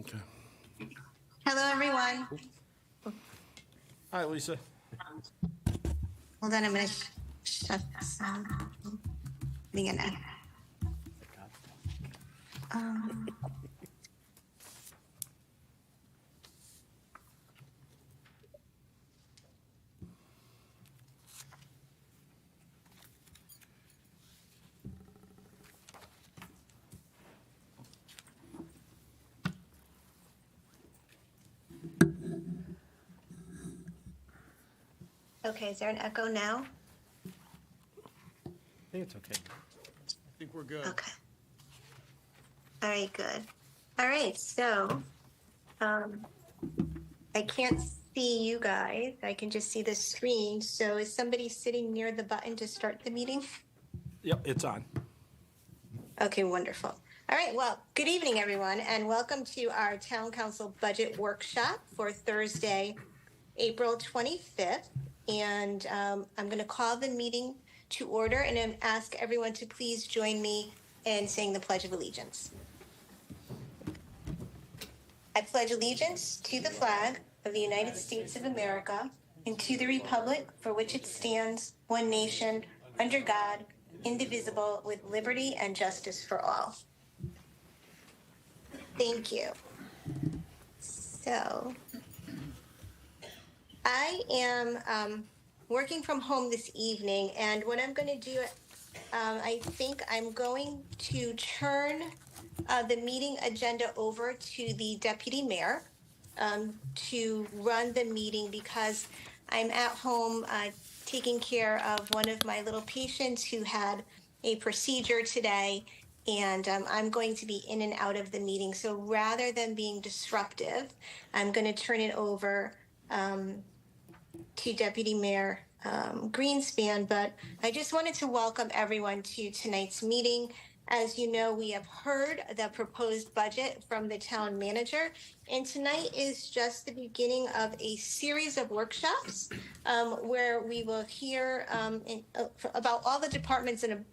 Okay. Hello, everyone. Hi, Lisa. Hold on, I'm going to shut this down. The internet. Okay, is there an echo now? I think it's okay. I think we're good. Okay. All right, good. All right, so I can't see you guys. I can just see the screen. So is somebody sitting near the button to start the meeting? Yep, it's on. Okay, wonderful. All right, well, good evening, everyone, and welcome to our Town Council Budget Workshop for Thursday, April 25th. And I'm going to call the meeting to order and then ask everyone to please join me in saying the Pledge of Allegiance. I pledge allegiance to the flag of the United States of America and to the republic for which it stands, one nation, under God, indivisible, with liberty and justice for all. Thank you. So I am working from home this evening, and what I'm going to do, I think I'm going to turn the meeting agenda over to the deputy mayor to run the meeting because I'm at home taking care of one of my little patients who had a procedure today, and I'm going to be in and out of the meeting. So rather than being disruptive, I'm going to turn it over to Deputy Mayor Greenspan, but I just wanted to welcome everyone to tonight's meeting. As you know, we have heard the proposed budget from the town manager, and tonight is just the beginning of a series of workshops where we will hear about all the departments in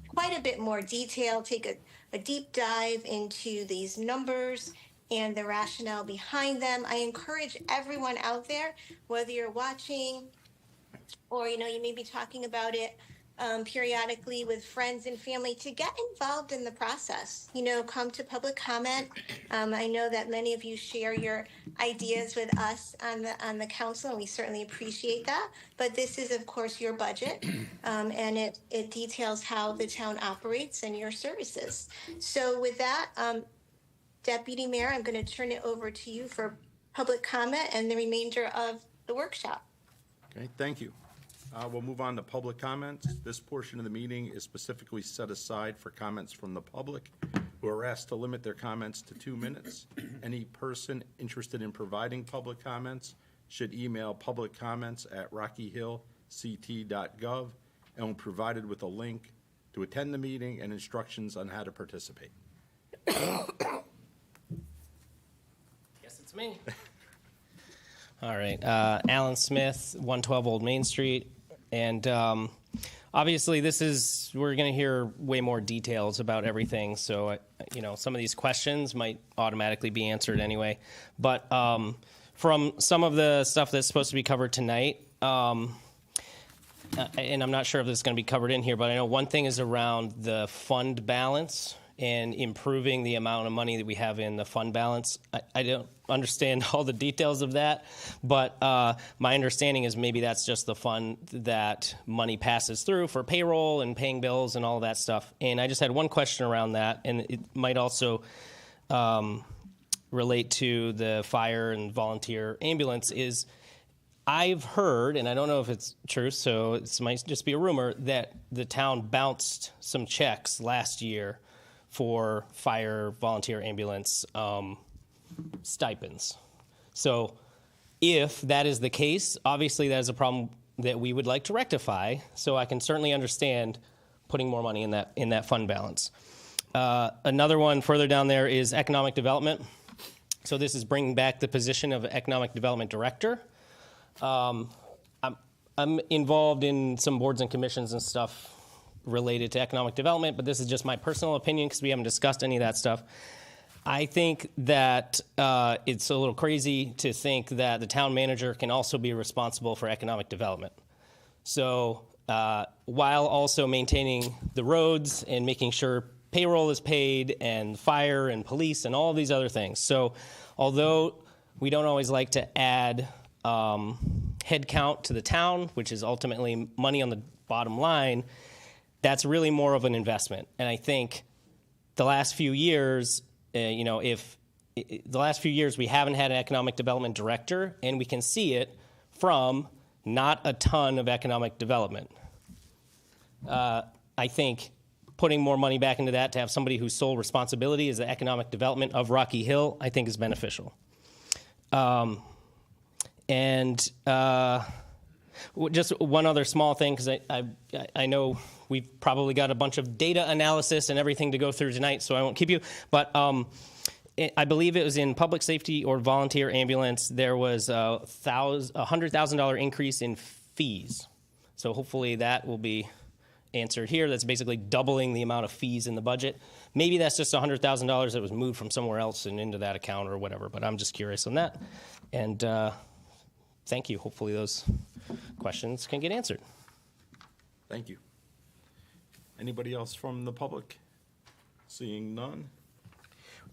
quite a bit more detail, take a deep dive into these numbers and the rationale behind them. I encourage everyone out there, whether you're watching or you may be talking about it periodically with friends and family, to get involved in the process. Come to public comment. I know that many of you share your ideas with us on the council, and we certainly appreciate that. But this is, of course, your budget, and it details how the town operates and your services. So with that, Deputy Mayor, I'm going to turn it over to you for public comment and the remainder of the workshop. Okay, thank you. We'll move on to public comments. This portion of the meeting is specifically set aside for comments from the public who are asked to limit their comments to 2 minutes. Any person interested in providing public comments should email publiccomments@rockyhillct.gov and will be provided with a link to attend the meeting and instructions on how to participate. Guess it's me. All right. Alan Smith, 112 Old Main Street. And obviously, we're going to hear way more details about everything. So, some of these questions might automatically be answered anyway. But from some of the stuff that's supposed to be covered tonight, and I'm not sure if this is going to be covered in here, but I know one thing is around the fund balance and improving the amount of money that we have in the fund balance. I don't understand all the details of that, but my understanding is maybe that's just the fund that money passes through for payroll and paying bills and all that stuff. And I just had one question around that, and it might also relate to the fire and volunteer ambulance. Is I've heard, and I don't know if it's true, so it might just be a rumor, that the town bounced some checks last year for fire, volunteer, ambulance stipends. So if that is the case, obviously that is a problem that we would like to rectify, so I can certainly understand putting more money in that fund balance. Another one further down there is economic development. So this is bringing back the position of economic development director. I'm involved in some boards and commissions and stuff related to economic development, but this is just my personal opinion because we haven't discussed any of that stuff. I think that it's a little crazy to think that the town manager can also be responsible for economic development. So while also maintaining the roads and making sure payroll is paid and fire and police and all these other things. So although we don't always like to add headcount to the town, which is ultimately money on the bottom line, that's really more of an investment. And I think the last few years, if the last few years we haven't had an economic development director, and we can see it from not a ton of economic development. I think putting more money back into that to have somebody whose sole responsibility is the economic development of Rocky Hill, I think is beneficial. Just one other small thing, because I know we've probably got a bunch of data analysis and everything to go through tonight, so I won't keep you. But I believe it was in public safety or volunteer ambulance, there was a $100,000 increase in fees. So hopefully that will be answered here. That's basically doubling the amount of fees in the budget. Maybe that's just $100,000 that was moved from somewhere else and into that account or whatever, but I'm just curious on that. And thank you. Hopefully those questions can get answered. Thank you. Anybody else from the public? Seeing none?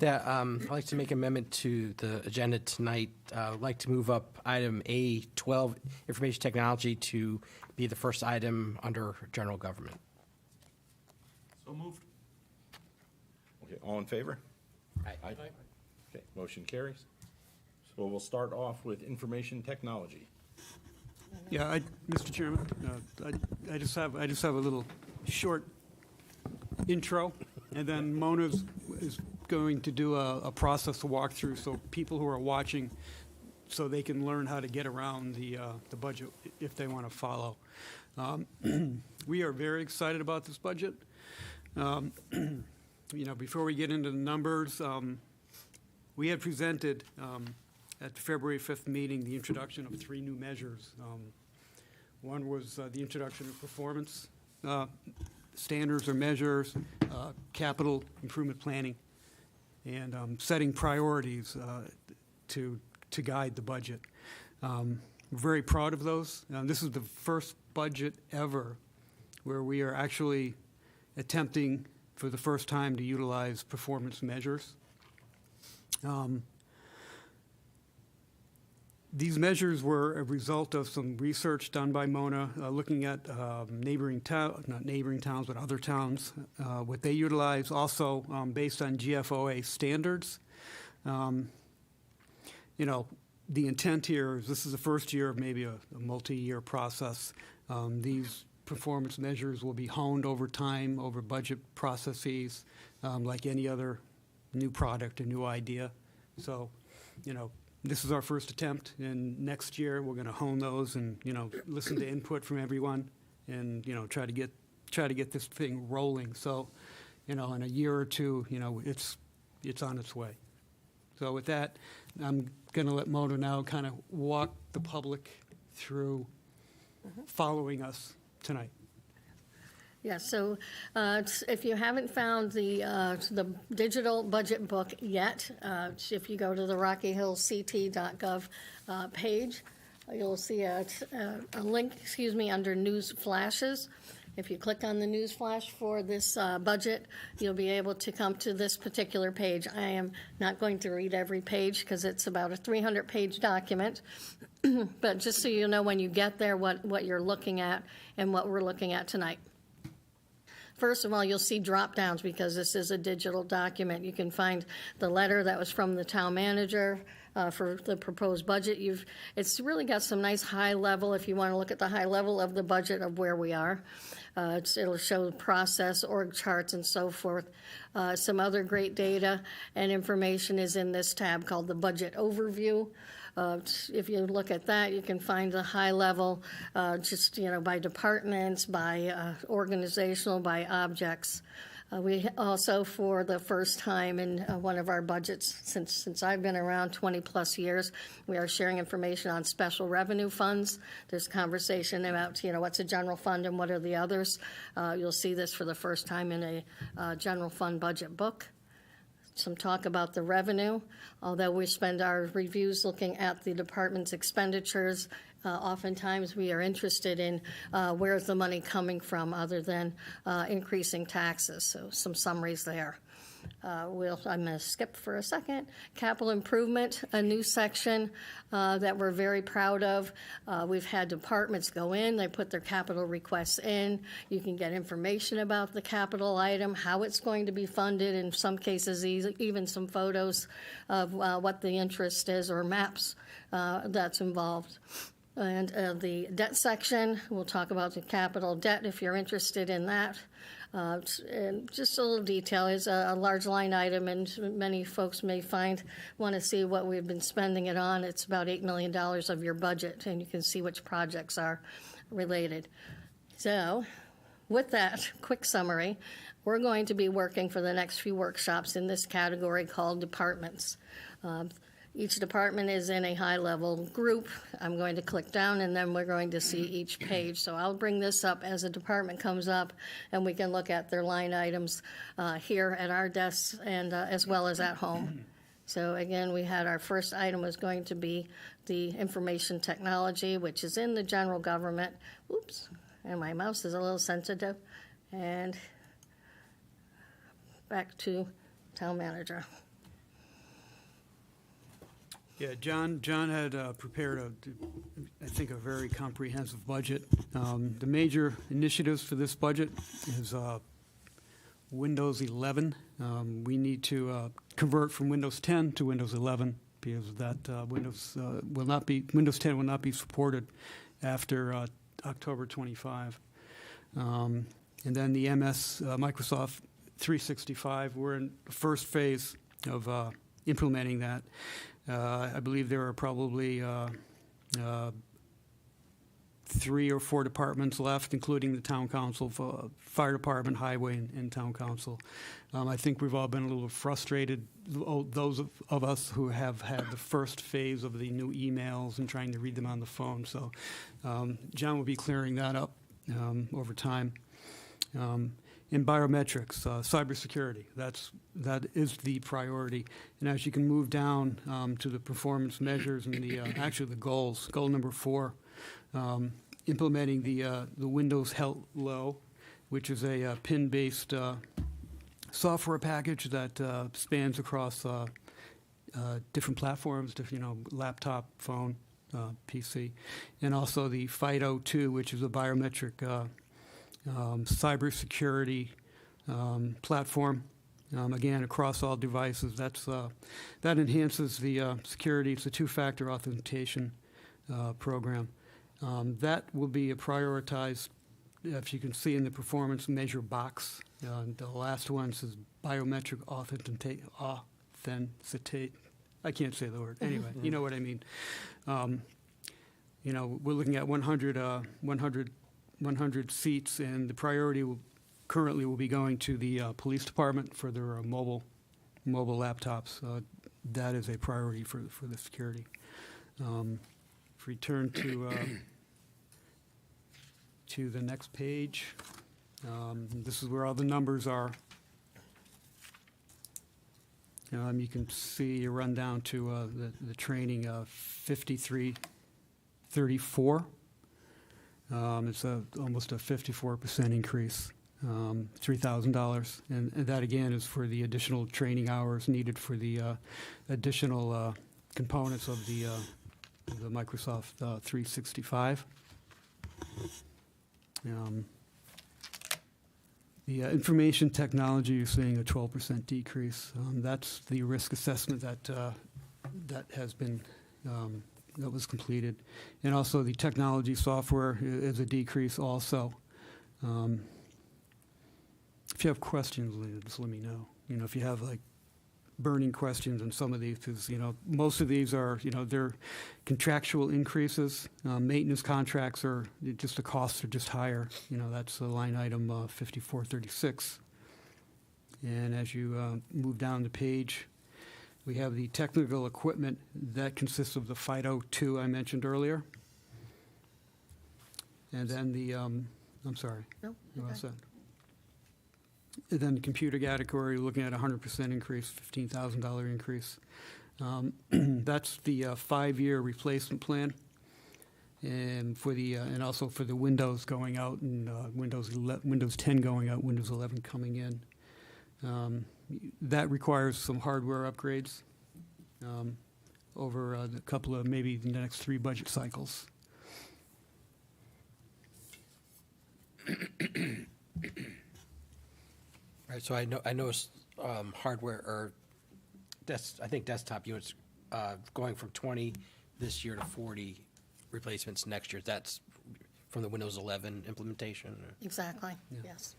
I'd like to make an amendment to the agenda tonight. I'd like to move up item A12, information technology, to be the first item under general government. So moved. Okay, all in favor? Aye. Okay, motion carries. So we'll start off with information technology. Yeah, Mr. Chairman, I just have a little short intro, and then Mona is going to do a process to walk through, so people who are watching, so they can learn how to get around the budget if they want to follow. We are very excited about this budget. Before we get into the numbers, we had presented at the February 5th meeting the introduction of 3 new measures. One was the introduction of performance standards or measures, capital improvement planning, and setting priorities to guide the budget. We're very proud of those. This is the first budget ever where we are actually attempting for the first time to utilize performance measures. These measures were a result of some research done by Mona, looking at not neighboring towns, but other towns, what they utilize, also based on GFOA standards. The intent here is this is the first year of maybe a multi-year process. These performance measures will be honed over time, over budget processes, like any other new product or new idea. So, this is our first attempt, and next year we're going to hone those and listen to input from everyone, and try to get this thing rolling. So, in a year or two, it's on its way. So with that, I'm going to let Mona now kind of walk the public through following us tonight. Yeah, so if you haven't found the digital budget book yet, if you go to the rockyhillct.gov page, you'll see a link, under news flashes. If you click on the news flash for this budget, you'll be able to come to this particular page. I am not going to read every page because it's about a 300-page document, but just so you know when you get there what you're looking at and what we're looking at tonight. First of all, you'll see drop downs because this is a digital document. You can find the letter that was from the town manager for the proposed budget. It's really got some nice high level, if you want to look at the high level of the budget of where we are. It'll show the process, org charts, and so forth. Some other great data and information is in this tab called the budget overview. If you look at that, you can find the high level, by departments, by organizational, by objects. We also, for the first time in one of our budgets, since I've been around 20 plus years, we are sharing information on special revenue funds. There's conversation about, what's a general fund and what are the others. You'll see this for the first time in a general fund budget book. some talk about the revenue. Although we spend our reviews looking at the department's expenditures, oftentimes we are interested in where's the money coming from other than increasing taxes. So some summaries there. I'm going to skip for a second. Capital improvement, a new section that we're very proud of. We've had departments go in, they put their capital requests in. You can get information about the capital item, how it's going to be funded, in some cases even some photos of what the interest is or maps that's involved. And the debt section, we'll talk about the capital debt if you're interested in that. And just a little detail is a large line item, and many folks may want to see what we've been spending it on. It's about $8 million of your budget, and you can see which projects are related. So with that quick summary, we're going to be working for the next few workshops in this category called departments. Each department is in a high-level group. I'm going to click down, and then we're going to see each page. So I'll bring this up as a department comes up, and we can look at their line items here at our desks and as well as at home. So again, we had our first item was going to be the information technology, which is in the general government. Oops, and my mouse is a little sensitive. And back to town manager. Yeah, John had prepared, I think, a very comprehensive budget. The major initiatives for this budget is Windows 11. We need to convert from Windows 10 to Windows 11 because that Windows 10 will not be supported after October 25. And then the Microsoft 365, we're in the first phase of implementing that. I believe there are probably 3 or 4 departments left, including the town council, fire department, highway, and town council. I think we've all been a little frustrated, those of us who have had the first phase of the new emails and trying to read them on the phone. So John will be clearing that up over time. In biometrics, cybersecurity, that is the priority. And as you can move down to the performance measures and actually the goals, goal number 4, implementing the Windows Hello, which is a PIN-based software package that spans across different platforms, laptop, phone, PC, and also the FIDO2, which is a biometric cybersecurity platform, again, across all devices. That enhances the security. It's a 2-factor authentication program. That will be prioritized, if you can see in the performance measure box. The last one says biometric authenticate. I can't say the word. Anyway, you know what I mean. We're looking at 100 seats, and the priority currently will be going to the police department for their mobile laptops. That is a priority for the security. If we turn to the next page, this is where all the numbers are. You can see a rundown to the training of 5334. It's almost a 54% increase, $3,000. And that, again, is for the additional training hours needed for the additional components of the Microsoft 365. The information technology, you're seeing a 12% decrease. That's the risk assessment that has been that was completed. And also the technology software is a decrease also. If you have questions, just let me know. If you have burning questions on some of these, because, most of these are, they're contractual increases. Maintenance contracts are just, the costs are just higher. That's the line item 5436. And as you move down the page, we have the technical equipment that consists of the FIDO2 I mentioned earlier. And then the, I'm sorry. No, You all okay. set? And then the computer category, looking at a 100% increase, $15,000 increase. That's the 5-year replacement plan. And for the, and also for the Windows going out and Windows 10 going out, Windows 11 coming in. That requires some hardware upgrades over a couple of, maybe the next 3 budget cycles. All right, so I noticed hardware or I think desktop units going from 20 this year to 40 replacements next year. That's from the Windows 11 implementation? Or? Exactly, yes.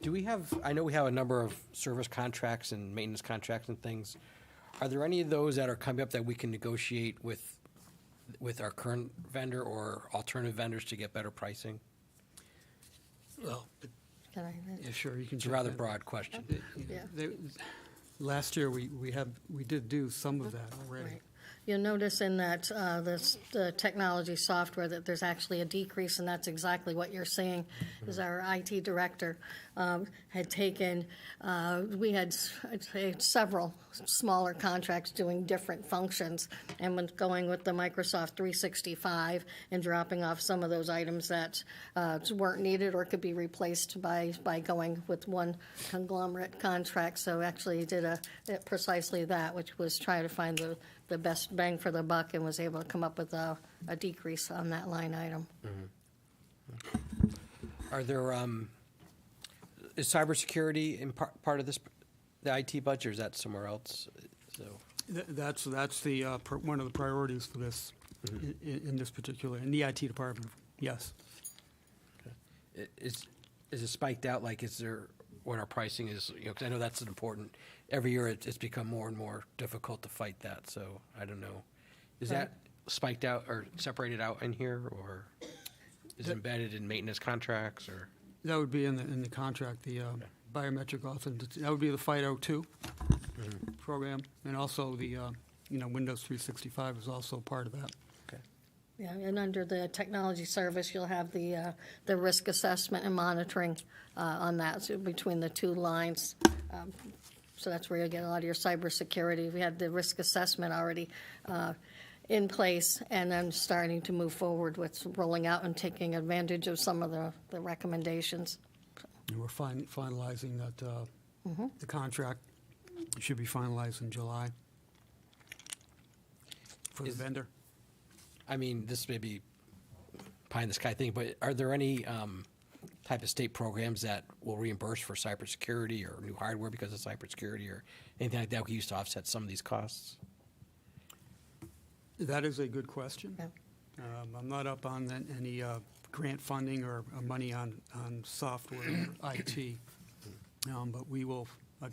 Do we have, I know we have a number of service contracts and maintenance contracts and things. Are there any of those that are coming up that we can negotiate with our current vendor or alternative vendors to get better pricing? Well, Can I? yeah, sure, you can. It's a rather broad question. Yeah. Last year, we did do some of that already. Right. You'll notice in that, the technology software that there's actually a decrease, and that's exactly what you're seeing, is our IT director had taken, we had, I'd say, several smaller contracts doing different functions, and when going with the Microsoft 365 and dropping off some of those items that weren't needed or could be replaced by going with one conglomerate contract. So actually he did precisely that, which was try to find the best bang for the buck, and was able to come up with a decrease on that line item. Are there, is cybersecurity in part of this, the IT budget, or is that somewhere else? So, That's the, one of the priorities for this, in this particular, in the IT department, yes. is it spiked out, like, is there, what our pricing is, you know, because I know that's an important, every year it's become more and more difficult to fight that, so I don't know. Is that spiked out or separated out in here, or is it embedded in maintenance contracts, or? That would be in the contract, the biometric authentication, that would be the FIDO2 program, and also the, Windows 365 is also part of that. Okay. Yeah, and under the technology service, you'll have the risk assessment and monitoring on that, so between the two lines. So that's where you'll get a lot of your cybersecurity. We had the risk assessment already in place, and then starting to move forward with rolling out and taking advantage of some of the recommendations. And we're finalizing that, the contract should be finalized in July for the vendor. I mean, this may be pie in the sky thing, but are there any type of state programs that will reimburse for cybersecurity or new hardware because of cybersecurity or anything like that we use to offset some of these costs? That is a good question. Yeah. I'm not up on any grant funding or money on software or IT, but we will, I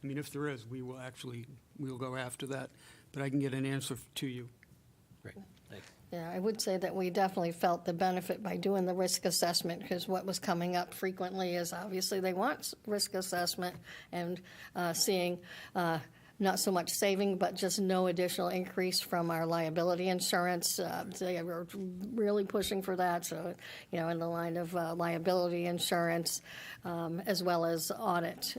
mean, if there is, we will go after that, but I can get an answer to you. Great, thanks. Yeah, I would say that we definitely felt the benefit by doing the risk assessment, because what was coming up frequently is obviously they want risk assessment and seeing not so much saving, but just no additional increase from our liability insurance. They were really pushing for that. So, in the line of liability insurance, as well as audit.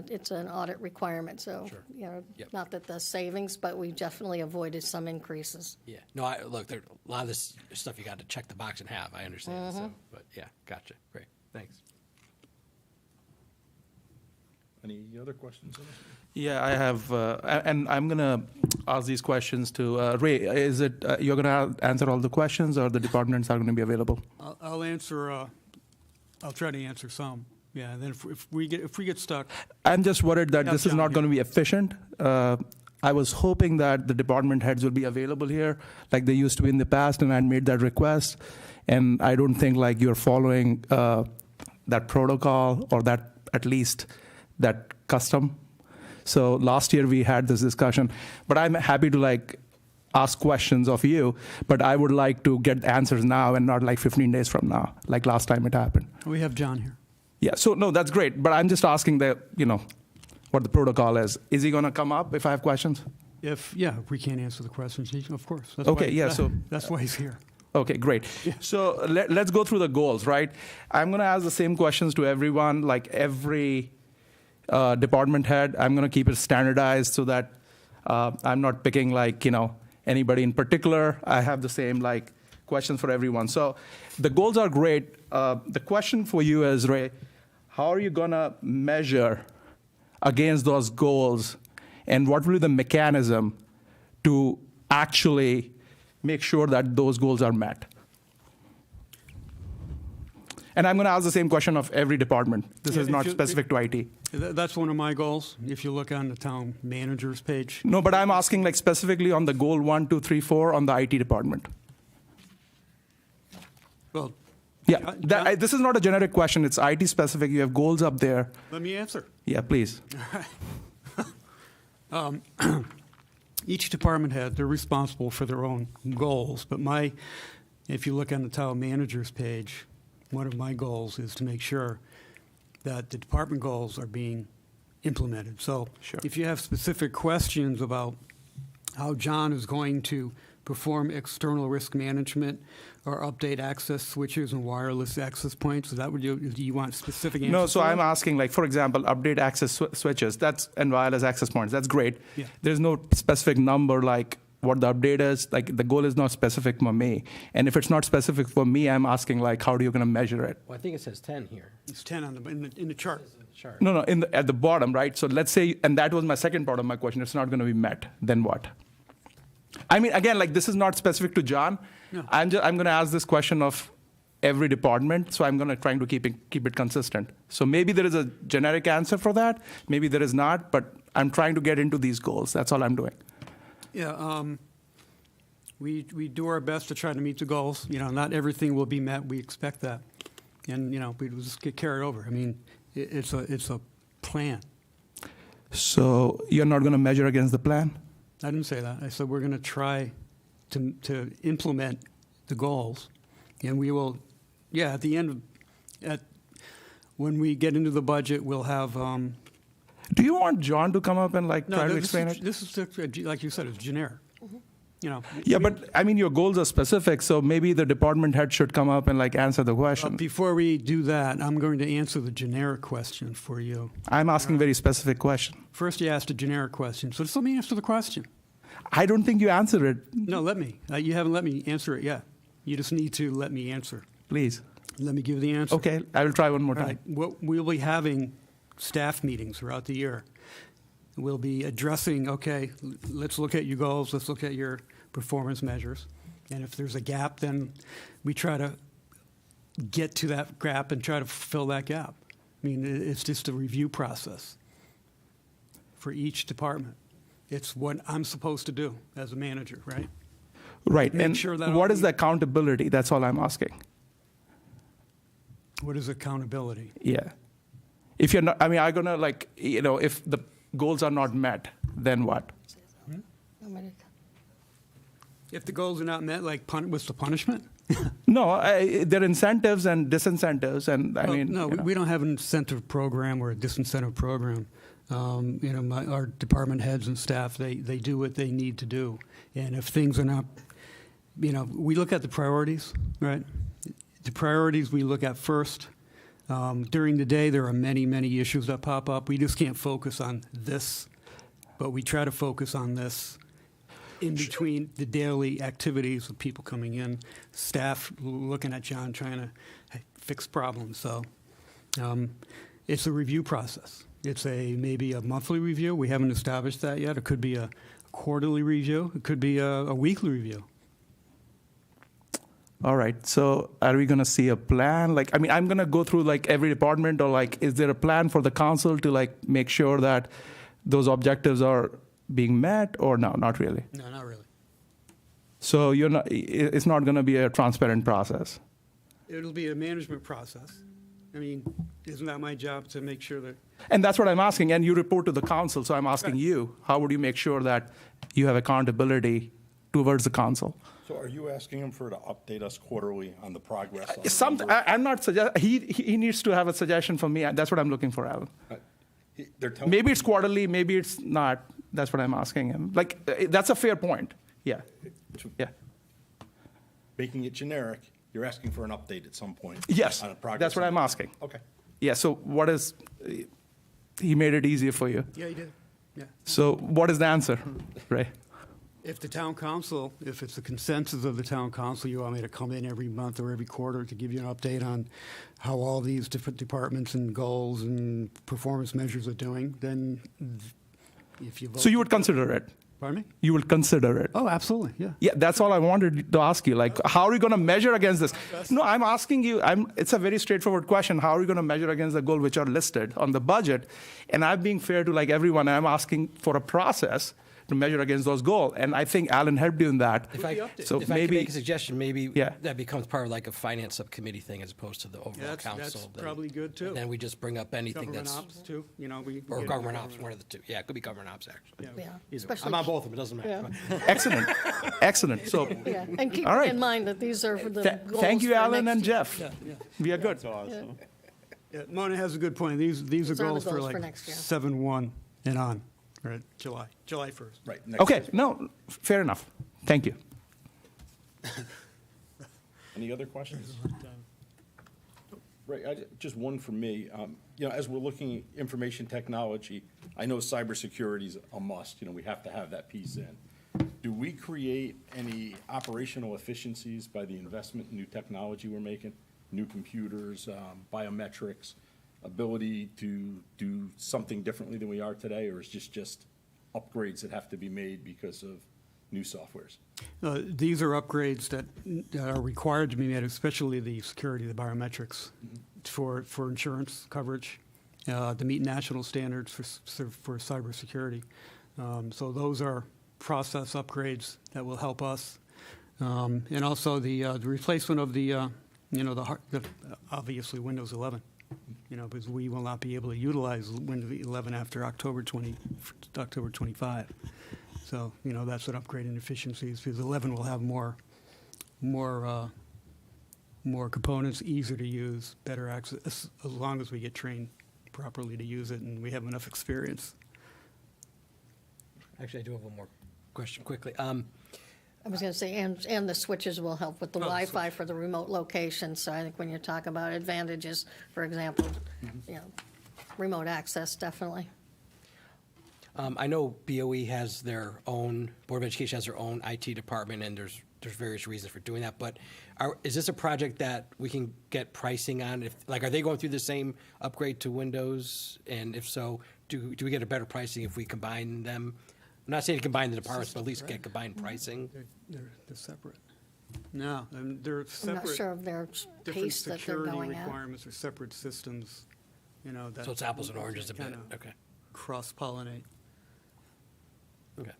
It's an audit requirement. So, Yep. not that the savings, but we definitely avoided some increases. Yeah, no, look, there a lot of this stuff you got to check the box and have. I understand. So, but yeah, gotcha. Great, thanks. Any other questions on this? Yeah, I have, and I'm going to ask these questions to Ray. Is it you're going to answer all the questions, or the departments are going to be available? I'll answer. I'll try to answer some. Yeah. And then if we get stuck, I'm just worried that Yeah, this is John, not yeah. going to be efficient. I was hoping that the department heads would be available here, like they used to be in the past, and I made that request. And I don't think like you're following that protocol, or that at least that custom. So last year we had this discussion, but I'm happy to like ask questions of you, but I would like to get answers now and not like 15 days from now, like last time it happened. we have John here. Yeah, so no, that's great, but I'm just asking what the protocol is. Is he going to come up if I have questions? If we can't answer the questions, of course. Okay, yeah, so- that's why he's here. Okay, great. So let's go through the goals, right? I'm going to ask the same questions to everyone, like every department head. I'm going to keep it standardized so that I'm not picking like, anybody in particular. I have the same like questions for everyone. So the goals are great. The question for you is, Ray, how are you going to measure against those goals, and what will be the mechanism to actually make sure that those goals are met? And I'm going to ask the same question of every department. This is Yeah, not if you- specific to IT. That's one of my goals. If you look on the town manager's page, No, but I'm asking like specifically on the goal 1, 2, 3, 4 on the IT department. well, Yeah, this is not a generic question. It's IT specific. You have goals up there. let me answer. Yeah, please. Each department head, they're responsible for their own goals, but if you look on the town manager's page, one of my goals is to make sure that the department goals are being implemented. So Sure. if you have specific questions about how John is going to perform external risk management or update access switches and wireless access points, is that what do you want specific answers? No, so for I'm that? asking, like, for example, update access switches, and wireless access points. That's great. Yeah. There's no specific number, like, what the update is. Like, the goal is not specific for me. And if it's not specific for me, I'm asking, like, how are you going to measure it? Well, I think it says 10 here. It's 10 in the chart. Chart. No, at the bottom, right? So let's say, and that was my second part of my question, it's not going to be met, then what? I mean, again, like, this is not specific to John. No. I'm going to ask this question of every department, so I'm going to try to keep it consistent. So maybe there is a generic answer for that, maybe there is not, but I'm trying to get into these goals. That's all I'm doing. Yeah, we do our best to try to meet the goals. Not everything will be met. We expect that, and we just get carried over. I mean, it's a plan. So you're not going to measure against the plan? I didn't say that. I said we're going to try to implement the goals, and we will. Yeah, at the end, when we get into the budget, we'll have. Do you want John to come up and like try to explain it? This is like you said, it's generic. Yeah, but I mean, your goals are specific, so maybe the department head should come up and like answer the question. Before we do that, I'm going to answer the generic question for you. I'm asking very specific question. First, you asked a generic question, so just let me answer the question. I don't think you answered it. No, let me. You haven't let me answer it yet. You just need to let me answer. Please. Let me give the answer. Okay, I will try one more All time. right. We'll be having staff meetings throughout the year. We'll be addressing, okay, let's look at your goals, let's look at your performance measures. And if there's a gap, then we try to get to that gap and try to fill that gap. I mean, it's just a review process for each department. It's what I'm supposed to do as a manager, right? Right, Make and sure that what all is the accountability? That's all I'm asking. What is accountability? Yeah. If you're not, I mean, I'm gonna like, if the goals are not met, then what? If the goals are not met, like, what's the punishment? No, there are incentives and disincentives, and I Well, mean, no, we don't have an incentive program or a disincentive program. Our department heads and staff, they do what they need to do. And if things are not, we look at the priorities, right? The priorities we look at first. During the day, there are many, many issues that pop up. We just can't focus on this, but we try to focus on this in between the daily activities of people coming in, staff looking at John trying to fix problems. So it's a review process. It's maybe a monthly review. We haven't established that yet. It could be a quarterly review. It could be a weekly review. all right. So are we gonna see a plan? Like, I mean, I'm gonna go through like every department, or like, is there a plan for the council to like make sure that those objectives are being met, or no, not really? No, not really. So it's not gonna be a transparent process. It'll be a management process. I mean, isn't that my job to make sure that And that's what I'm asking. And you report to the council, so I'm asking Right. you, how would you make sure that you have accountability towards the council? So are you asking him to update us quarterly on the progress? on the Something, numbers? I'm not suggest. He needs to have a suggestion from me. That's what I'm looking for, Alan. They're telling Maybe it's quarterly, maybe it's not. That's what I'm asking him. Like, that's a fair point. Yeah. Yeah. making it generic, you're asking for an update at some point. Yes, on a progress that's what on I'm it. asking. Okay. Yeah, so what is, he made it easier for you. Yeah, you did. Yeah. So what is the answer, Ray? If the town council, if it's the consensus of the town council, you want me to come in every month or every quarter to give you an update on how all these different departments and goals and performance measures are doing, then if you vote. So you would consider it? Pardon me? You will consider it? Oh, absolutely, yeah. Yeah, that's all I wanted to ask you. Like, how are you going to measure against this? No, I'm asking you, it's a very straightforward question. How are you going to measure against the goal which are listed on the budget? And I'm being fair to like everyone. I'm asking for a process to measure against those goals. And I think Alan helped you in that. If I, So if I maybe- can make a suggestion, maybe Yeah. that becomes part of like a finance subcommittee thing as opposed to the overall Yeah, council. that's then- probably good, too. Then we just bring up anything Government that's, ops, too, you know, we. or get- government ops, one of the two. Yeah, it could be government ops, actually. Yeah. Yeah, Either way. especially. I'm on both of them, it doesn't matter. Yeah. Excellent. Excellent. So Yeah, and keep All right. in mind that these are for the goals thank you, for Alan next and year. Jeff. Yeah. We are good. Yeah, Mona has a good point. These are These are the goals for goals for like next year. 7/1 and on, right? July 1st. Right. next Okay, year. no, fair enough. Thank you. Any other questions? Right, just one from me. You know, as we're looking at information technology, I know cybersecurity is a must, you know, we have to have that piece in. Do we create any operational efficiencies by the investment in new technology we're making? New computers, biometrics, ability to do something differently than we are today, or is just upgrades that have to be made because of new softwares? These are upgrades that are required to be made, especially the security, the biometrics, for insurance coverage, to meet national standards for cybersecurity. So those are process upgrades that will help us. And also the replacement of the obviously Windows 11, you know, because we will not be able to utilize Windows 11 after October 25. So, you know, that's an upgrade in efficiencies, because 11 will have more components, easier to use, better access, as long as we get trained properly to use it and we have enough experience. Actually, I do have one more question quickly. I was going to say, and the switches will help with the Oh, the Wi-Fi for the remote location. So I think when you talk about advantages, for example, you know, remote access, definitely. I know BOE has their own, Board of Education has their own IT department, and there's various reasons for doing that, but is this a project that we can get pricing on? If, like, are they going through the same upgrade to Windows? And if so, do we get a better pricing if we combine them? I'm not saying combine the departments, but at least get combined pricing. They're separate. No, they're I'm separate. not sure of their Different pace that they're security going at. requirements are separate systems, you know. that So it's apples and oranges a bit, kinda okay. Cross-pollinate. Okay.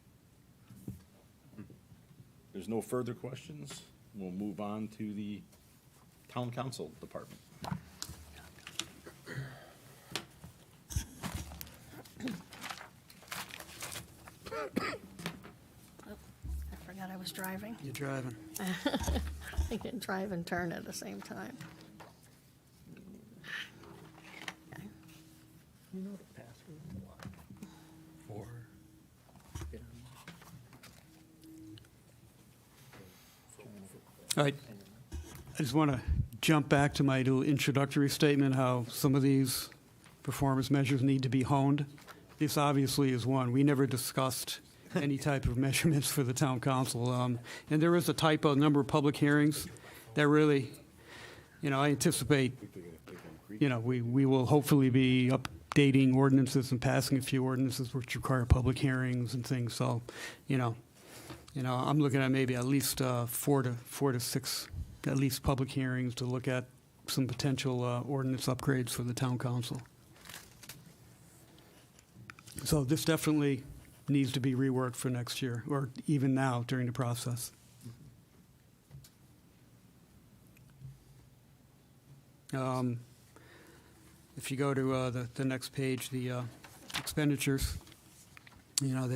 There's no further questions. We'll move on to the town council department. I forgot I was driving. You're driving. I can drive and turn at the same time. Okay. For, All right. I just want to jump back to my little introductory statement, how some of these performance measures need to be honed. This obviously is one. We never discussed any type of measurements for the town council. And there is a typo, number of public hearings that really, you know, I anticipate, you know, we will hopefully be updating ordinances and passing a few ordinances which require public hearings and things. So, you know, I'm looking at maybe at least 4 to 6, at least public hearings to look at some potential ordinance upgrades for the town council. So this definitely needs to be reworked for next year, or even now during the process. If you go to the next page, the expenditures, you know,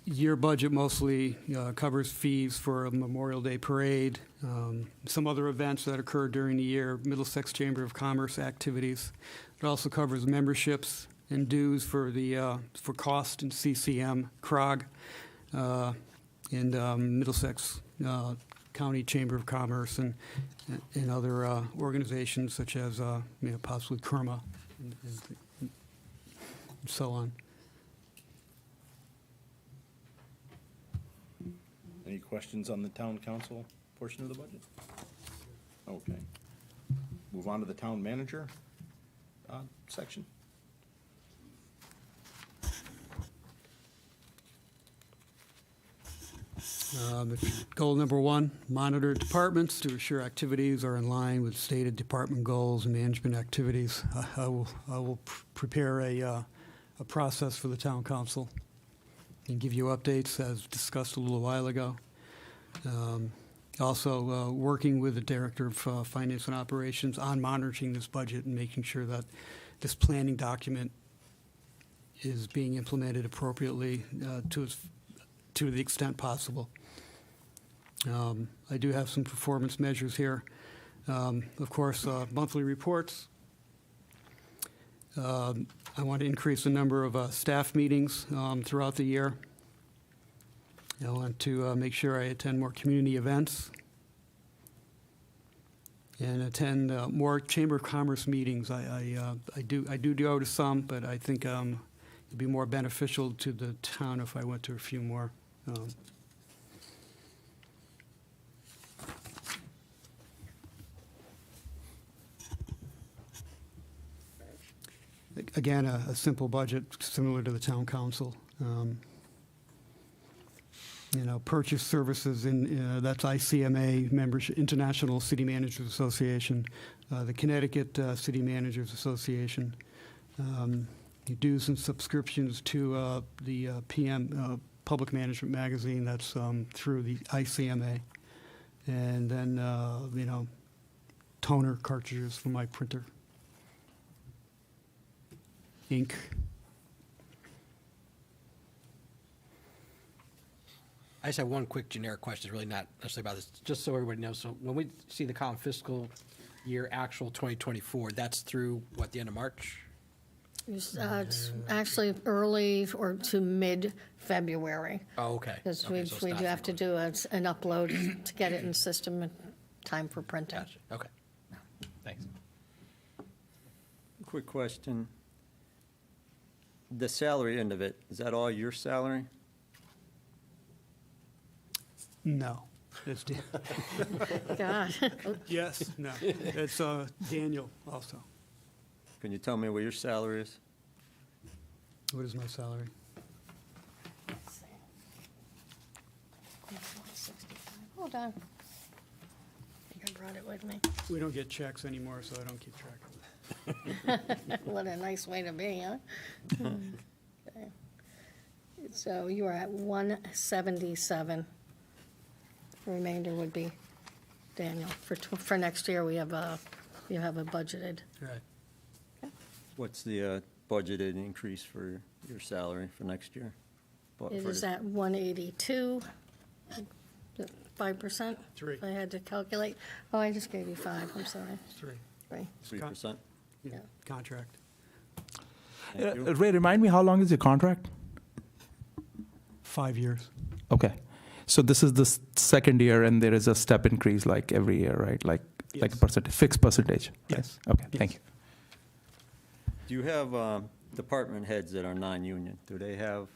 year budget mostly covers fees for a Memorial Day parade, some other events that occur during the year, Middlesex Chamber of Commerce activities. It also covers memberships and dues for for cost and CCM, CROG, and Middlesex County Chamber of Commerce and other organizations such as, possibly KERMA and so on. Any questions on the town council portion of the budget? Okay. Move on to the town manager section. Goal number 1, monitor departments to assure activities are in line with stated department goals and management activities. I will prepare a process for the town council and give you updates as discussed a little while ago. Also, working with the Director of Finance and Operations on monitoring this budget and making sure that this planning document is being implemented appropriately to the extent possible. I do have some performance measures here. Of course, monthly reports. I want to increase the number of staff meetings throughout the year. I want to make sure I attend more community events and attend more Chamber of Commerce meetings. I do go to some, but I think it'd be more beneficial to the town if I went to a few more. Again, a simple budget similar to the town council. Purchase services that's ICMA membership, International City Managers Association, the Connecticut City Managers Association, dues and subscriptions to the PM Public Management Magazine. That's through the ICMA, and then toner cartridges for my printer, ink. I just have one quick generic question, really not necessarily about this, just so everybody knows. So when we see the column fiscal year actual 2024, that's through, what, the end of March? It's actually early or to mid-February. Oh, okay. Because Okay, so it's we not do have to through do an upload to get it in the system in time for printing. Gotcha, okay. Thanks. Quick question. The salary end of it, is that all your salary? No. It's God. yes, no. It's Daniel also. Can you tell me what your salary is? What is my salary? Hold on. I think I brought it with me. We don't get checks anymore, so I don't keep track of it. What a nice way to be, huh? Okay. So you are at 177. The remainder would be Daniel. For next year, you have a budgeted. Right. What's the budgeted increase for your salary for next year? It is at 182, 5%? Three. If I had to calculate. Oh, I just gave you 5, I'm sorry. Three. Three. 3%? Yeah. Yeah. Contract. Thank you. Ray, remind me, how long is your contract? 5 years. Okay. So this is the second year, and there is a step increase like every year, right? Like a Yes. percentage, fixed percentage. right? Yes. Okay, Yes. thank you. Do you have department heads that are non-union? Do they have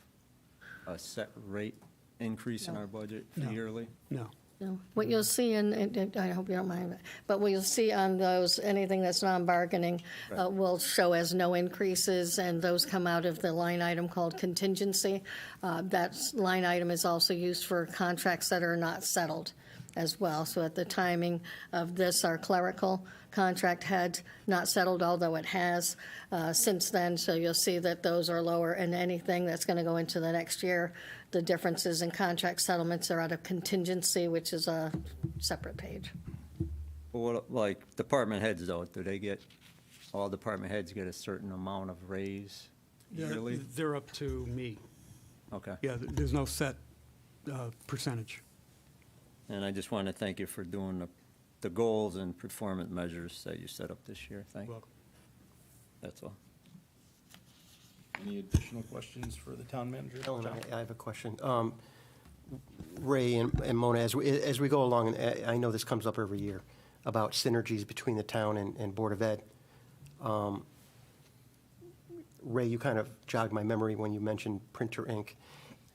a set rate increase in No. our budget No. yearly? No. No. What you'll see I hope you don't mind, but what you'll see on those, anything that's non-bargaining Right. will show as no increases, and those come out of the line item called contingency. That line item is also used for contracts that are not settled as well. So at the timing of this, our clerical contract had not settled, although it has since then. So you'll see that those are lower, and anything that's going to go into the next year, the differences in contract settlements are out of contingency, which is a separate page. Well, what, like department heads though, do they get, all department heads get a certain amount of raise yearly? They're up to me. Okay. Yeah, there's no set percentage. And I just want to thank you for doing the goals and performance measures that you set up this year. Thank you. Welcome. That's all. Any additional questions for the town manager? Ellen, I have a question. Ray and Mona, as we go along, and I know this comes up every year, about synergies between the town and Board of Ed. Ray, you kind of jogged my memory when you mentioned printer ink.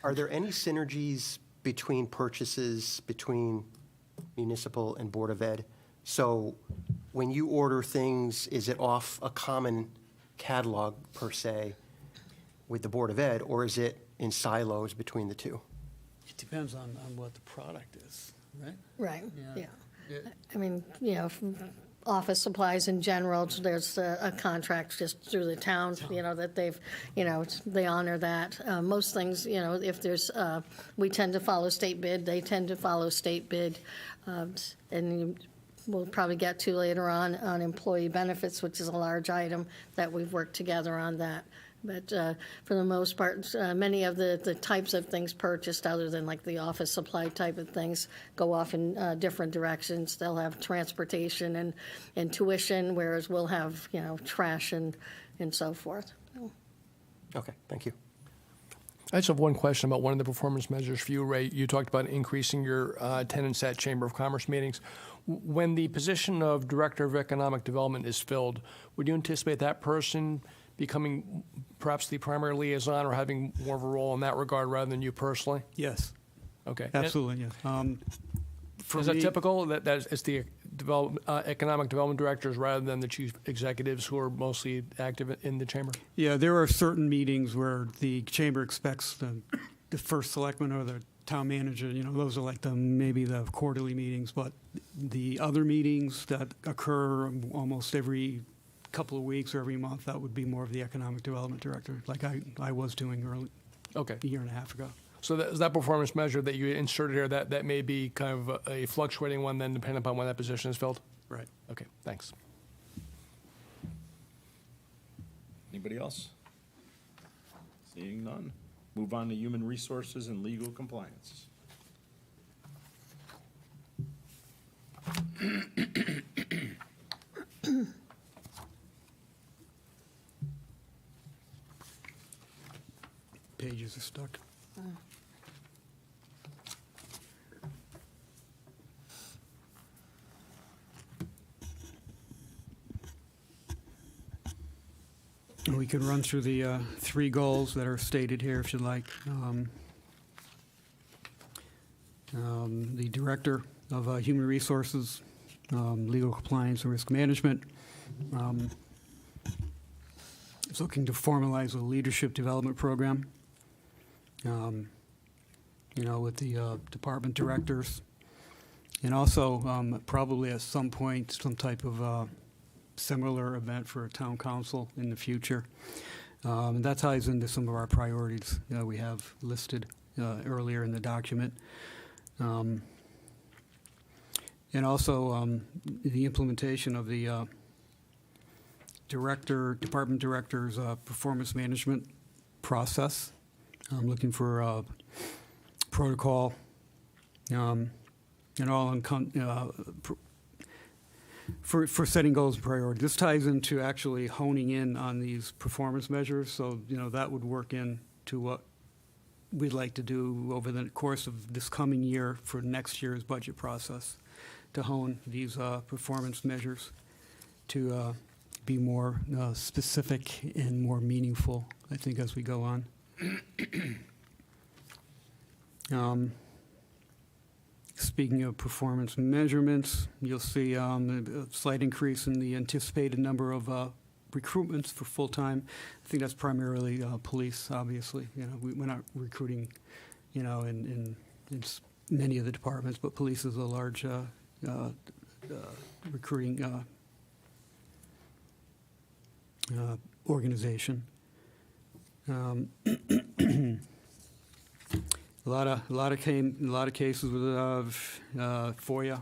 Are there any synergies between purchases between municipal and Board of Ed? So when you order things, is it off a common catalog per se with the Board of Ed, or is it in silos between the two? It depends on what the product is, right? Right, Yeah. yeah. I mean, office supplies in general, there's a contract just through the town, that they've, they honor that. Most things, if there's, we tend to follow state bid, they tend to follow state bid. And we'll probably get to later on employee benefits, which is a large item that we've worked together on that. But for the most part, many of the types of things purchased, other than like the office supply type of things, go off in different directions. They'll have transportation and tuition, whereas we'll have, trash and so forth. Okay, thank you. I just have one question about one of the performance measures for you, Ray. You talked about increasing your attendance at Chamber of Commerce meetings. When the position of Director of Economic Development is filled, would you anticipate that person becoming perhaps the primary liaison or having more of a role in that regard rather than you personally? Yes, Okay. absolutely, yes. For Is that me- typical, that it's the economic development directors rather than the chief executives who are mostly active in the chamber? Yeah, there are certain meetings where the chamber expects the first selectman or the town manager, those are like maybe the quarterly meetings, but the other meetings that occur almost every couple of weeks or every month, that would be more of the economic development director, like I was doing Okay. a year and a half ago. So that performance measure that you inserted here, that may be kind of a fluctuating one then, depending upon when that position is filled? Right. Okay, thanks. Anybody else? Seeing none. Move on to human resources and legal compliance. Pages are stuck. We can run through the 3 goals that are stated here if you'd like. The Director of Human Resources, Legal Compliance and Risk Management is looking to formalize a leadership development program, with the department directors. And also, probably at some point, some type of similar event for a town council in the future. And that ties into some of our priorities we have listed earlier in the document. And also the implementation of the department director's performance management process. I'm looking for a protocol and all for setting goals and priorities. This ties into actually honing in on these performance measures, so that would work into what we'd like to do over the course of this coming year for next year's budget process, to hone these performance measures to be more specific and more meaningful, I think, as we go on. Speaking of performance measurements, you'll see a slight increase in the anticipated number of recruitments for full-time. I think that's primarily police, obviously. We're not recruiting, in many of the departments, but police is a large recruiting organization. A lot of cases with FOIA,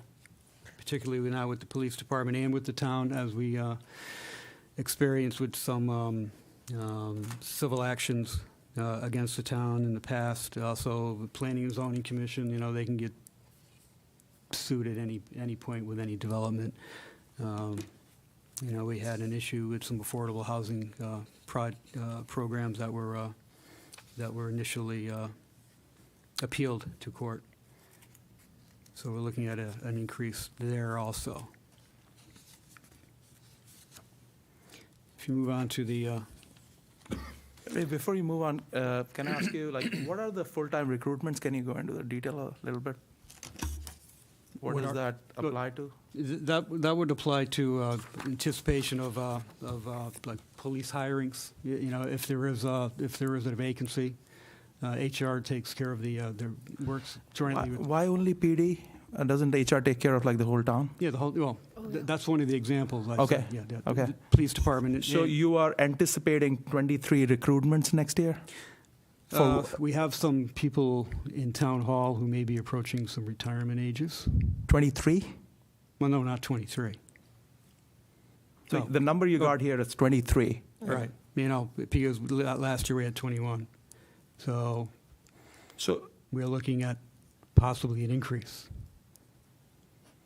particularly now with the police department and with the town, as we experienced with some civil actions against the town in the past. Also, the Planning and Zoning Commission, they can get sued at any point with any development. We had an issue with some affordable housing programs that were initially appealed to court. So we're looking at an increase there also. If you move on to the, Before you move on, can I ask you, like, what are the full-time recruitments? Can you go into the detail a little bit? What What does are- that apply to? that would apply to anticipation of like police hirings. You know, if there is a vacancy, HR takes care of the works jointly with. Why only PD? Doesn't HR take care of like the whole town? Yeah, the whole, well, that's one of the examples. I Okay, said, yeah, the okay. Police department. So you are anticipating 23 recruitments next year? We have some people in town hall who may be approaching some retirement ages. 23? Well, no, not 23. So No. the number you got here is 23. Right. You know, because last year we had 21. So So, we're looking at possibly an increase.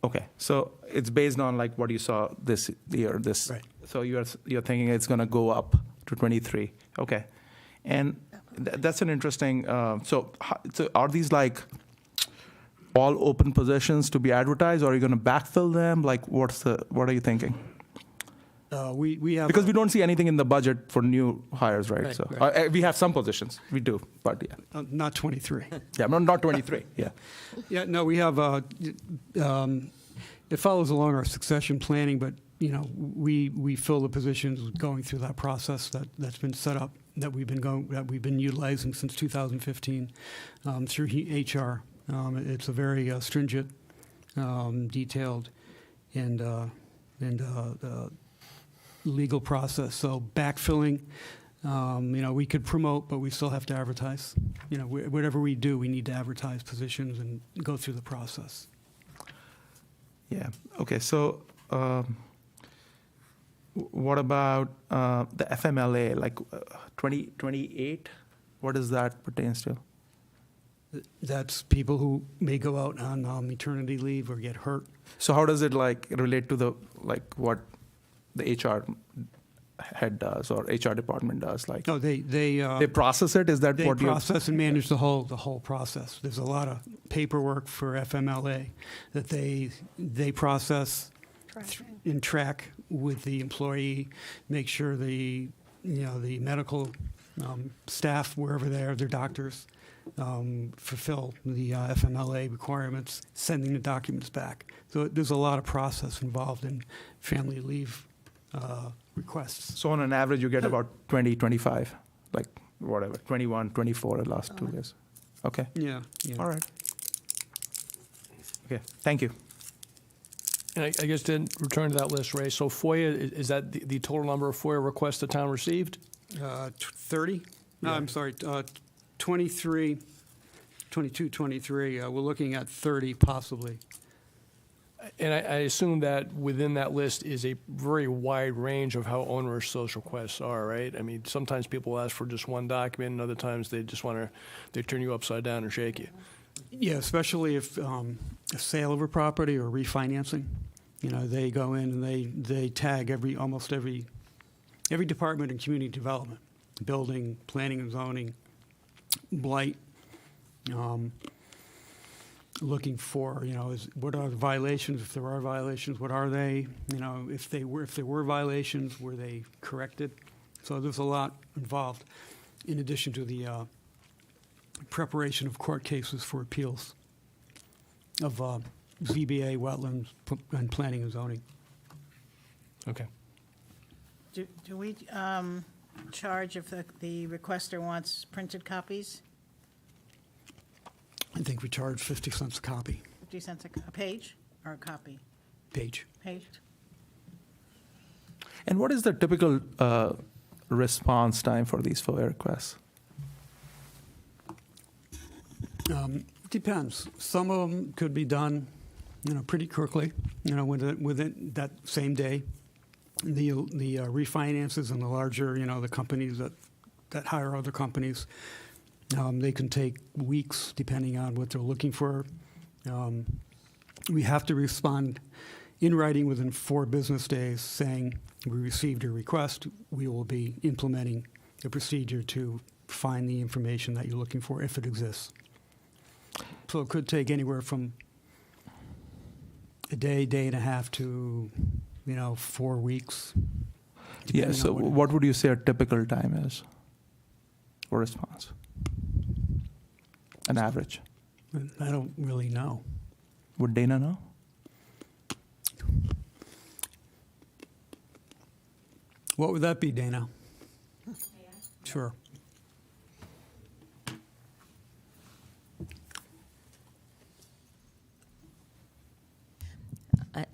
okay, so it's based on like what you saw this year, this. Right. So you're thinking it's going to go up to 23. Okay. And that's an interesting, so are these like all open positions to be advertised, or are you going to backfill them? Like what are you thinking? We have. Because we don't see anything in the budget for new hires, right? Right, So right. we have some positions, we do, but yeah. Not 23. Yeah, not 23, yeah. Yeah, no, we have, it follows along our succession planning, but, you know, we fill the positions going through that process that's been set up, that we've been utilizing since 2015 through HR. It's a very stringent, detailed, and legal process. So backfilling, you know, we could promote, but we still have to advertise. You know, whatever we do, we need to advertise positions and go through the process. Yeah, okay, so what about the FMLA, like 2028? What does that pertains to? That's people who may go out on maternity leave or get hurt. So how does it like relate to the, like what the HR head does or HR department does? Like No, they process it? Is that they what you? process and manage the whole process. There's a lot of paperwork for FMLA that they process and track with the employee, make sure the medical staff, wherever they are, their doctors, fulfill the FMLA requirements, sending the documents back. So there's a lot of process involved in family leave requests. So on an average, you get about 20, 25, like whatever, 21, 24 the last 2 years. Okay, Yeah. all right. Okay, thank you. And I guess to return to that list, Ray, so FOIA, is that the total number of FOIA requests the town received? 30? No, I'm sorry, 23, 22, 23. We're looking at 30 possibly. And I assume that within that list is a very wide range of how onerous those requests are, right? I mean, sometimes people ask for just one document, and other times they just they turn you upside down and shake you. Yeah, especially if a sale of a property or refinancing. You know, they go in and they tag almost every department in community development, building, planning and zoning, blight, looking for, you know, what are the violations? If there are violations, what are they? You know, if there were violations, were they corrected? So there's a lot involved, in addition to the preparation of court cases for appeals of ZBA, wetlands, and planning and zoning. Okay. Do we charge if the requester wants printed copies? I think we charge 50 cents a copy, 50 cents a page or a copy? page. Page? And what is the typical response time for these FOIA requests? Depends. Some of them could be done, you know, pretty quickly, you know, within that same day. The refinances and the larger, you know, the companies that hire other companies, they can take weeks depending on what they're looking for. We have to respond in writing within 4 business days saying we received your request. We will be implementing a procedure to find the information that you're looking for if it exists. So it could take anywhere from a day, day and a half to, 4 weeks. Yeah, depending so on what- what would you say a typical time is for response? An average? I don't really know. Would Dana know? What would that be, Dana? Sure.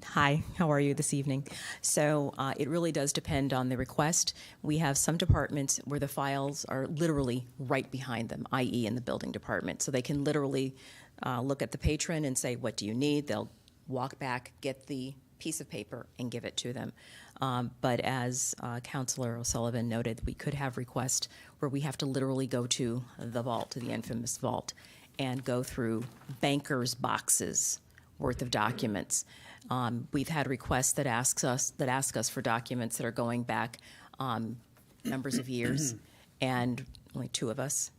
Hi, how are you this evening? So it really does depend on the request. We have some departments where the files are literally right behind them, i.e. in the building department. So they can literally look at the patron and say, what do you need? They'll walk back, get the piece of paper, and give it to them. But as Councilor O'Sullivan noted, we could have requests where we have to literally go to the vault, to the infamous vault, and go through bankers' boxes worth of documents. We've had requests that ask us for documents that are going back numbers of years, and only 2 of us.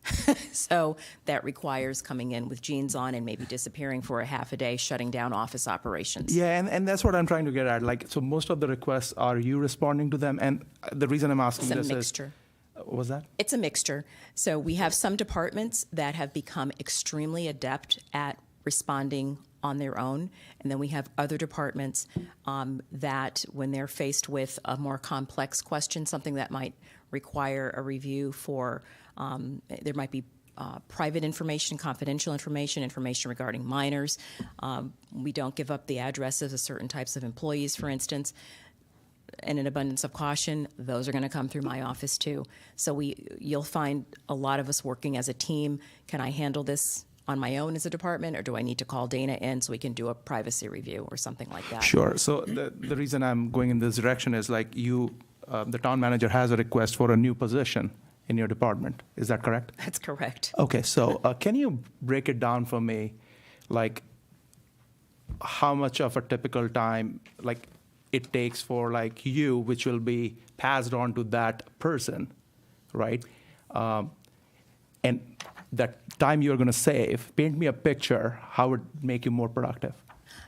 So that requires coming in with jeans on and maybe disappearing for a half a day, shutting down office operations. Yeah, and that's what I'm trying to get at. Like, so most of the requests, are you responding to them? And the reason I'm asking It's a this mixture. is, what was that? It's a mixture. So we have some departments that have become extremely adept at responding on their own, and then we have other departments that, when they're faced with a more complex question, something that might require a review for, there might be private information, confidential information, information regarding minors. We don't give up the addresses of certain types of employees, for instance. In an abundance of caution, those are going to come through my office too. So you'll find a lot of us working as a team. Can I handle this on my own as a department, or do I need to call Dana in so we can do a privacy review or something like that? Sure. So the reason I'm going in this direction is like the town manager has a request for a new position in your department. Is that correct? That's correct. Okay, so can you break it down for me, like how much of a typical time like it takes for like you, which will be passed on to that person, right? And that time you're going to save, paint me a picture how it would make you more productive.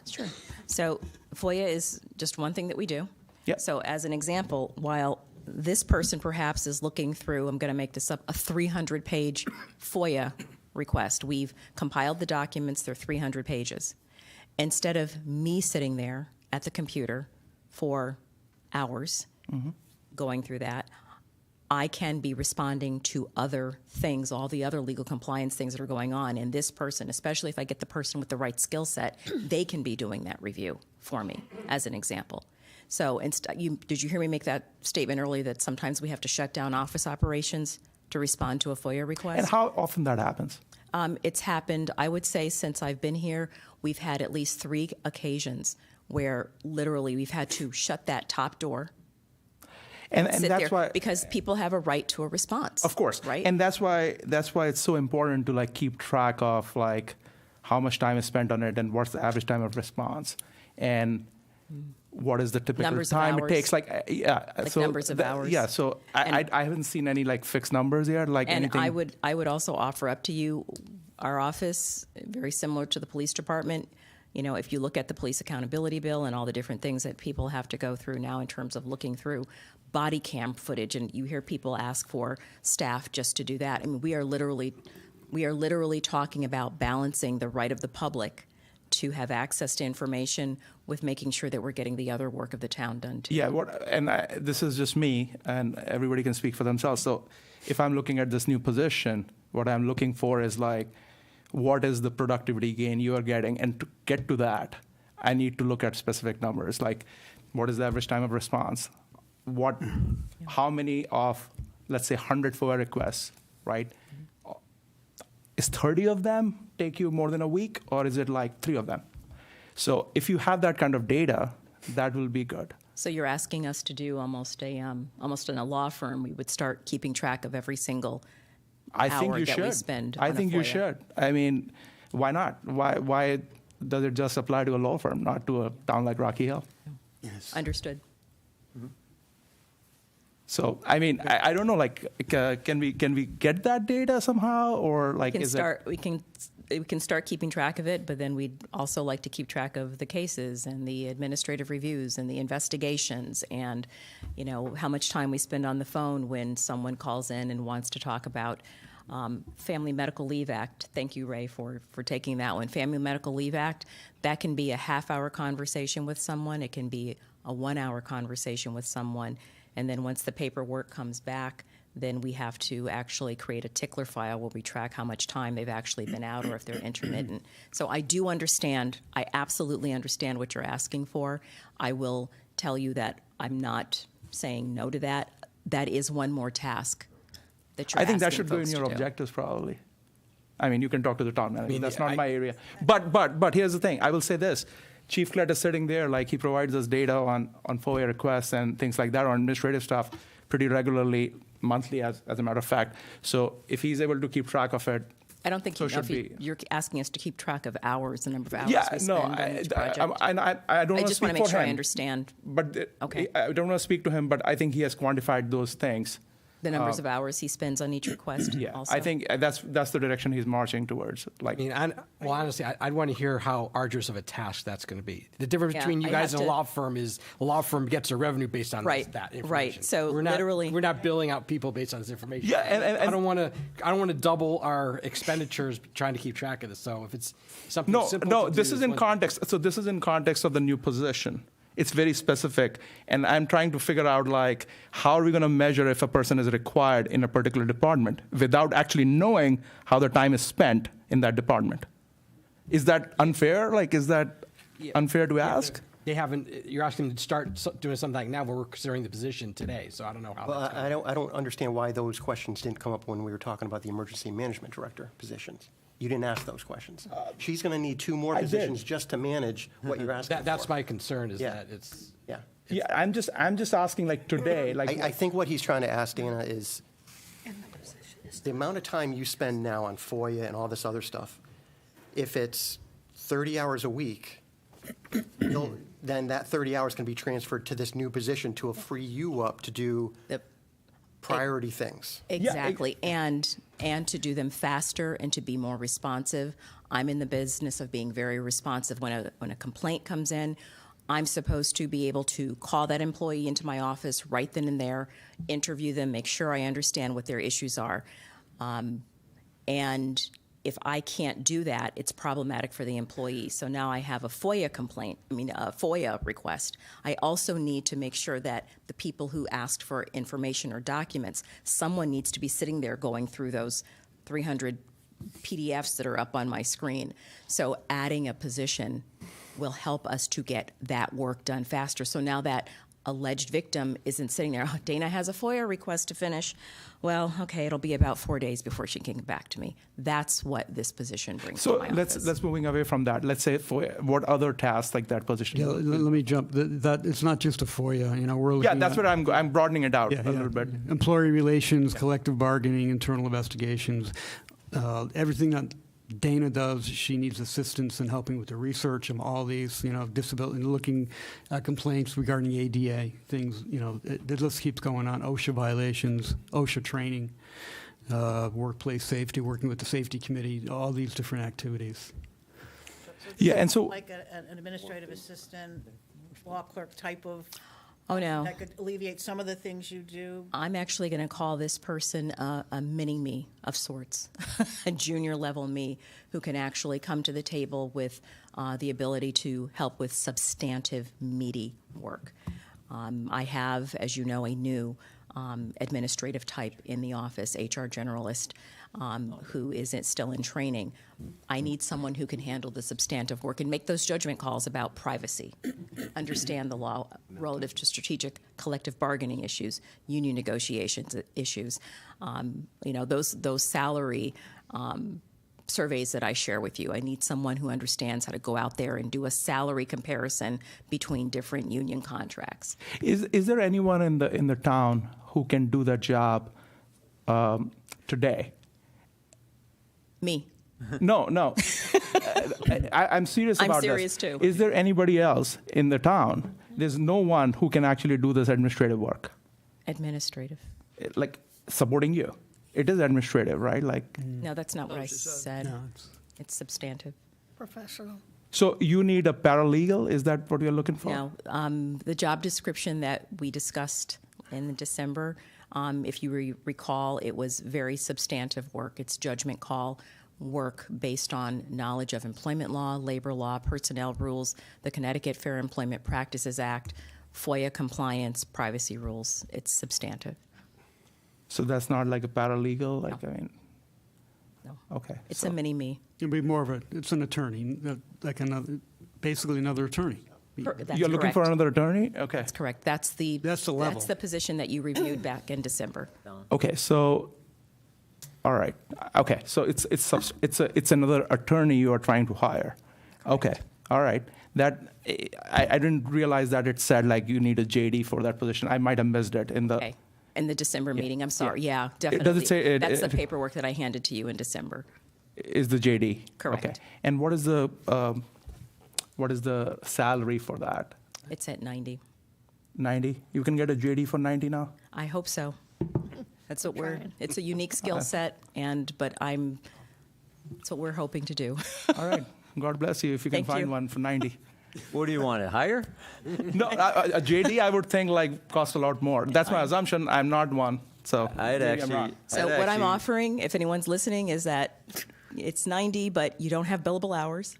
Sure. So FOIA is just one thing that we do. Yeah. So as an example, while this person perhaps is looking through, I'm going to make this up, a 300-page FOIA request. We've compiled the documents, they're 300 pages. Instead of me sitting there at the computer for hours going through that, I can be responding to other things, all the other legal compliance things that are going on. And this person, especially if I get the person with the right skill set, they can be doing that review for me, as an example. So did you hear me make that statement earlier that sometimes we have to shut down office operations to respond to a FOIA request? And how often that happens? It's happened, I would say, since I've been here, we've had at least 3 occasions where literally we've had to shut that top door. And sit that's there, why, because people have a right to a response. of course, right? And that's why it's so important to like keep track of like how much time is spent on it and what's the average time of response and what is the typical Numbers of time it hours. takes. Like Like numbers of hours. Yeah, so I haven't seen any like fixed numbers yet. Like And anything. I would also offer up to you our office, very similar to the police department. You know, if you look at the police accountability bill and all the different things that people have to go through now in terms of looking through body cam footage, and you hear people ask for staff just to do that. I mean, we are literally talking about balancing the right of the public to have access to information with making sure that we're getting the other work of the town done too. Yeah, this is just me, and everybody can speak for themselves. So if I'm looking at this new position, what I'm looking for is like, what is the productivity gain you are getting? And to get to that, I need to look at specific numbers, like what is the average time of response? How many of, let's say, 100 FOIA requests, right? Is 30 of them take you more than a week, or is it like 3 of them? So if you have that kind of data, that will be good. So you're asking us to do almost in a law firm, we would start keeping track of every single I think hour you that we should. spend I on a think you FOIA. should. I mean, why not? Why does it just apply to a law firm, not to a town like Rocky Hill? Understood. So, I mean, I don't know, like, can we get that data somehow, or like, We can is start, we can start keeping track of it, but then we'd also like to keep track of the cases and the administrative reviews and the investigations and, you know, how much time we spend on the phone when someone calls in and wants to talk about Family Medical Leave Act. Thank you, Ray, for taking that one. Family Medical Leave Act, that can be a half-hour conversation with someone. It can be a 1-hour conversation with someone. And then once the paperwork comes back, then we have to actually create a tickler file where we track how much time they've actually been out or if they're intermittent. So I do understand, I absolutely understand what you're asking for. I will tell you that I'm not saying no to that. That is one more task that you're I think asking that should go in folks your to do. objectives, probably. I mean, you can talk to the town manager. mean, That's not I- my area. But here's the thing. I will say this. Chief Klett is sitting there, like he provides us data on FOIA requests and things like that, on administrative stuff pretty regularly, monthly, as a matter of fact. So if he's able to keep track of it, I don't think So you know should if be. you're asking us to keep track of hours, the number of hours yeah, we no, spend on each project. I don't I want to just speak want to make for sure I him, understand But Okay. I don't want to speak to him, but I think he has quantified those things. the numbers of hours he spends on each request Yeah, also. I think that's the direction he's marching towards. Like, I mean, well, honestly, I'd want to hear how arduous of a task that's going to be. The difference Yeah, between you I guys have and a to- law firm is a law firm gets their revenue based on Right, that information. right. So literally- we're not billing out people based on this information. Yeah, and I don't want to double our expenditures trying to keep track of this. So if it's something simple No, to this do is in one- context. So this is in context of the new position. It's very specific, and I'm trying to figure out, like, how are we going to measure if a person is required in a particular department without actually knowing how the time is spent in that department? Is that unfair? Like, is that unfair to ask? They haven't. You're asking them to start doing something like now, but we're considering the position today. So I don't know how. Well, that's I don't understand why those questions didn't come up when we were talking about the emergency management director positions. You didn't ask those questions. She's going to need 2 more I did. positions just to manage what you're asking That's for. my concern. Is Yeah. that it's. Yeah. Yeah, I'm just asking, like, today, like, I think what he's trying to ask, Dana, is the amount of time you spend now on FOIA and all this other stuff, if it's 30 hours a week, then that 30 hours can be transferred to this new position to free you up to do The- priority things. Exactly, and to do them faster and to be more responsive. I'm in the business of being very responsive. When a complaint comes in, I'm supposed to be able to call that employee into my office right then and there, interview them, make sure I understand what their issues are. And if I can't do that, it's problematic for the employee. So now I have a FOIA request. I also need to make sure that the people who asked for information or documents, someone needs to be sitting there going through those 300 PDFs that are up on my screen. So adding a position will help us to get that work done faster. So now that alleged victim isn't sitting there, oh, Dana has a FOIA request to finish. Well, okay, it'll be about 4 days before she can get back to me. That's what this position brings so to my office. let's moving away from that. Let's say, what other tasks like that position? Yeah, let me jump. That it's not just a FOIA. You know, we're looking Yeah, that's at, what I'm broadening it out Yeah, a yeah. little bit. Employee relations, collective bargaining, internal investigations, everything that Dana does. She needs assistance in helping with the research of all these, you know, disability, looking at complaints regarding ADA things. You know, the list keeps going on. OSHA violations, OSHA training, workplace safety, working with the safety committee, all these different activities. Yeah, and so Like an administrative assistant, law clerk type of, Oh, no. that could alleviate some of the things you do? I'm actually going to call this person a mini me of sorts, a junior level me who can actually come to the table with the ability to help with substantive, meaty work. I have, as you know, a new administrative type in the office, HR generalist, who is still in training. I need someone who can handle the substantive work and make those judgment calls about privacy, understand the law relative to strategic collective bargaining issues, union negotiations issues. You know, those salary surveys that I share with you. I need someone who understands how to go out there and do a salary comparison between different union contracts. is there anyone in the town who can do that job today? Me. No. I'm serious I'm about serious, this. too. Is there anybody else in the town? There's no one who can actually do this administrative work. Administrative. Like supporting you. It is administrative, right? Like, No, that's not what I said. No, it's- It's substantive. Professional. so you need a paralegal? Is that what you're looking for? No, the job description that we discussed in December, if you recall, it was very substantive work. It's judgment call work based on knowledge of employment law, labor law, personnel rules, the Connecticut Fair Employment Practices Act, FOIA compliance, privacy rules. It's substantive. So that's not like a paralegal? Like, I mean, No. okay. It's so- a mini-me. It'd be more of it's an attorney, like another, basically another attorney. That's You're looking for correct. another attorney? Okay. That's correct. That's the level. That's the position that you reviewed back in December. Okay, so, all right. Okay, so it's another attorney you are trying to hire. Okay, all right. That, I didn't realize that it said like you need a JD for that position. I might have missed it in the. Okay. In the December meeting, I'm sorry. Yeah, Does it definitely. say That's the paperwork that I handed to you in December. Is the JD? Correct. Okay. And what is the salary for that? It's at 90. 90? You can get a JD for 90 now? I hope so. That's what trying. it's a unique skill set, that's what we're hoping to do. All right. God bless you if you can Thank find you. one for 90. What do you want, to hire? No, a JD I would think like costs a lot more. That's my assumption. I'm not one, so. I'd maybe I'm actually. wrong. So I'd what I'm actually- offering, if anyone's listening, is that it's 90, but you don't have billable hours,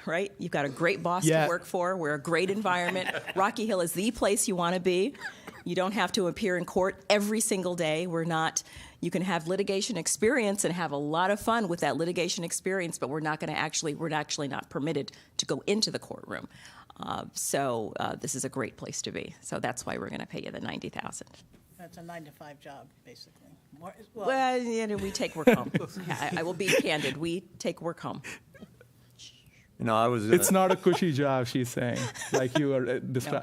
right? You've got a great boss Yeah. to work for. We're a great environment. Rocky Hill is the place you want to be. You don't have to appear in court every single day. You can have litigation experience and have a lot of fun with that litigation experience, but we're actually not permitted to go into the courtroom. So this is a great place to be. So that's why we're going to pay you the $90,000. That's a 9-to-5 job, basically. Well, we take work home. I will be candid. We take work home. I was. It's not a cushy job, she's saying. Like you are,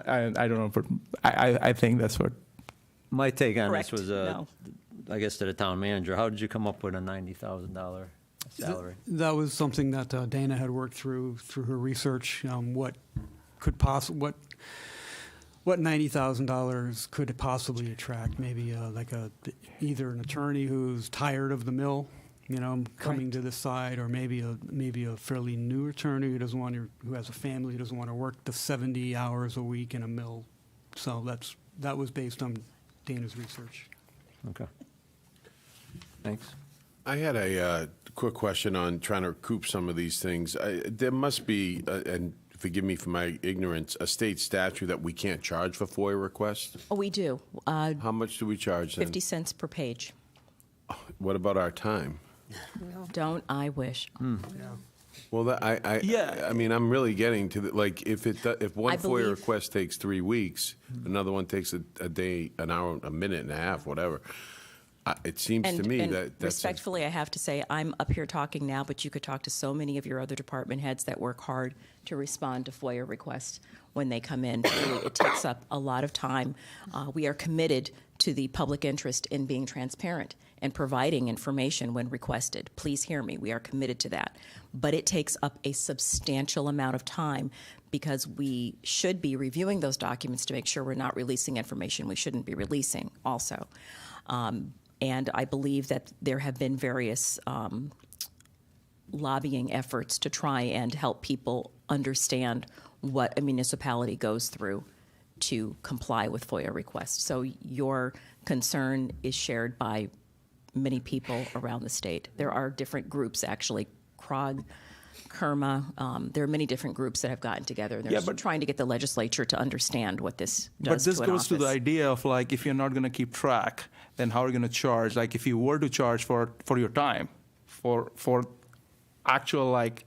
I don't know, but I think that's what. My take on Correct. this was, No. I guess, to the town manager. How did you come up with a $90,000 salary? That was something that Dana had worked through her research. What $90,000 could it possibly attract? Maybe either an attorney who's tired of the mill, coming to this side, or maybe a fairly new attorney who has a family, who doesn't want to work the 70 hours a week in a mill. So that was based on Dana's research. Okay. Thanks. I had a quick question on trying to recoup some of these things. There must be, and forgive me for my ignorance, a state statute that we can't charge for FOIA requests? Oh, we do. How much do we charge then? 50 cents per page. What about our time? Don't I wish? Well, Yeah. I mean, I'm really getting to the, like, if one I FOIA believe- request takes 3 weeks, another one takes a day, an hour, a minute and a half, whatever. It seems to me And that that's. respectfully, I have to say, I'm up here talking now, but you could talk to so many of your other department heads that work hard to respond to FOIA requests when they come in. Really, it takes up a lot of time. We are committed to the public interest in being transparent and providing information when requested. Please hear me. We are committed to that. But it takes up a substantial amount of time because we should be reviewing those documents to make sure we're not releasing information we shouldn't be releasing also. And I believe that there have been various lobbying efforts to try and help people understand what a municipality goes through to comply with FOIA requests. So your concern is shared by many people around the state. There are different groups, actually, CROG, KERMA. There are many different groups that have gotten together. And they're trying to get the legislature to understand what this does But this to an goes to the office. idea of like, if you're not going to keep track, then how are you going to charge? Like, if you were to charge for your time, for actual, like,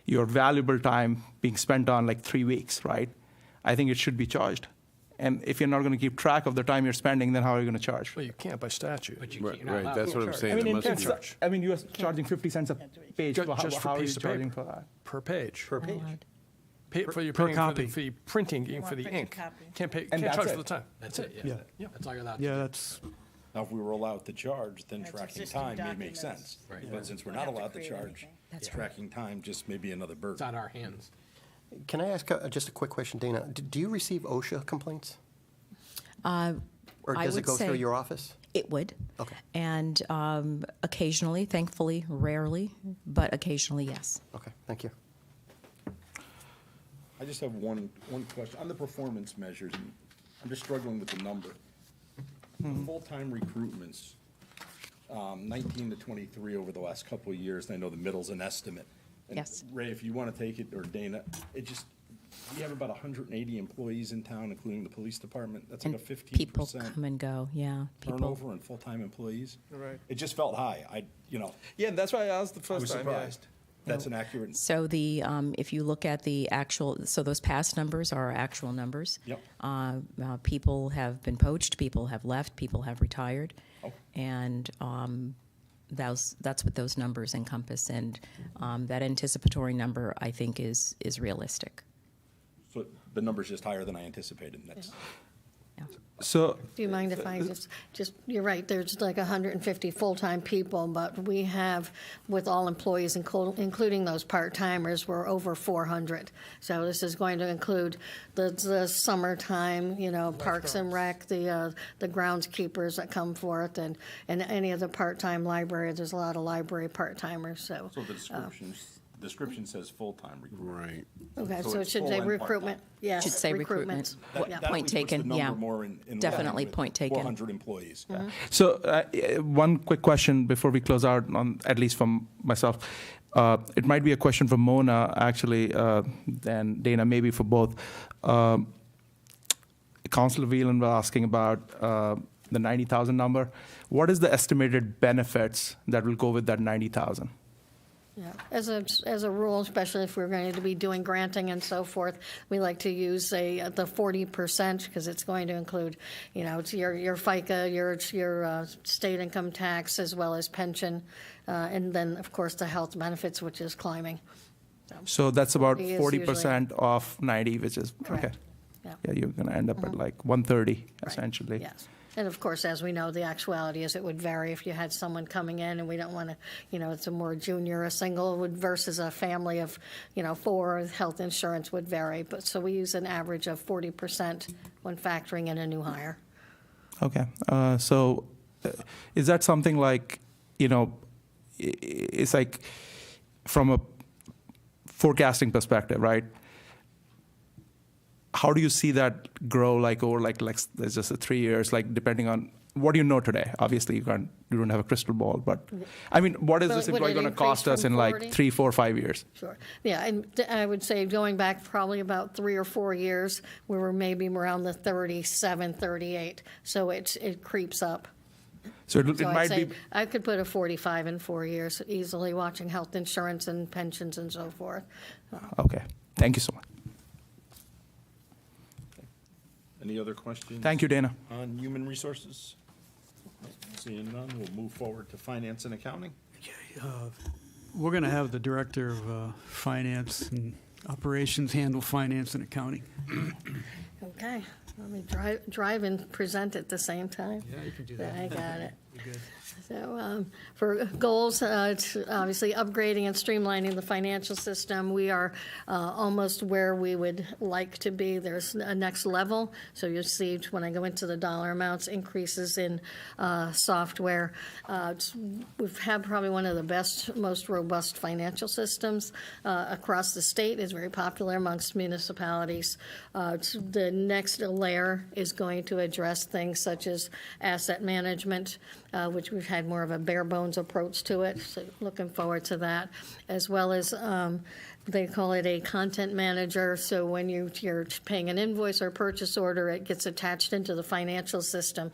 your valuable time being spent on like 3 weeks, right? I think it should be charged. And if you're not going to keep track of the time you're spending, then how are you going to charge? Well, you can't by statute. But Right, that's what I'm saying. I mean, There must be. I mean, you're charging 50 cents a page. Ju- So just for how are you piece of charging paper. for that? Per page. Per page. For your per paying copy. for the printing, for the printed ink. copy. Can't And charge that's for it. the time. That's it, Yeah. That's all you're allowed to Yeah, do. that's, Now, if we were allowed to charge, then That's tracking existing time may make documents. sense. Right. But since we're Don't not have to allowed to create charge, anything. That's right. tracking time just may be another It's burden. on our hands. Can I ask just a quick question, Dana? Do you receive OSHA complaints? Or I does it would go through say- your office? It would. Okay. And occasionally, thankfully, rarely, but occasionally, yes. Okay, thank you. I just have one question. On the performance measures, I'm just struggling with the number. The full-time recruitments, 19 to 23 over the last couple of years, and I know the middle's an estimate. And Yes. Ray, if you want to take it, or Dana, we have about 180 employees in town, including the police department. That's like a 15% People come and go, yeah. People. turnover in full-time employees. Right. It just felt high. Yeah, that's why I asked the I first was time. Yeah. surprised. That's an accurate. So if you look at the actual, so those past numbers are our actual numbers. Yep. People have been poached, people have left, people have retired. Oh. And that's what those numbers encompass. And that anticipatory number, I think, is realistic. So the number's just higher than I anticipated. That's, Yeah. So, Do you mind if I just, you're right, there's like 150 full-time people, but we have, with all employees, including those part-timers, we're over 400. So this is going to include the summertime, Parks and Rec, the groundskeepers that come forth, and any of the part-time library. There's a lot of library part-timers, so. so the description says full-time recruitment. Right. Okay, So so it it's should full say and recruitment, yes. Should say recruitment. That Yeah. at Point least puts taken, the yeah. number more in line Definitely, with point taken. 400 employees. so one quick question before we close out, on at least from myself. It might be a question for Mona, actually, and Dana, maybe for both. Councilor Whelan was asking about the 90,000 number. What is the estimated benefits that will go with that 90,000? Yeah, as a rule, especially if we're going to be doing granting and so forth, we like to use the 40% because it's going to include, it's your FICA, your state income tax, as well as pension, and then, of course, the health benefits, which is climbing. So that's about 40 is 40% of 90, which is, okay. Correct. Yeah. Yeah, you're going to end up at like 130, essentially. Yes. And of course, as we know, the actuality is it would vary if you had someone coming in, and we don't want to, it's a more junior, a single would versus a family of, 4, health insurance would vary. But so we use an average of 40% when factoring in a new hire. Okay. So is that something like, it's like from a forecasting perspective, right? How do you see that grow over there's just 3 years, depending on what do you know today? Obviously, you don't have a crystal ball, but I mean, what is Well, this would employee it going to increase cost us from in 40? 3, 4, 5 years? Sure. Yeah, and I would say going back probably about 3 or 4 years, we were maybe around the 37, 38. So it creeps up. So it So I'd might say be. I could put a 45 in 4 years easily, watching health insurance and pensions and so forth. Okay. Thank you so much. Any other questions? Thank you, Dana. On human resources? Seeing none, we'll move forward to finance and accounting. We're going to have the Director of Finance and Operations handle finance and accounting. Okay, let me drive and present at the same time. Yeah, you can do I got it. You're good. So for goals, it's obviously upgrading and streamlining the financial system. We are almost where we would like to be. There's a next level. So you'll see when I go into the dollar amounts, increases in software. We've had probably one of the best, most robust financial systems across the state. It's very popular amongst municipalities. The next layer is going to address things such as asset management, which we've had more of a bare bones approach to it. So looking forward to that, as well as they call it a content manager. So when you're paying an invoice or purchase order, it gets attached into the financial system,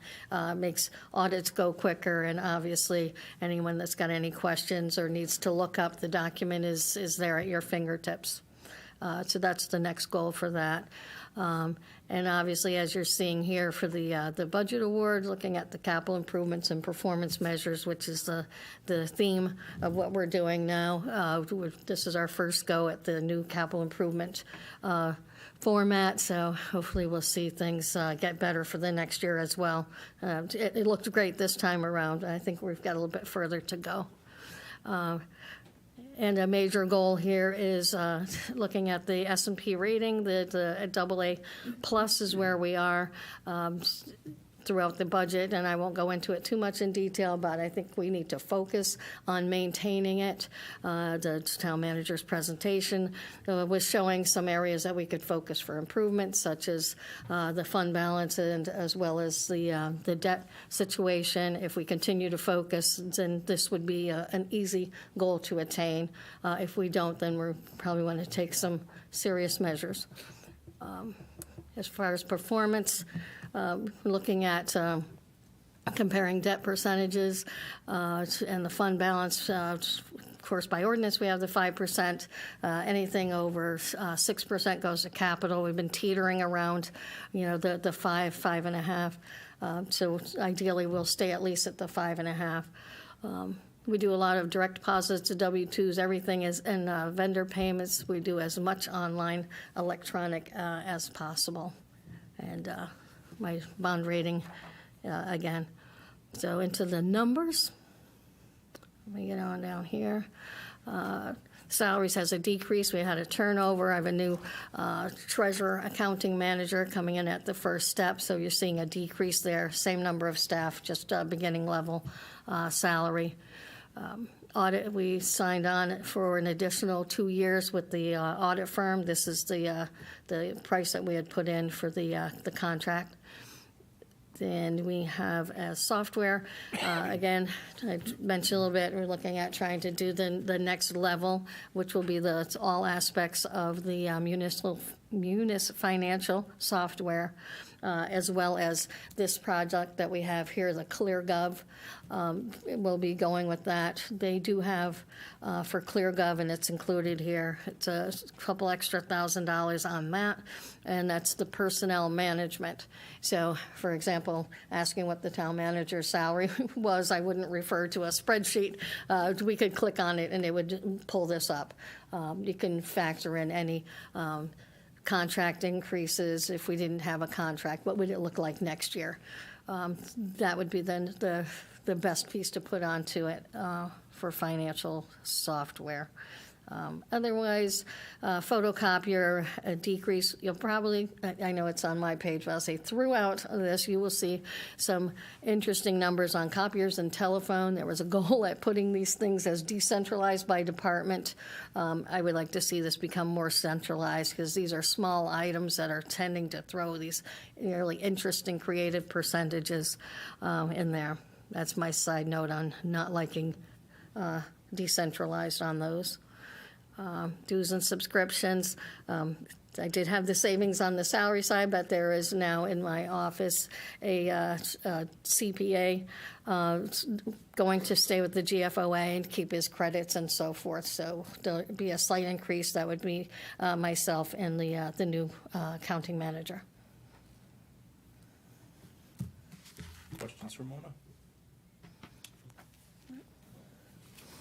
makes audits go quicker. And obviously, anyone that's got any questions or needs to look up the document is there at your fingertips. So that's the next goal for that. And obviously, as you're seeing here for the budget award, looking at the capital improvements and performance measures, which is the theme of what we're doing now. This is our first go at the new capital improvement format, so hopefully we'll see things get better for the next year as well. It looked great this time around. I think we've got a little bit further to go. And a major goal here is looking at the S&P rating. The AA plus is where we are. throughout the budget, and I won't go into it too much in detail, but I think we need to focus on maintaining it. The town manager's presentation was showing some areas that we could focus for improvement, such as the fund balance and as well as the debt situation. If we continue to focus, then this would be an easy goal to attain. If we don't, then we probably want to take some serious measures. As far as performance, looking at comparing debt percentages and the fund balance. Of course, by ordinance, we have the 5%. Anything over 6% goes to capital. We've been teetering around, the 5.5. So ideally, we'll stay at least at the 5.5. We do a lot of direct deposits to W-2s. Everything is in vendor payments. We do as much online electronic as possible. And my bond rating, again. So into the numbers. Let me get on down here. Salaries has a decrease. We had a turnover. I have a new treasurer accounting manager coming in at the first step. So you're seeing a decrease there. Same number of staff, just beginning level salary. Audit, we signed on for an additional 2 years with the audit firm. This is the price that we had put in for the contract. Then we have as software, again, I mentioned a little bit, we're looking at trying to do the next level, which will be all aspects of the Munis financial software, as well as this project that we have here, the ClearGov. We'll be going with that. They do have for ClearGov, and it's included here, it's a couple extra $1,000 on that, and that's the personnel management. So, for example, asking what the town manager's salary was, I wouldn't refer to a spreadsheet. We could click on it and it would pull this up. You can factor in any contract increases. If we didn't have a contract, what would it look like next year? That would be then the best piece to put onto it for financial software. Otherwise, photocopier, a decrease. You'll probably, I know it's on my page, but I'll say throughout this, you will see some interesting numbers on copiers and telephone. There was a goal at putting these things as decentralized by department. I would like to see this become more centralized because these are small items that are tending to throw these really interesting creative percentages in there. That's my side note on not liking decentralized on those. Dues and subscriptions. I did have the savings on the salary side, but there is now in my office a CPA going to stay with the GFOA and keep his credits and so forth. So there'll be a slight increase. That would be myself and the new accounting manager. Questions for Mona?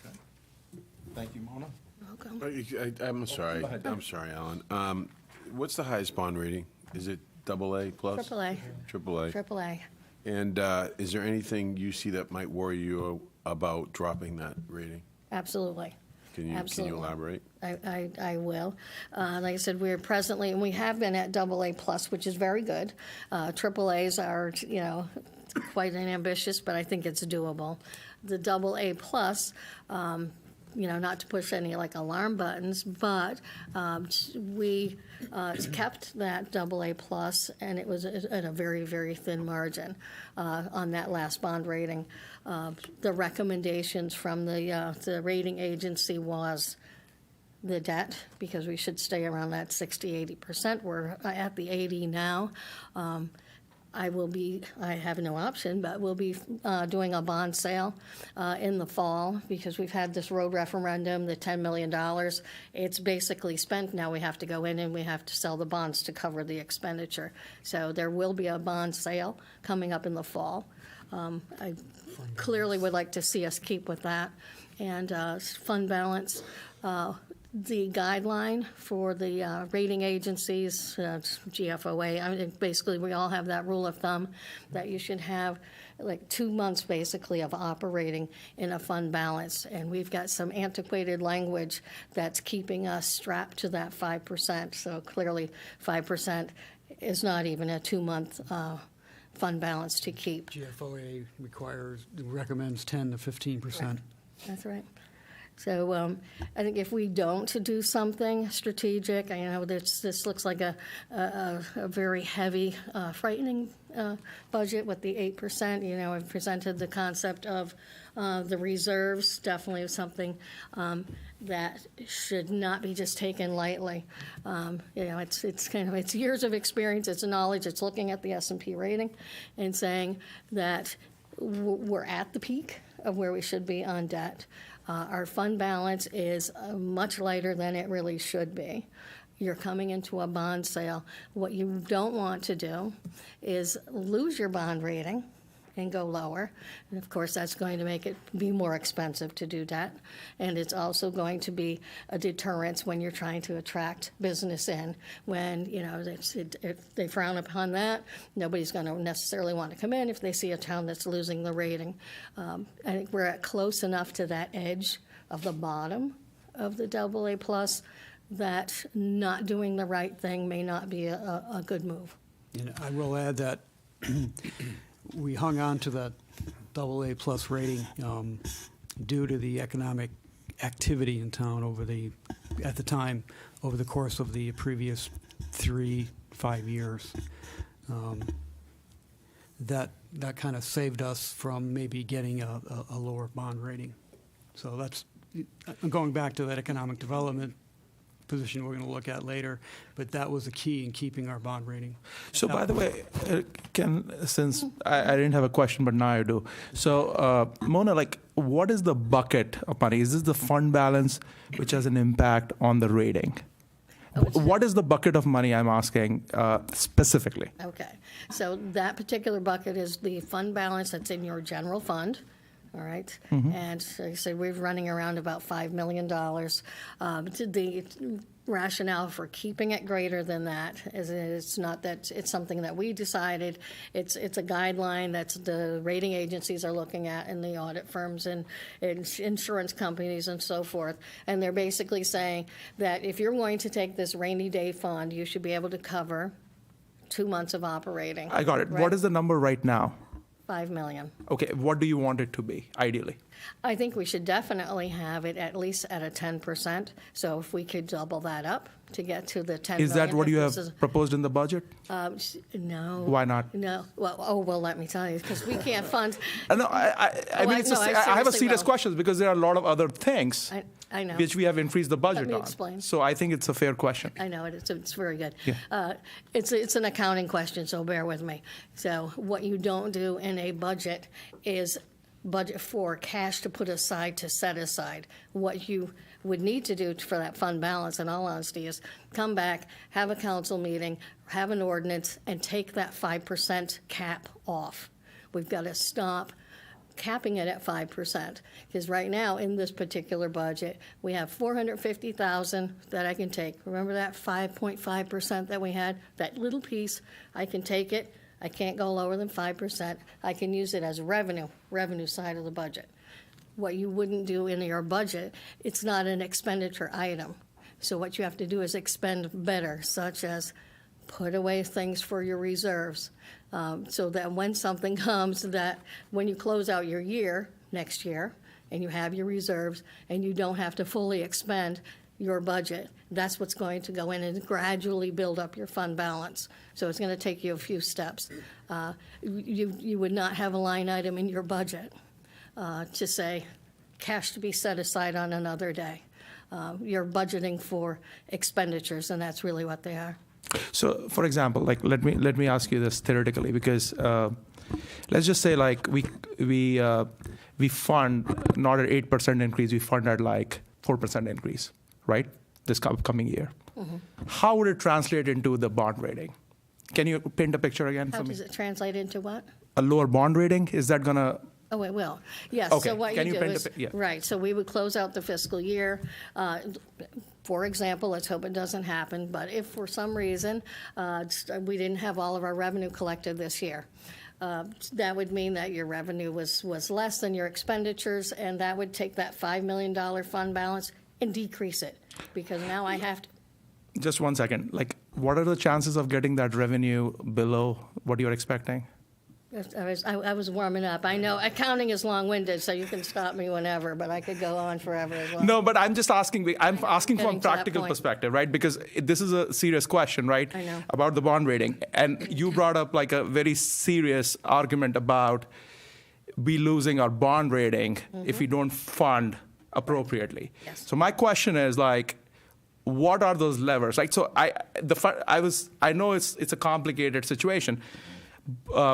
Okay. Thank you, Mona. Welcome. I'm sorry. Go ahead. I'm sorry, Alan. What's the highest bond rating? Is it AA plus? AAA. AAA. AAA. And is there anything you see that might worry you about dropping that rating? Absolutely. Can you elaborate? I will. Like I said, we're presently, and we have been at AA plus, which is very good. AAAs are, quite ambitious, but I think it's doable. The AA plus, not to push any alarm buttons, but we kept that AA plus, and it was at a very, very thin margin on that last bond rating. The recommendations from the rating agency was the debt, because we should stay around that 60-80%. We're at the 80 now. I have no option, but we'll be doing a bond sale in the fall because we've had this road referendum, the $10 million. It's basically spent. Now we have to go in and we have to sell the bonds to cover the expenditure. So there will be a bond sale coming up in the fall. I clearly would like to see us keep with that. And fund balance. The guideline for the rating agencies, GFOA, basically we all have that rule of thumb that you should have 2 months basically of operating in a fund balance. And we've got some antiquated language that's keeping us strapped to that 5%. So clearly 5% is not even a 2-month fund balance to keep. GFOA recommends 10 to 15%. That's right. So I think if we don't do something strategic, I know this looks like a very heavy, frightening budget with the 8%. You know, I've presented the concept of the reserves, definitely something that should not be just taken lightly. You know, it's years of experience, it's knowledge, it's looking at the S&P rating and saying that we're at the peak of where we should be on debt. Our fund balance is much lighter than it really should be. You're coming into a bond sale. What you don't want to do is lose your bond rating and go lower. And of course, that's going to make it be more expensive to do debt. And it's also going to be a deterrence when you're trying to attract business in. When, you know, if they frown upon that, nobody's going to necessarily want to come in if they see a town that's losing the rating. I think we're at close enough to that edge of the bottom of the AA plus that not doing the right thing may not be a good move. And I will add that we hung on to that AA plus rating due to the economic activity in town over the course of the previous 3-5 years. That kind of saved us from maybe getting a lower bond rating. So that's going back to that economic development position we're going to look at later, but that was the key in keeping our bond rating. So by the way, since I didn't have a question, but now I do. So Mona, like, what is the bucket of money? Is this the fund balance, which has an impact on the rating? What is the bucket of money I'm asking specifically? Okay, so that particular bucket is the fund balance that's in your general fund. All right, and like I said, we're running around about $5 million. The rationale for keeping it greater than that is it's not that it's something that we decided. It's a guideline that the rating agencies are looking at, and the audit firms and insurance companies and so forth. And they're basically saying that if you're going to take this rainy day fund, you should be able to cover 2 months of operating. I got it. Right? What is the number right now? $5 million. Okay, what do you want it to be, ideally? I think we should definitely have it at least at a 10%. So if we could double that up to get to the 10 Is million, that what if you this have is- proposed in the budget? No. Why not? No. Well, let me tell you, because we can't fund. No, I mean, it's no, I I have a seriously serious will. question because there are a lot of other things I know. which we have increased the budget me on. explain. So I think it's a fair question. I know it's very good. Yeah. It's an accounting question, so bear with me. So what you don't do in a budget is budget for cash to put aside to set aside. What you would need to do for that fund balance, in all honesty, is come back, have a council meeting, have an ordinance, and take that 5% cap off. We've got to stop capping it at 5%, because right now in this particular budget we have $450,000 that I can take. Remember that 5.5% that we had, that little piece? I can take it. I can't go lower than 5%. I can use it as revenue side of the budget. What you wouldn't do in your budget, it's not an expenditure item. So what you have to do is expend better, such as put away things for your reserves, so that when something comes, that when you close out your year, next year, and you have your reserves, and you don't have to fully expend your budget, that's what's going to go in and gradually build up your fund balance. So it's going to take you a few steps. You would not have a line item in your budget to say cash to be set aside on another day. You're budgeting for expenditures, and that's really what they are. So, for example, like let me ask you this theoretically, because let's just say like we fund not at 8% increase, we fund at like 4% increase, right? This coming year. Mm-hmm. How would it translate into the bond rating? Can you paint a picture again How for me? does it translate into what? A lower bond rating, is that gonna? Oh, it will. Yes. Okay. So what Can you you do paint is, a yeah. right, so we would close out the fiscal year. For example, let's hope it doesn't happen, but if for some reason we didn't have all of our revenue collected this year, that would mean that your revenue was less than your expenditures, and that would take that $5 million fund balance and decrease it, because now I have to. Just 1 second. Like, what are the chances of getting that revenue below what you're expecting? I was warming up. I know accounting is long-winded, so you can stop me whenever, but I could go on forever as well. No, but I'm just asking, I'm asking from a Getting to that practical point. perspective, right? Because this is a serious question, right? I know. About the bond rating. And you brought up like a very serious argument about we losing our bond rating if we don't fund appropriately. Yes. So my question is like, what are those levers? Like, so I know it's a complicated situation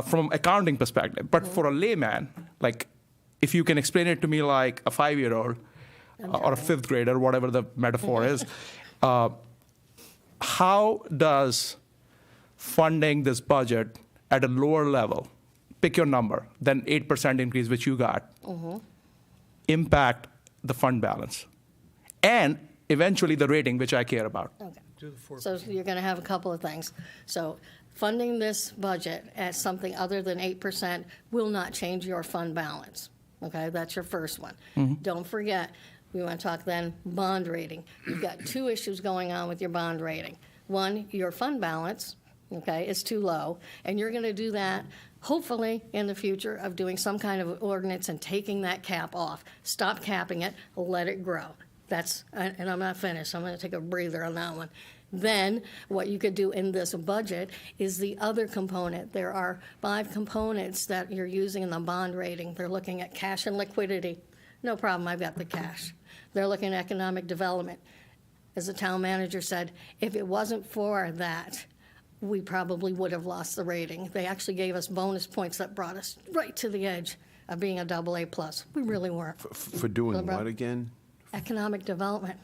from accounting perspective, but for a layman, like, if you can explain it to me like a 5-year-old or a 5th grader, whatever the metaphor is, how does funding this budget at a lower level, pick your number, than 8% increase, which you got, impact the fund balance? And eventually the rating, which I care about. Okay. So you're going to have a couple of things. So funding this budget at something other than 8% will not change your fund balance. Okay, that's your first one. Don't forget, we want to talk then bond rating. You've got two issues going on with your bond rating. One, your fund balance, okay, is too low, and you're going to do that hopefully in the future of doing some kind of ordinance and taking that cap off. Stop capping it, let it grow. And I'm not finished, I'm going to take a breather on that one. Then, what you could do in this budget is the other component. There are 5 components that you're using in the bond rating. They're looking at cash and liquidity. No problem, I've got the cash. They're looking at economic development. As the town manager said, if it wasn't for that, we probably would have lost the rating. They actually gave us bonus points that brought us right to the edge of being a AA+. We really weren't. For doing what again? Economic development.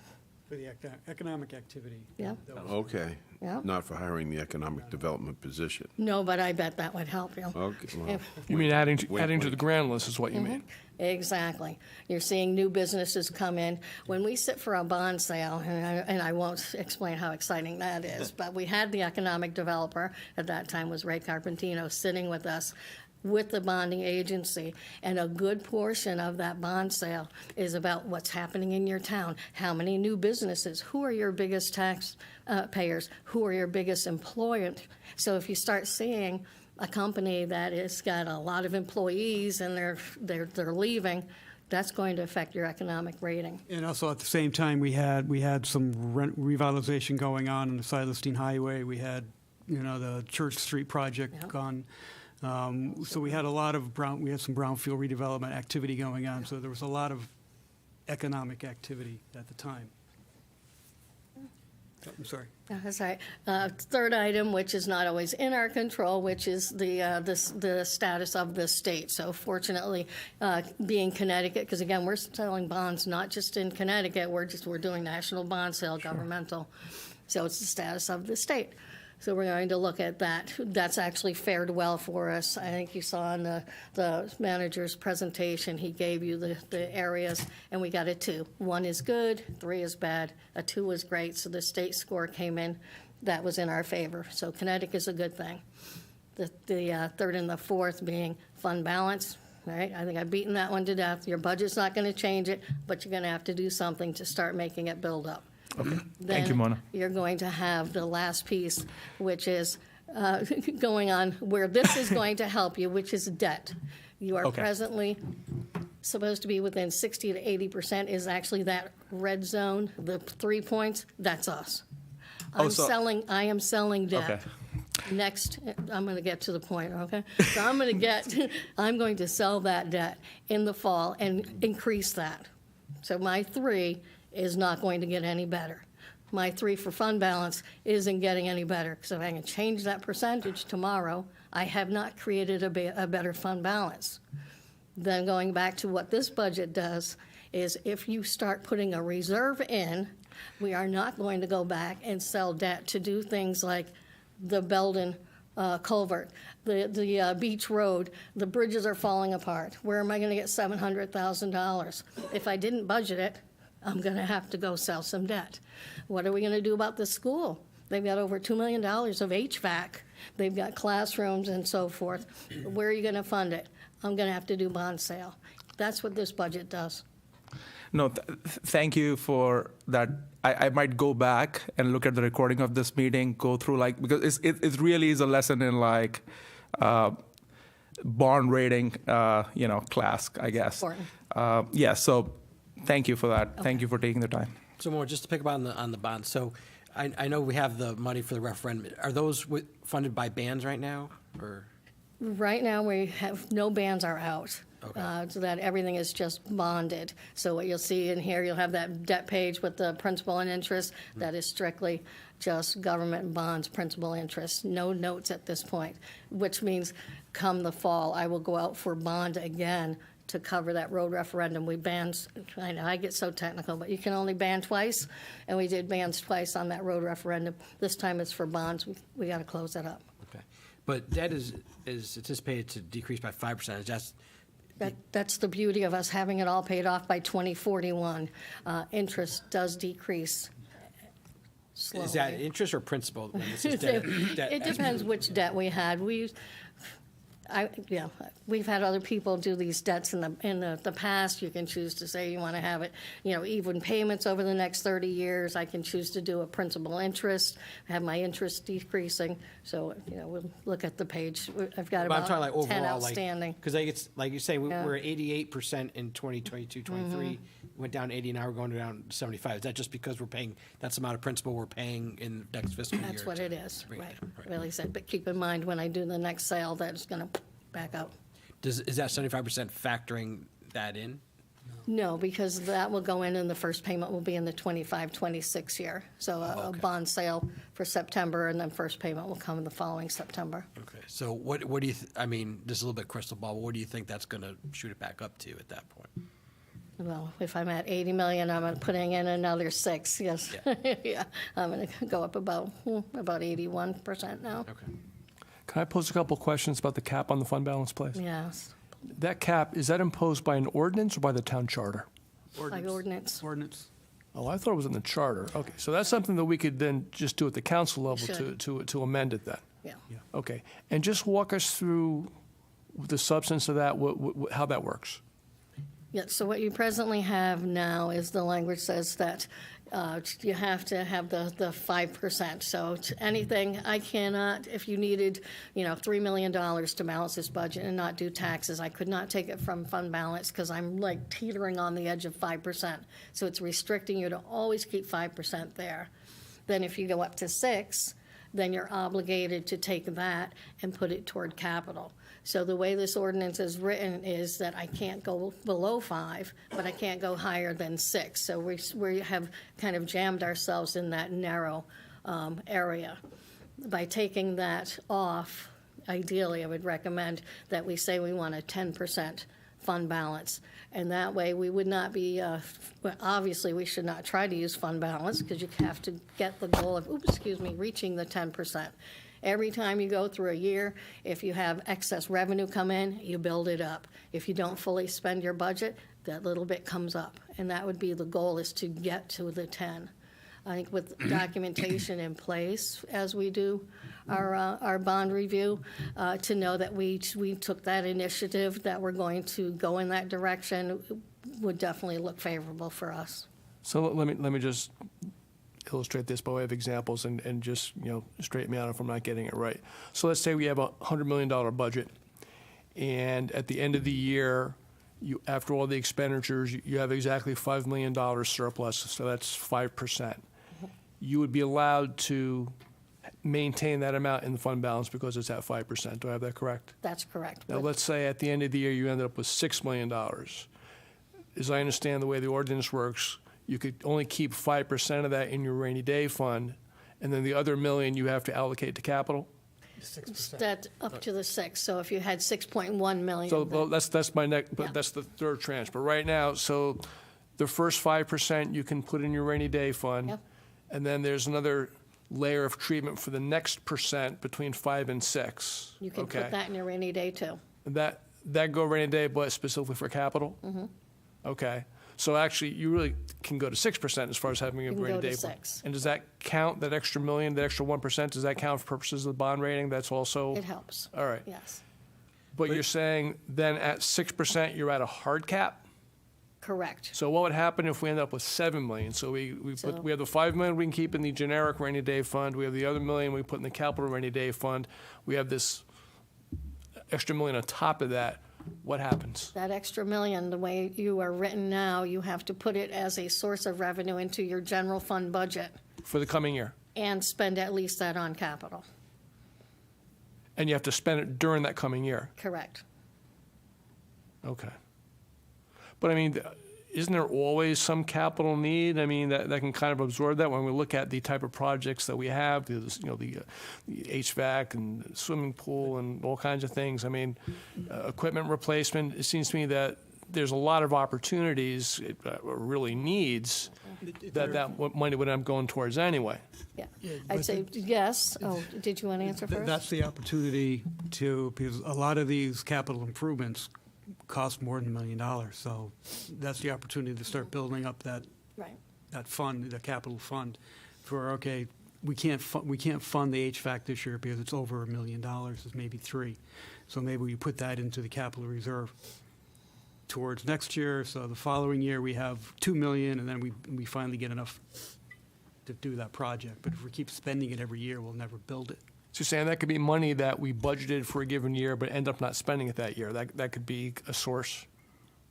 For the economic activity. Yeah. Okay. Yeah. Not for hiring the economic development position. No, but I bet that would help you. Okay. Well, You mean adding to wink. the grand list is what you mean? Exactly. You're seeing new businesses come in. When we sit for a bond sale, and I won't explain how exciting that is, but we had the economic developer, at that time was Ray Carpentino, sitting with us with the bonding agency, and a good portion of that bond sale is about what's happening in your town. How many new businesses? Who are your biggest tax payers? Who are your biggest employers? So if you start seeing a company that has got a lot of employees and they're leaving, that's going to affect your economic rating. And also at the same time, we had some revitalization going on the Silas-Dean Highway. We had, the Church Street project gone. So we had some brownfield redevelopment activity going on. So there was a lot of economic activity at the time. I'm sorry. That's right. Third item, which is not always in our control, which is the status of the state. So fortunately, being Connecticut, because again, we're selling bonds not just in Connecticut, we're doing national bond sale, governmental. So it's the status of the state. So we're going to look at that. That's actually fared well for us. I think you saw in the manager's presentation, he gave you the areas, and we got a 2. 1 is good, 3 is bad, a 2 was great. So the state score came in, that was in our favor. So Connecticut is a good thing. The third and the fourth being fund balance, right? I think I've beaten that one to death. Your budget's not going to change it, but you're going to have to do something to start making it build up. Okay. Then Thank you, Mona. you're going to have the last piece, which is going on where this is going to help you, which is debt. You are Okay. presently supposed to be within 60 to 80% is actually that red zone, the 3 points, that's us. I am selling debt. Okay. Next, I'm going to get to the point, okay? So I'm going to sell that debt in the fall and increase that. So my 3 is not going to get any better. My 3 for fund balance isn't getting any better. So if I can change that percentage tomorrow, I have not created a better fund balance. Then going back to what this budget does is if you start putting a reserve in, we are not going to go back and sell debt to do things like the Belden culvert, the beach road, the bridges are falling apart. Where am I going to get $700,000? If I didn't budget it, I'm going to have to go sell some debt. What are we going to do about the school? They've got over $2 million of HVAC. They've got classrooms and so forth. Where are you going to fund it? I'm going to have to do bond sale. That's what this budget does. No, thank you for that. I might go back and look at the recording of this meeting, go through because it really is a lesson in bond rating, class, I guess. Important. Yeah, so thank you for that. Thank you for taking the time. So more, just to pick up on the bonds. So I know we have the money for the referendum. Are those funded by bands right now, or? Right now, we have, no bands are out. Okay. So that everything is just bonded. So what you'll see in here, you'll have that debt page with the principal and interest. That is strictly just government bonds, principal interest, no notes at this point, which means come the fall, I will go out for bond again to cover that road referendum. We banned, I know I get so technical, but you can only ban twice, and we did bans twice on that road referendum. This time it's for bonds. We got to close that up. Okay. But debt is anticipated to decrease by 5%. Is That's the beauty of us having it all paid off by 2041. Interest does decrease slowly. Is that interest or principal? when this is debt? It depends which debt we had. We've had other people do these debts in the past. You can choose to say you want to have it, even payments over the next 30 years. I can choose to do a principal interest, have my interest decreasing. So, we'll look at the page. I've got But I'm about talking like 10 overall, outstanding. because it's like you say, Yeah. we're at 88% in 2022, 23. Went down 80, now we're going down 75. Is that just because we're paying, that's the amount of principal we're paying in next fiscal year? That's what to- it is, to bring it right. down? Really said, but keep in mind, when I do the next sale, that's going to back up. Is that 75% factoring that in? No, because that will go in the first payment will be in the 25, 26 year. So a bond sale for September, and then first payment will come in the following September. Okay. So what do you, I mean, just a little bit crystal ball, but what do you think that's going to shoot it back up to at that point? Well, if I'm at 80 million, I'm putting in another 6, yes. Yeah, I'm going to go up about 81% now. Okay. Can I pose a couple of questions about the cap on the fund balance, please? Yes, That cap, is that imposed by an ordinance or by the town charter? by ordinance. Ordinance. Oh, I thought it was in the charter. Okay, so that's something that we could then just do at the council level Should. to amend it then? Yeah. Okay, and just walk us through the substance of that, how that works. Yeah, so what you presently have now is the language says that you have to have the 5%. So anything, I cannot, if you needed, $3 million to balance this budget and not do taxes, I could not take it from fund balance because I'm like teetering on the edge of 5%. So it's restricting you to always keep 5% there. Then if you go up to 6, then you're obligated to take that and put it toward capital. So the way this ordinance is written is that I can't go below 5, but I can't go higher than 6. So we have kind of jammed ourselves in that narrow area. By taking that off, ideally, I would recommend that we say we want a 10% fund balance. And that way, we would not be, obviously, we should not try to use fund balance because you have to get the goal of, reaching the 10%. Every time you go through a year, if you have excess revenue come in, you build it up. If you don't fully spend your budget, that little bit comes up. And that would be the goal, is to get to the 10. I think with documentation in place as we do our bond review, to know that we took that initiative, that we're going to go in that direction, would definitely look favorable for us. So let me just illustrate this by way of examples and just, straighten me out if I'm not getting it right. So let's say we have a $100 million budget, and at the end of the year, after all the expenditures, you have exactly $5 million surplus, so that's 5%. You would be allowed to maintain that amount in the fund balance because it's at 5%. Do I have that correct? That's correct. Now, let's say at the end of the year, you ended up with $6 million. As I understand the way the ordinance works, you could only keep 5% of that in your rainy day fund, and then the other $1 million you have to allocate to capital? That's up to the 6. So if you had 6.1 million. So then- that's my next, Yeah. but that's the third tranche. But right now, so the first 5% you can put in your rainy day fund, Yep. and then there's another layer of treatment for the next percent between 5 and 6. You can Okay. put that in your rainy day too. That go rainy day, but specifically for capital? Mm-hmm. Okay. So actually, you really can go to 6% as far as having a You can rainy go to day fund. 6. And does that count, that extra million, that extra 1%, does that count for purposes of the bond rating? That's also? It helps. All right. Yes, But you're saying then at 6%, you're at a hard cap? correct. So what would happen if we end up with 7 million? So we have the 5 million we can keep in the generic rainy day fund. We have the other million we put in the capital rainy day fund. We have this extra million on top of that, what happens? That extra million, the way you are written now, you have to put it as a source of revenue into your general fund budget For the coming year? and spend at least that on capital. And you have to spend it during that coming year? Correct. Okay. But I mean, isn't there always some capital need? I mean, that can kind of absorb that when we look at the type of projects that we have, the HVAC and swimming pool and all kinds of things. I mean, equipment replacement, it seems to me that there's a lot of opportunities, or really needs, that money would end up going towards anyway. Yeah. I'd say yes. Oh, did you want to answer first? That's the opportunity because a lot of these capital improvements cost more than $1 million. So that's the opportunity to start building up that Right. that fund, the capital fund, for we can't fund the HVAC this year because it's over $1 million. It's maybe $3 million. So maybe we put that into the capital reserve towards next year. So the following year we have $2 million, and then we finally get enough to do that project. But if we keep spending it every year, we'll never build it. So you're saying that could be money that we budgeted for a given year, but end up not spending it that year. That could be a source.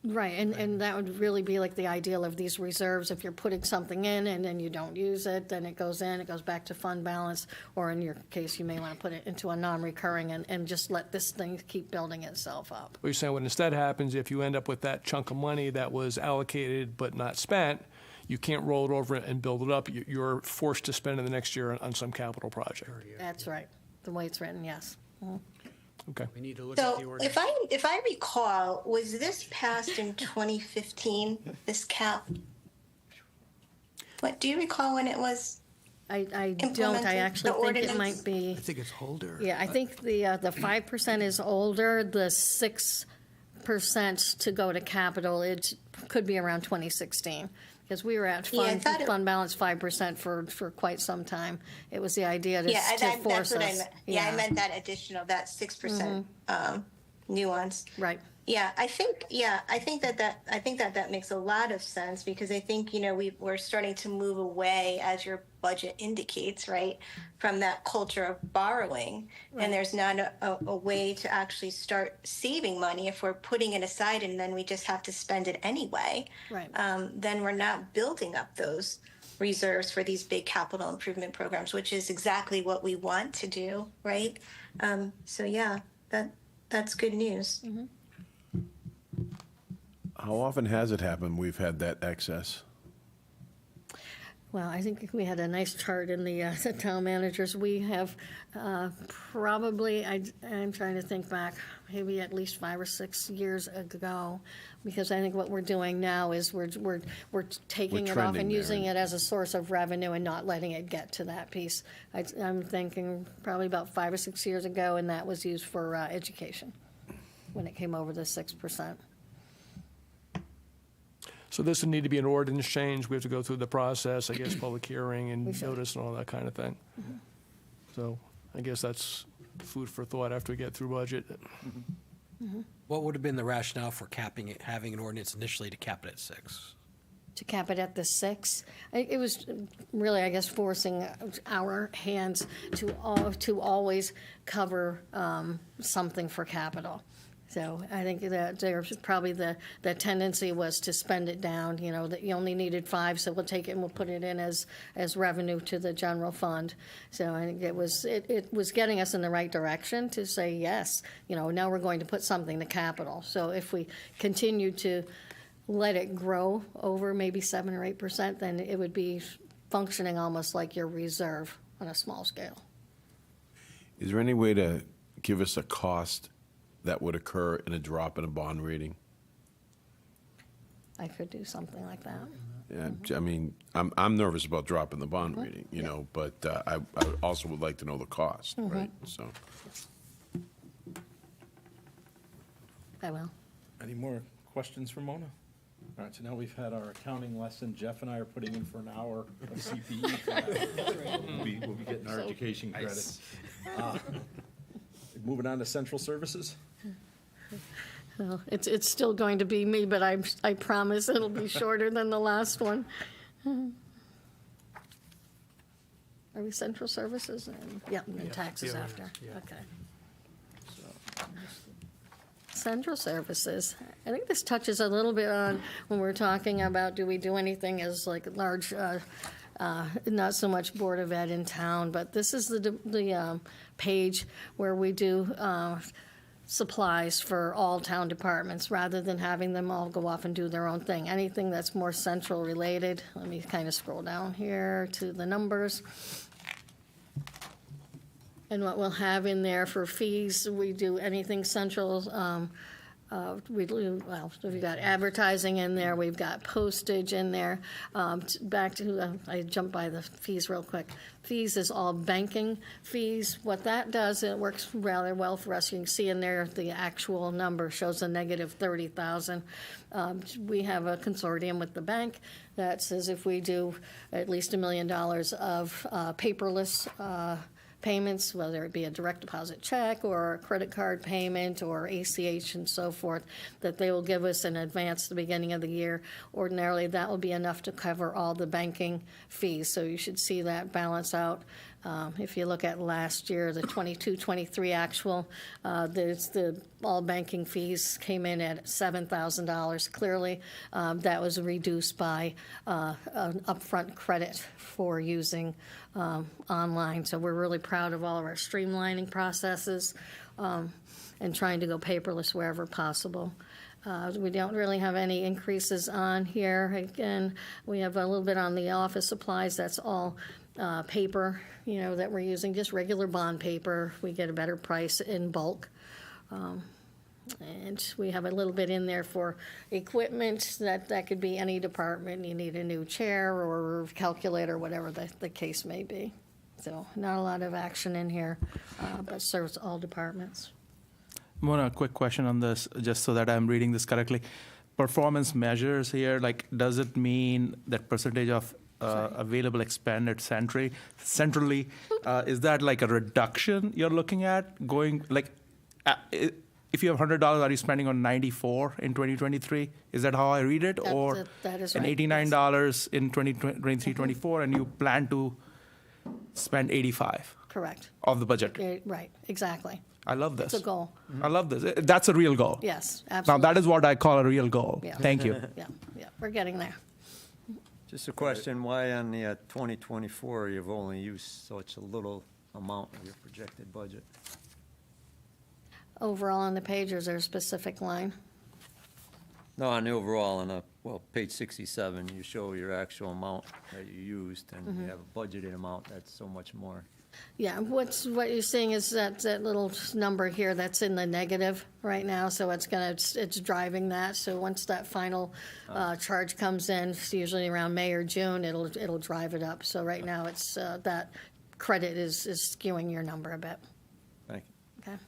Right, and that would really be like the ideal of these reserves. If you're putting something in and then you don't use it, then it goes back to fund balance, or in your case, you may want to put it into a non-recurring and just let this thing keep building itself up. What you're saying, what instead happens, if you end up with that chunk of money that was allocated but not spent, you can't roll it over and build it up. You're forced to spend it the next year on some capital project. That's right, the way it's written, yes. Mhm. Okay. We need to look at the So ordinance. if I recall, was this passed in 2015, this cap? What, do you recall when it was? I don't, Implemented I actually the think it ordinance? might be. I think it's older. Yeah, I think the 5% is older, the 6% to go to capital, it could be around 2016. Because we were at Yeah, I thought fund balance 5% for quite some time. It was the idea to Yeah, force that's what I us. meant. Yeah, I meant that additional, that 6% nuance. Right. Yeah, I think that makes a lot of sense, because I think, we're starting to move away, as your budget indicates, right, from that culture of borrowing. And there's not a way to actually start saving money if we're putting it aside and then we just have to spend it anyway. Right. Then we're not building up those reserves for these big capital improvement programs, which is exactly what we want to do, right? So yeah, that's good news. How often has it happened we've had that excess? Well, I think we had a nice chart in the town managers. We have probably, I'm trying to think back, maybe at least 5 or 6 years ago, because I think what we're doing now is we're taking it off trending and there, using it as a source of revenue and not letting it get to that piece. I'm thinking probably about 5 or 6 years ago, and that was used for education when it came over the 6%. So this would need to be an ordinance change. We have to go through the process, I guess, public hearing We and should. notice and all that kind of thing. So I guess that's food for thought after we get through budget. What would have been the rationale for capping it, having an ordinance initially to cap it at 6? To cap it at the 6. It was really, I guess, forcing our hands to always cover something for capital. So I think that there's probably the tendency was to spend it down, that you only needed 5, so we'll take it and we'll put it in as revenue to the general fund. So I think it was getting us in the right direction to say, yes, now we're going to put something to capital. So if we continue to let it grow over maybe 7 or 8%, then it would be functioning almost like your reserve on a small scale. Is there any way to give us a cost that would occur in a drop in a bond rating? I could do something like that. Yeah, I mean, I'm nervous about dropping the bond rating, but I also would like to know the cost, right? So, I will. Any more questions for Mona? All right, so now we've had our accounting lesson. Jeff and I are putting in for an hour of CPE for that. We'll be getting our education credits. Moving on to central services. Well, it's still going to be me, but I promise it'll be shorter than the last one. Are we central services? Yeah, and taxes Yeah, after. yeah. Okay. Central services. I think this touches a little bit on when we're talking about, do we do anything as like large, not so much Board of Ed in town, but this is the page where we do supplies for all town departments, rather than having them all go off and do their own thing. Anything that's more central related. Let me kind of scroll down here to the numbers. And what we'll have in there for fees, we do anything central. We've got advertising in there, we've got postage in there. Back to, I jumped by the fees real quick. Fees is all banking fees. What that does, it works rather well for us. You can see in there, the actual number shows a negative 30,000. We have a consortium with the bank that says if we do at least $1 million of paperless payments, whether it be a direct deposit check or a credit card payment or ACH and so forth, that they will give us in advance at the beginning of the year. Ordinarily, that will be enough to cover all the banking fees, so you should see that balance out. If you look at last year, the 22-23 actual, the all banking fees came in at $7,000. Clearly, that was reduced by an upfront credit for using online. So we're really proud of all of our streamlining processes and trying to go paperless wherever possible. We don't really have any increases on here. Again, we have a little bit on the office supplies. That's all paper, that we're using, just regular bond paper. We get a better price in bulk. And we have a little bit in there for equipment. That could be any department. You need a new chair or calculator, whatever the case may be. So not a lot of action in here, but serves all departments. Mona, a quick question on this, just so that I'm reading this correctly. Performance measures here, like, does it mean that percentage of available expended centrally, is that like a reduction you're looking at going, like, if you have $100, are you spending on 94 in 2023? Is that how I read it? Or that is an right, $89 in 2023-24, and you plan to spend 85 Correct. of the budget? Right, exactly. I love this. It's a goal. I love this. That's a real goal. Yes, Now, absolutely. that is what I call a real goal. Yeah. Thank you. Yeah, we're getting there. Just a question, why on the 2024 you've only used such a little amount of your projected budget? Overall on the page, is there a specific line? No, on the overall, on page 67, you show your actual amount that you used, and you have a budgeted amount that's so much more. Yeah, what you're seeing is that little number here that's in the negative right now, so it's driving that. So once that final charge comes in, it's usually around May or June, it'll drive it up. So right now, it's that credit is skewing your number a bit. Thank you. Okay.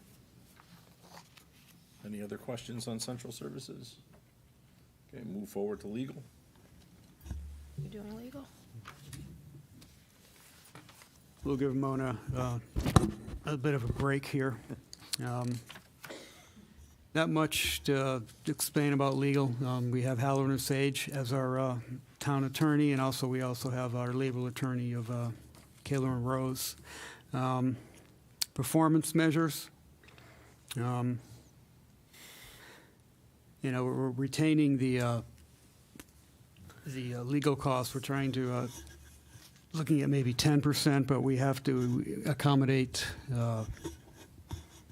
Any other questions on central services? Okay, move forward to legal. You doing legal? We'll give Mona a bit of a break here. Not much to explain about legal. We have Halloran and Sage as our town attorney, and also we also have our legal attorney of Kaler and Rose. Performance measures. We're retaining the legal costs. We're trying to looking at maybe 10%, but we have to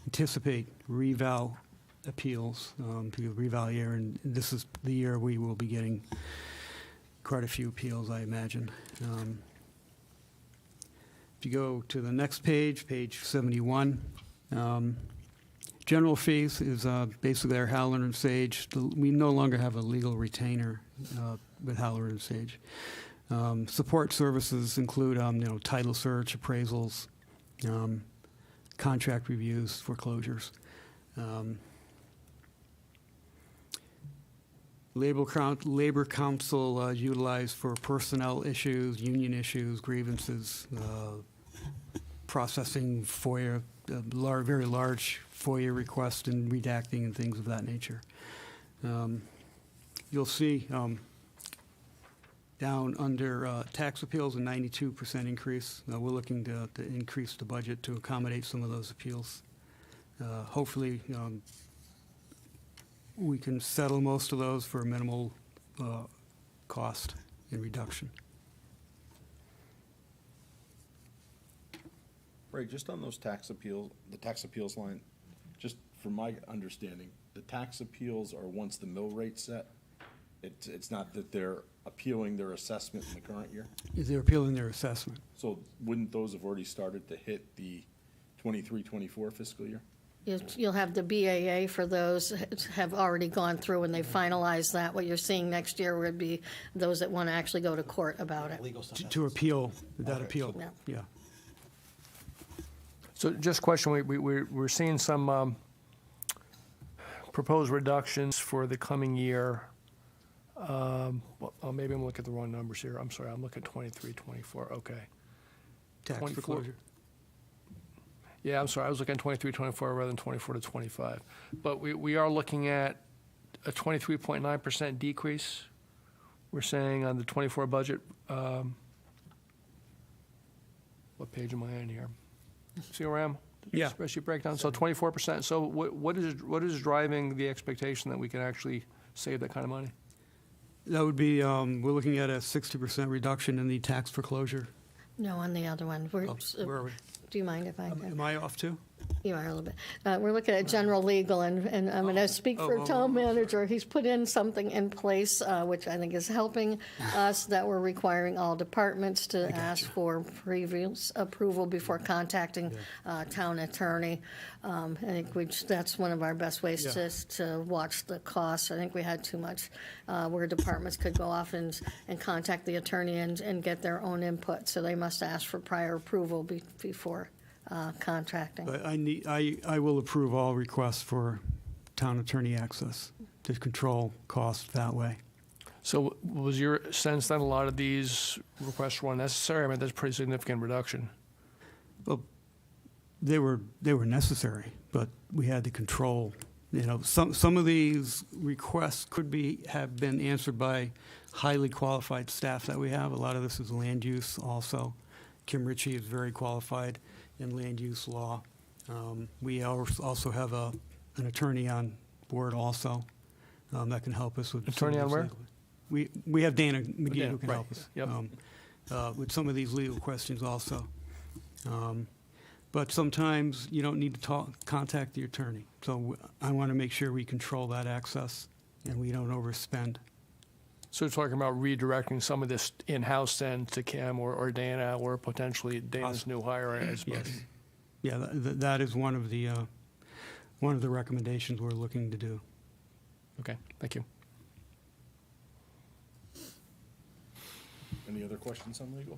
anticipate reval appeals, to reval year, and this is the year we will be getting quite a few appeals, I imagine. If you go to the next page, page 71, general fees is basically our Halloran and Sage. We no longer have a legal retainer with Halloran and Sage. Support services include, title search, appraisals, contract reviews, foreclosures. Labor council utilized for personnel issues, union issues, grievances, processing FOIA, very large FOIA requests and redacting and things of that nature. You'll see down under tax appeals, a 92% increase. We're looking to increase the budget to accommodate some of those appeals. Hopefully, we can settle most of those for minimal cost and reduction. Ray, just on those tax appeals, the tax appeals line, just from my understanding, the tax appeals are once the mill rate's set. It's not that they're appealing their assessment in the current year? They're appealing their assessment. So wouldn't those have already started to hit the 23-24 fiscal year? You'll have the BAA for those have already gone through and they finalized that. What you're seeing next year would be those that want to actually go to court about it. To appeal, that appeal, Yeah. yeah. So just a question, we're seeing some proposed reductions for the coming year. Well, maybe I'm looking at the wrong numbers here. I'm sorry, I'm looking at 23, 24, okay. Tax 24. foreclosure. Yeah, I'm sorry, I was looking at 23, 24 rather than 24 to 25. But we are looking at a 23.9% decrease. We're saying on the 24 budget, what page am I on here? CRM? Yeah. Spreadsheet breakdown, so 24%. So what is driving the expectation that we can actually save that kind of money? That would be, we're looking at a 60% reduction in the tax foreclosure. No, on the other one. Oh, where are we? Do you mind if I? Am I off too? You are a little bit. We're looking at general legal, and I'm going to speak for town manager. He's put in something in place, which I think is helping us, that we're requiring all departments to ask for previous approval before contacting town attorney. I think that's one of our best ways to watch the costs. I think we had too much where departments could go off and contact the attorney and get their own input. So they must ask for prior approval before contracting. But I will approve all requests for town attorney access to control costs that way. So was your sense that a lot of these requests were unnecessary? I mean, that's a pretty significant reduction. Well, they were necessary, but we had to control. You know, some of these requests could have been answered by highly qualified staff that we have. A lot of this is land use also. Kim Ritchie is very qualified in land use law. We also have an attorney on board also that can help us with. Attorney on where? We have Dana McGee who can right. help us. Yep. With some of these legal questions also. But sometimes you don't need to contact the attorney. So I want to make sure we control that access and we don't overspend. So you're talking about redirecting some of this in-house then to Kim or Dana, or potentially Dana's new hire, I suppose? Yes. Yeah, that is one of the recommendations we're looking to do. Okay, thank you. Any other questions on legal?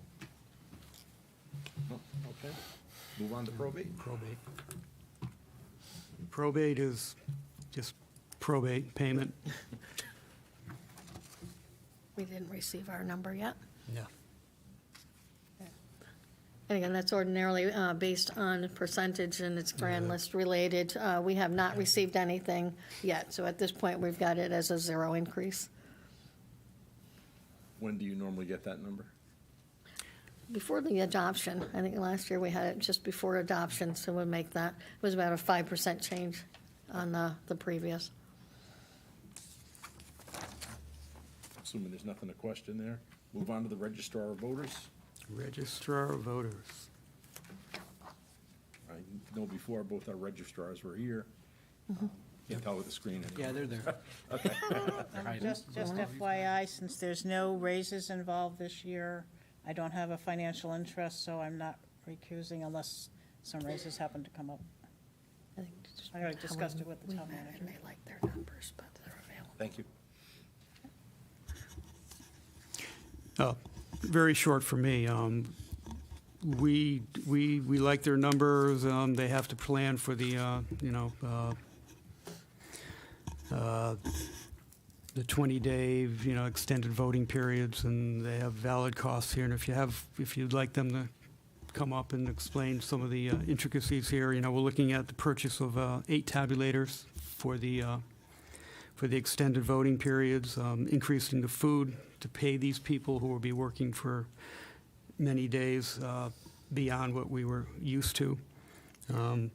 No? Okay. Move on to probate. Probate is just probate payment. We didn't receive our number yet. Yeah. And again, that's ordinarily based on percentage and it's grand list related. We have not received anything yet, so at this point, we've got it as a 0 increase. When do you normally get that number? Before the adoption, I think last year we had it just before adoption, so we'll make that, it was about a 5% change on the previous. Assuming there's nothing to question there. Move on to the registrar of voters. Registrar of voters. I know before both our registrars were here. Can't tell with the screen anymore. Yeah, they're there. Just FYI, since there's no raises involved this year, I don't have a financial interest, so I'm not recusing unless some raises happen to come up. I think just I already discussed it with the we town met manager. and they like their numbers, but they're available. Thank you. Very short for me. We like their numbers. They have to plan for the, the 20-day, extended voting periods, and they have valid costs here. And if you'd like them to come up and explain some of the intricacies here, we're looking at the purchase of 8 tabulators for the extended voting periods, increasing the food to pay these people who will be working for many days beyond what we were used to. In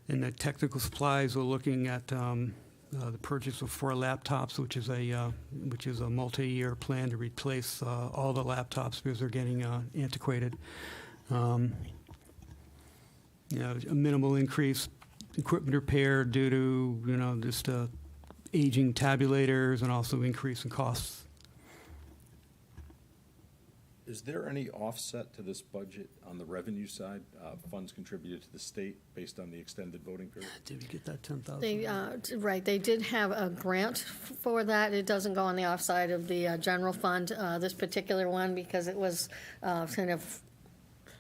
the technical supplies, we're looking at the purchase of 4 laptops, which is a multi-year plan to replace all the laptops because they're getting antiquated. A minimal increase equipment repair due to just aging tabulators and also increase in costs. Is there any offset to this budget on the revenue side, funds contributed to the state based on the extended voting period? Did we get that 10,000? They, right, they did have a grant for that. It doesn't go on the offside of the general fund, this particular one, because it was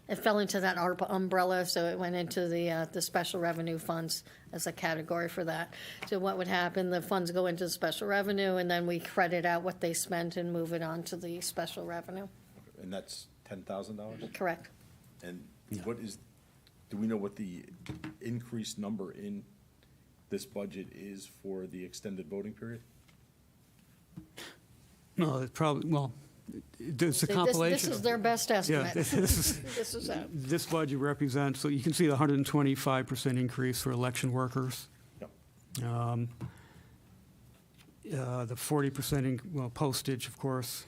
it fell into that ARPA umbrella, so it went into the special revenue funds as a category for that. So what would happen, the funds go into the special revenue, and then we credit out what they spent and move it on to the special revenue. And that's $10,000? Correct. And do we know what the increased number in this budget is for the extended voting period? No, it's probably, well, it's a This compilation. is their best estimate. Yeah, this This is it. This budget represents, so you can see the 125% increase for election workers. Yep. The 40% postage, of course.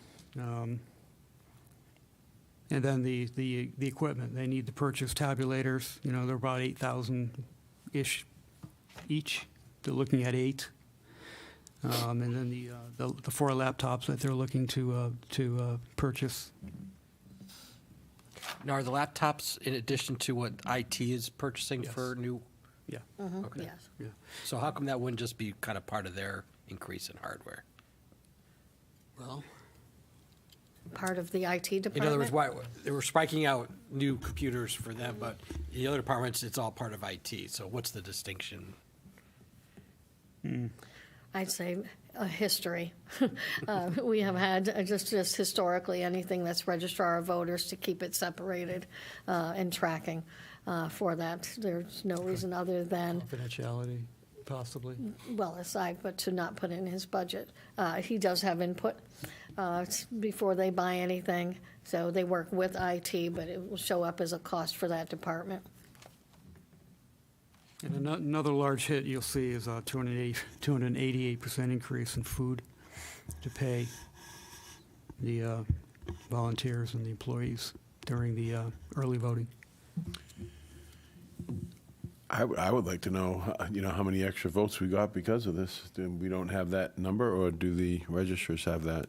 And then the equipment, they need to purchase tabulators, they're about 8,000-ish each. They're looking at 8. And then the 4 laptops that they're looking to purchase. Now, are the laptops in addition to what IT is purchasing Yes. for new? Yeah. Okay. Yes. Yeah. So how come that wouldn't just be kind of part of their increase in hardware? Well, Part of the IT department. In other words, why, they were spiking out new computers for them, but in the other departments, it's all part of IT. So what's the distinction? I'd say a history. We have had just historically anything that's registrar of voters to keep it separated and tracking for that. There's no reason other than, confidentiality, possibly. well, aside, but to not put in his budget. He does have input before they buy anything, so they work with IT, but it will show up as a cost for that department. And another large hit you'll see is a 288% increase in food to pay the volunteers and the employees during the early voting. I would like to know, how many extra votes we got because of this. We don't have that number, or do the registrars have that?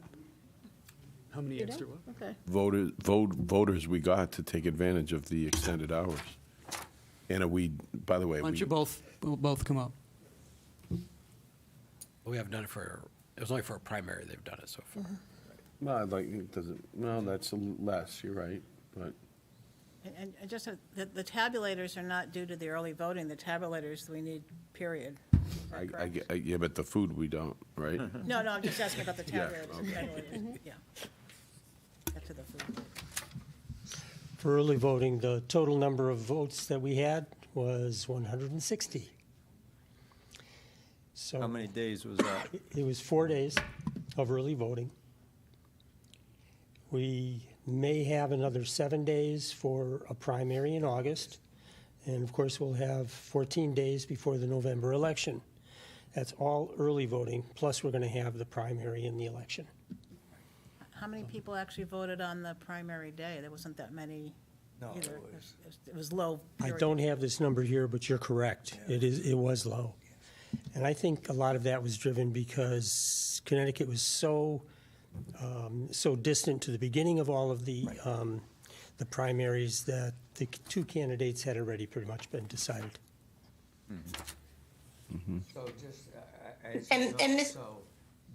How many You extra? don't? Okay. Voters we got to take advantage of the extended hours. And by the way, Why don't you both come up? We haven't done it it was only for a primary they've done it so far. well, that's less, you're right, but. And just, the tabulators are not due to the early voting, the tabulators we need, period. Is that correct? Yeah, but the food we don't, right? No, I'm just asking about the Yeah, tabulators. Yeah. Get to the food. For early voting, the total number of votes that we had was 160. So How many days was that? it was 4 days of early voting. We may have another 7 days for a primary in August. And of course, we'll have 14 days before the November election. That's all early voting, plus we're going to have the primary and the election. How many people actually voted on the primary day? There wasn't that many either. It was low. I period. don't have this number here, but you're correct. It was low. And I think a lot of that was driven because Connecticut was so distant to the beginning of all of the primaries that the 2 candidates had already pretty much been decided. So just, And Ms.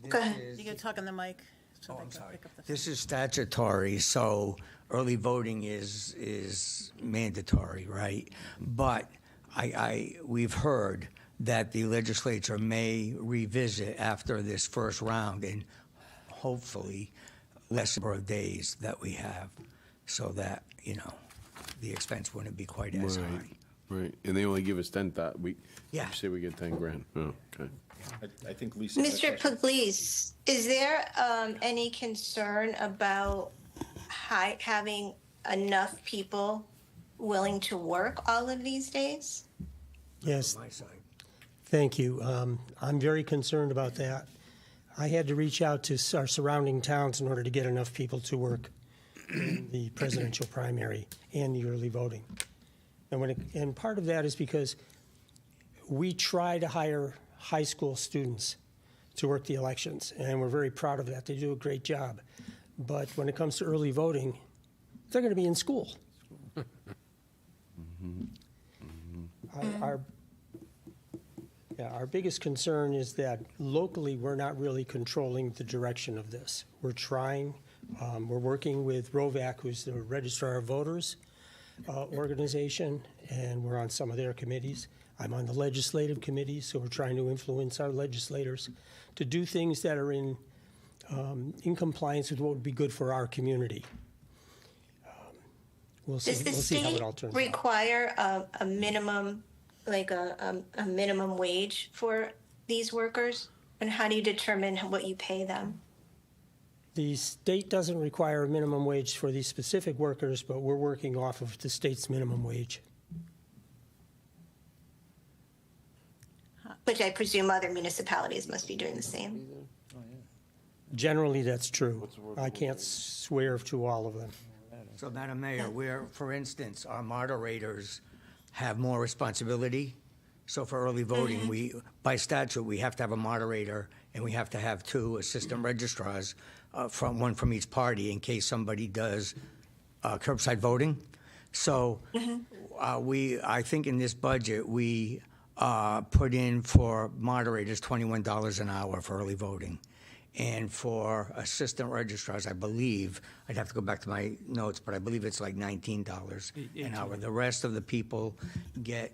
Go ahead. You can talk on the mic. So Oh, they I'm can sorry. pick up the- This is statutory, so early voting is mandatory, right? But we've heard that the legislature may revisit after this first round and hopefully less number of days that we have so that, the expense wouldn't be quite as high. Right, and they only give us 10,000, you say we get 10 grand, oh, okay. I think Lisa. had a Mr. question. Pugliese, is there any concern about having enough people willing to work all of these days? Yes, My side. Thank you. I'm very concerned about that. I had to reach out to our surrounding towns in order to get enough people to work in the presidential primary and the early voting. And part of that is because we try to hire high school students to work the elections, and we're very proud of that. They do a great job. But when it comes to early voting, they're going to be in school. Our biggest concern is that locally, we're not really controlling the direction of this. We're trying. We're working with ROVAC, who's the Registrar of Voters organization, and we're on some of their committees. I'm on the legislative committee, so we're trying to influence our legislators to do things that are in compliance with what would be good for our community. We'll see how it all turns out. Does the state require a minimum, like a minimum wage for these workers? And how do you determine what you pay them? The state doesn't require a minimum wage for these specific workers, but we're working off of the state's minimum wage. Which I presume other municipalities must be doing the same. Generally, that's true. I can't swear to all of them. So, Madam Mayor, where, for instance, our moderators have more responsibility. So for early voting, by statute, we have to have a moderator and we have to have 2 assistant registrars, one from each party in case somebody does curbside voting. So I think in this budget, we put in for moderators $21 an hour for early voting. And for assistant registrars, I believe, I'd have to go back to my notes, but I believe it's like $19 an hour. The rest of the people get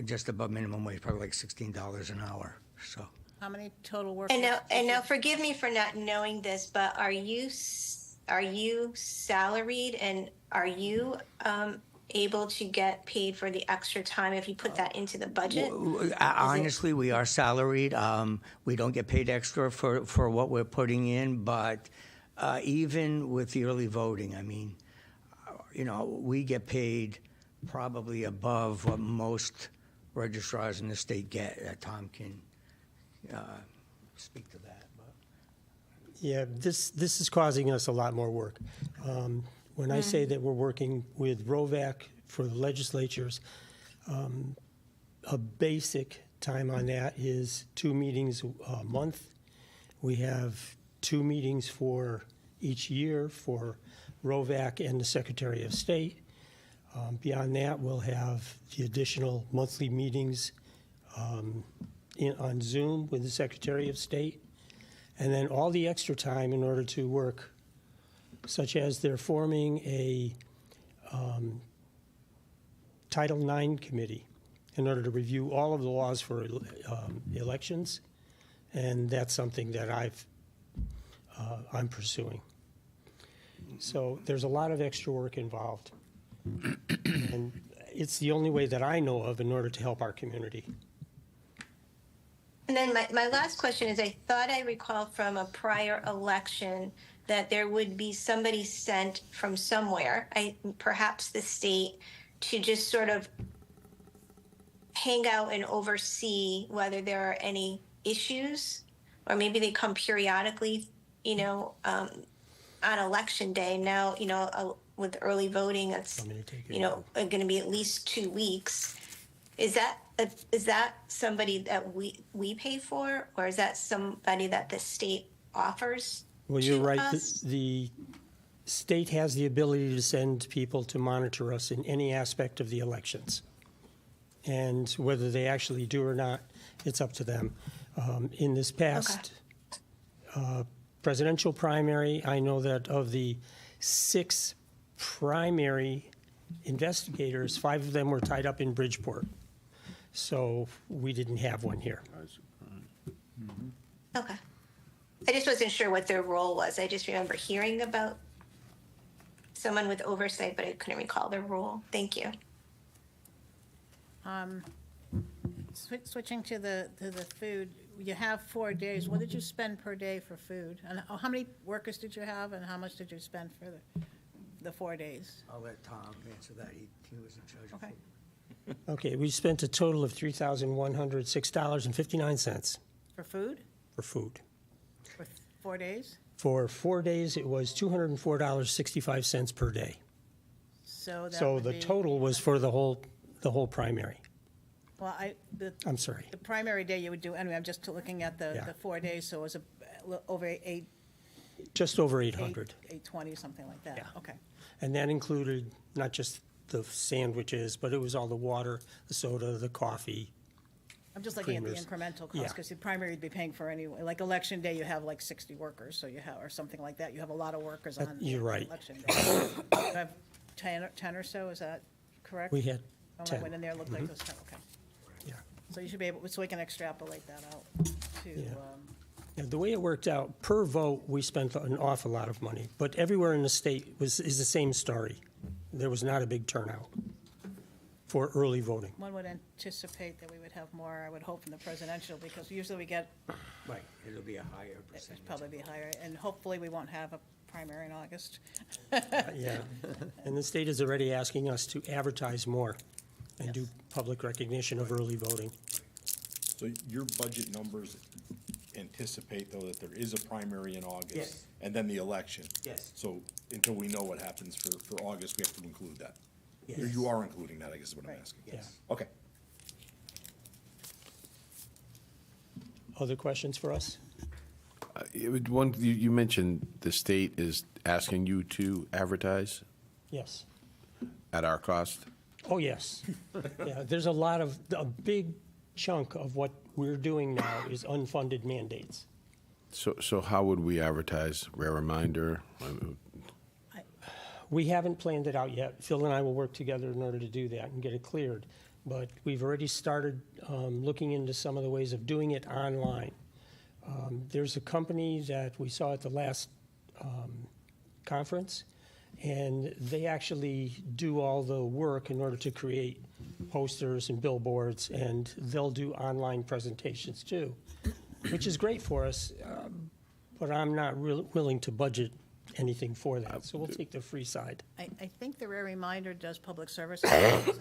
just above minimum wage, probably like $16 an hour. So. How many total workers? And now, forgive me for not knowing this, but are you salaried, and are you able to get paid for the extra time if you put that into the budget? Honestly, we are salaried. We don't get paid extra for what we're putting in, but even with the early voting, I mean, we get paid probably above what most registrars in the state get. Tom can speak to that. But. Yeah, this is causing us a lot more work. When I say that we're working with ROVAC for the legislatures, a basic time on that is 2 meetings a month. We have 2 meetings for each year for ROVAC and the Secretary of State. Beyond that, we'll have the additional monthly meetings on Zoom with the Secretary of State, and then all the extra time in order to work, such as they're forming a Title IX committee in order to review all of the laws for elections, and that's something that I'm pursuing. So there's a lot of extra work involved, and it's the only way that I know of in order to help our community. And then my last question is, I thought I recall from a prior election that there would be somebody sent from somewhere, perhaps the state, to just sort of hang out and oversee whether there are any issues, or maybe they come periodically, on election day. Now, with early voting, it's, going to be at least 2 weeks. Is that somebody that we pay for, or is that somebody that the state offers? Well, you're right. The state has the ability to send people to monitor us in any aspect of the elections. And whether they actually do or not, it's up to them. In this past presidential primary, I know that of the 6 primary investigators, 5 of them were tied up in Bridgeport. So we didn't have one here. Okay. I just wasn't sure what their role was. I just remember hearing about someone with oversight, but I couldn't recall their role. Thank you. Switching to the food, you have 4 days. What did you spend per day for food? And how many workers did you have, and how much did you spend for the 4 days? I'll let Tom answer that. He was in charge of food. Okay, we spent a total of $3,106.59 For food? for food. For 4 days? For 4 days, it was $204.65 per day. So that So would the be- total was for the whole primary. Well, I'm sorry. the primary day you would do, anyway, I'm just looking at Yeah. the 4 days, so it was over eight, Just over 800. 820, something like that. Yeah. Okay. And that included not just the sandwiches, but it was all the water, the soda, the coffee. I'm just looking at the Creamers. incremental Yeah. cost, because the primary you'd be paying for anyway. Like election day, you have like 60 workers, so you have, or something like that. You have a lot of workers on. You're right. Election day. You have 10 or so, is that correct? We had Oh, 10. I went in there, it looked like it was 10, okay. Yeah. So you should be able, so we can extrapolate that out to, Yeah. Yeah, the way it worked out, per vote, we spent an awful lot of money, but everywhere in the state is the same story. There was not a big turnout for early voting. one would anticipate that we would have more, I would hope, in the presidential, because usually we get, Right, it'll be a higher it'd percentage. probably be higher, and hopefully we won't have a primary in August. Yeah, and the state is already asking us to advertise more and do public recognition of early voting. So your budget numbers anticipate, though, that there is a primary in August? Yes. And then the election? Yes. So until we know what happens for August, we have to include that? Or Yes. you are including that, I guess is what I'm Right. asking? Yes. Okay. Other questions for us? You mentioned the state is asking you to advertise Yes. at our cost? Oh, yes. Yeah, there's a big chunk of what we're doing now is unfunded mandates. So how would we advertise? Rare reminder? We haven't planned it out yet. Phil and I will work together in order to do that and get it cleared. But we've already started looking into some of the ways of doing it online. There's a company that we saw at the last conference, and they actually do all the work in order to create posters and billboards, and they'll do online presentations too, which is great for us, but I'm not willing to budget anything for that, so we'll take the free side. I think the Rare Reminder does public service. And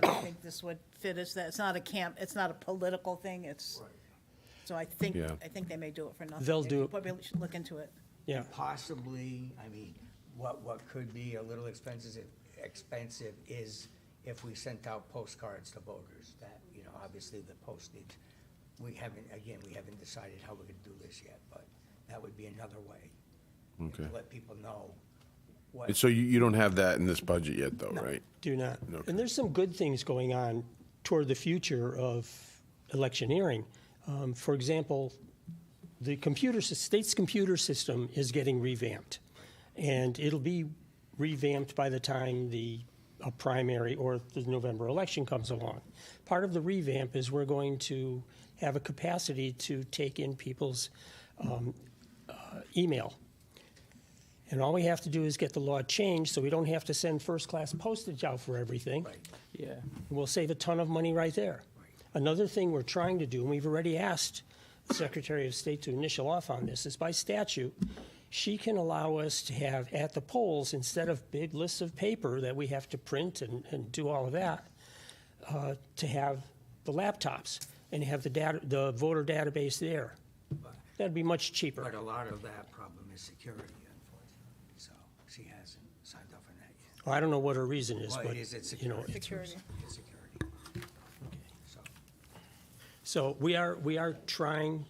I think this would fit as that. It's not a camp, it's not a political thing, it's, so I think they may do it for nothing. They'll do it. But we should look into it. Yeah. Possibly, I mean, what could be a little expensive is if we sent out postcards to voters, that, obviously the postage, we haven't decided how we're gonna do this yet, but that would be another way. Okay. To let people know what. And so you don't have that in this budget yet, though, right? Do not. Okay. And there's some good things going on toward the future of electioneering. For example, the state's computer system is getting revamped, and it'll be revamped by the time a primary or the November election comes along. Part of the revamp is we're going to have a capacity to take in people's email. And all we have to do is get the law changed so we don't have to send first-class postage out for everything. Yeah. We'll save a ton of money right there. Another thing we're trying to do, and we've already asked the Secretary of State to initial off on this, is by statute, she can allow us to have at the polls, instead of big lists of paper that we have to print and do all of that, to have the laptops and have the voter database there. That'd be much cheaper. But a lot of that problem is security, unfortunately, so she hasn't signed up for that yet. Well, I don't know what her reason is, Well, but, it's you know. security. Security. It's security. So, So we are trying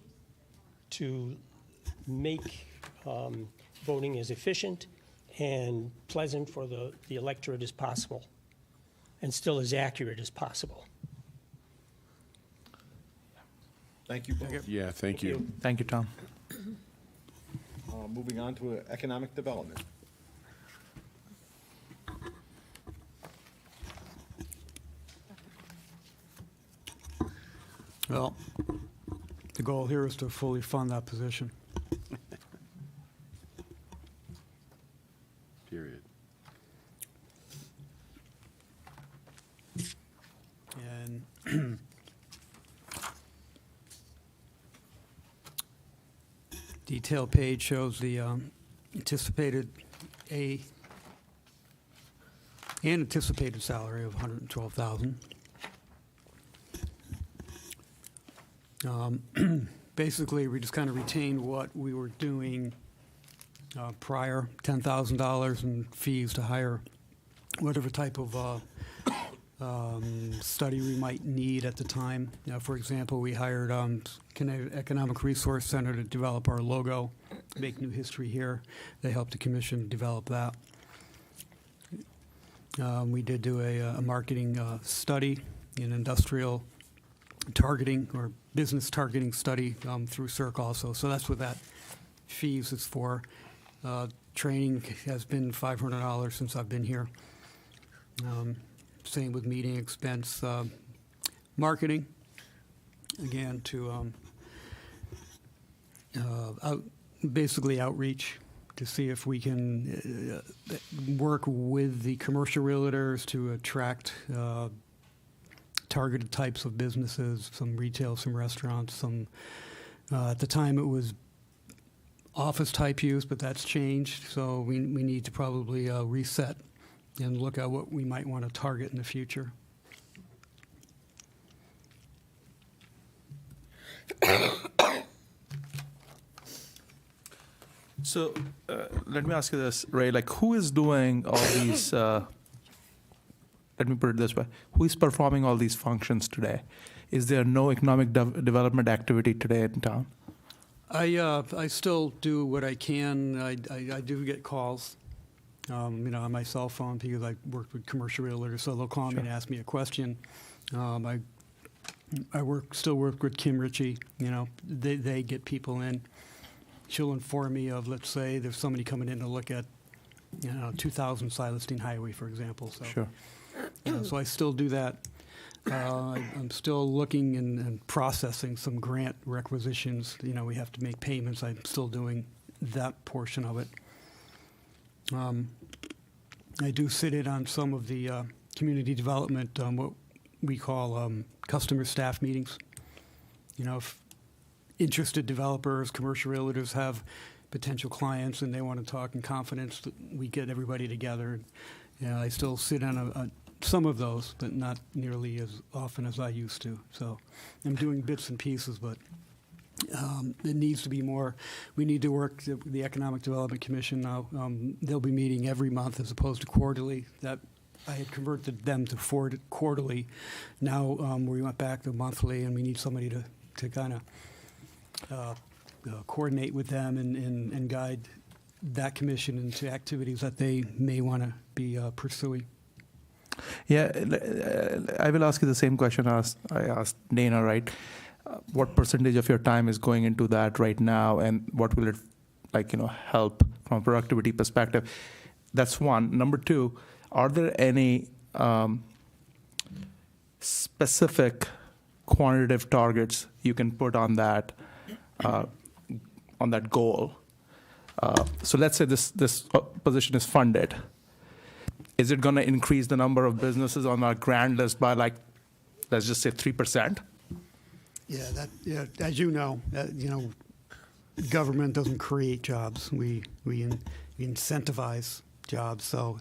to make voting as efficient and pleasant for the electorate as possible, and still as accurate as possible. Thank you both. Yeah, thank you. Thank you, Tom. Moving on to economic development. Well, the goal here is to fully fund that position. Period. And detail page shows the anticipated anticipated salary of $112,000. Basically, we just kind of retained what we were doing prior, $10,000 in fees to hire whatever type of study we might need at the time. For example, we hired Connecticut Economic Resource Center to develop our logo, make new history here. They helped the commission develop that. We did do a marketing study in industrial targeting or business targeting study through CERC also. So that's what that fees is for. Training has been $500 since I've been here. Same with meeting expense. Marketing, again, to basically outreach to see if we can work with the commercial realtors to attract targeted types of businesses, some retail, some restaurants, some, at the time it was office type use, but that's changed. So we need to probably reset and look at what we might want to target in the future. So let me ask you this, Ray, like who is doing all these, let me put it this way, who is performing all these functions today? Is there no economic development activity today in town? I still do what I can. I do get calls, on my cell phone because I work with commercial realtors, so they'll call me and ask me a question. I still work with Kim Ritchie. They get people in. She'll inform me of, let's say, there's somebody coming in to look at, 2000 Silestein Highway, for example. So, Sure. So I still do that. I'm still looking and processing some grant requisitions. We have to make payments. I'm still doing that portion of it. I do sit in on some of the community development, what we call customer staff meetings. If interested developers, commercial realtors have potential clients and they want to talk in confidence, we get everybody together. I still sit on some of those, but not nearly as often as I used to. So I'm doing bits and pieces, but it needs to be more. We need to work the Economic Development Commission now. They'll be meeting every month as opposed to quarterly. That I had converted them to quarterly. Now we went back to monthly, and we need somebody to kind of coordinate with them and guide that commission into activities that they may want to be pursuing. Yeah, I will ask you the same question I asked Dana, right? What percentage of your time is going into that right now, and what will it, help from a productivity perspective? That's one. Number two, are there any specific quantitative targets you can put on that goal? So let's say this position is funded. Is it going to increase the number of businesses on our grant list by let's just say 3%? Yeah, as you know, government doesn't create jobs. We incentivize jobs. So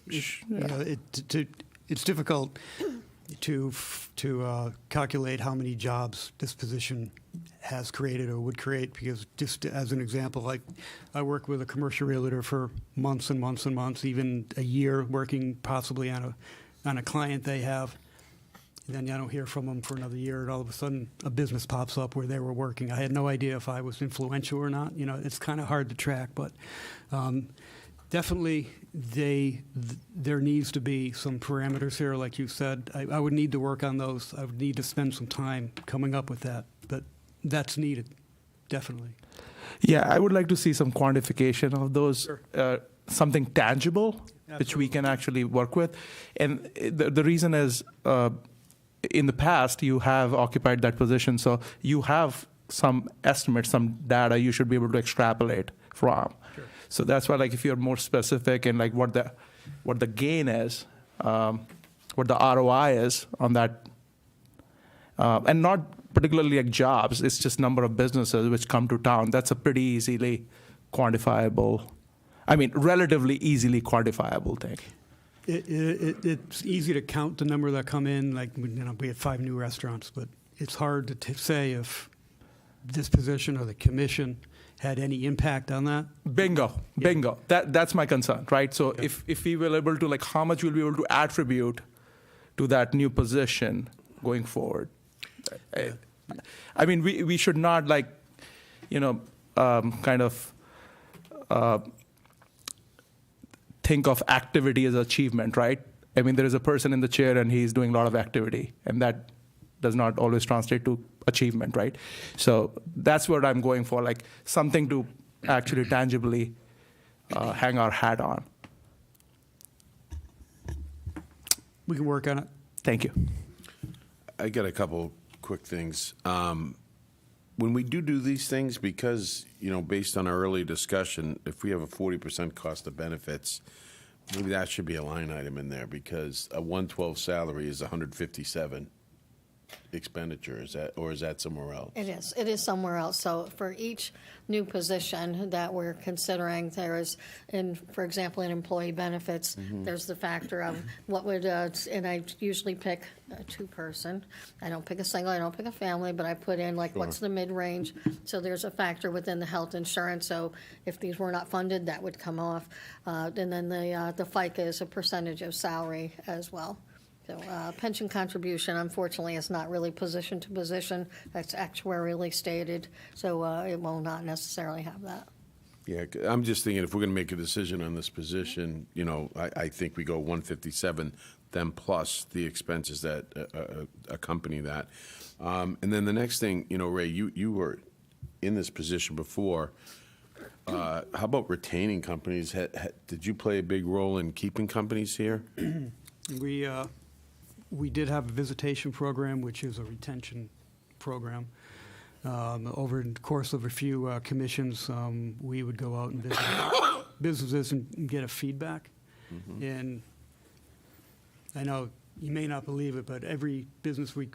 it's difficult to calculate how many jobs this position has created or would create, because just as an example, I work with a commercial realtor for months and months and months, even a year, working possibly on a client they have. And then I don't hear from them for another year, and all of a sudden a business pops up where they were working. I had no idea if I was influential or not. It's kind of hard to track, but definitely there needs to be some parameters here, like you said. I would need to work on those. I would need to spend some time coming up with that, but that's needed, definitely. Yeah, I would like to see some quantification of those, something tangible, which we can actually work with. And the reason is, in the past, you have occupied that position, so you have some estimates, some data you should be able to extrapolate from. Sure. So that's why, if you're more specific and what the gain is, what the ROI is on that, and not particularly jobs, it's just number of businesses which come to town. That's a pretty easily quantifiable, relatively easily quantifiable thing. It's easy to count the number that come in. We had 5 new restaurants, but it's hard to say if this position or the commission had any impact on that. Bingo. That's my concern, right? So if we were able to, like, how much we'll be able to attribute to that new position going forward. I mean, we should not, like, kind of think of activity as achievement, right? I mean, there is a person in the chair and he's doing a lot of activity, and that does not always translate to achievement, right? So that's what I'm going for, like something to actually tangibly hang our hat on. We can work on it. Thank you. I got a couple quick things. When we do these things, because, based on our earlier discussion, if we have a 40% cost of benefits, maybe that should be a line item in there, because a 112 salary is 157 expenditure. Is that somewhere else? It is somewhere else. So for each new position that we're considering, there is, for example, in employee benefits, there's the factor of what would, and I usually pick a two-person. I don't pick a single, I don't pick a family, but I put in like, what's the mid-range? So there's a factor within the health insurance. So if these were not funded, that would come off. And then the FICA is a percentage of salary as well. So pension contribution, unfortunately, is not really position to position. That's actuarially stated, so it will not necessarily have that. Yeah, I'm just thinking if we're going to make a decision on this position, I think we go 157, then plus the expenses that accompany that. And then the next thing, Ray, you were in this position before. How about retaining companies? Did you play a big role in keeping companies here? We did have a visitation program, which is a retention program. Over the course of a few commissions, we would go out and visit businesses and get a feedback. And I know you may not believe it, but every business we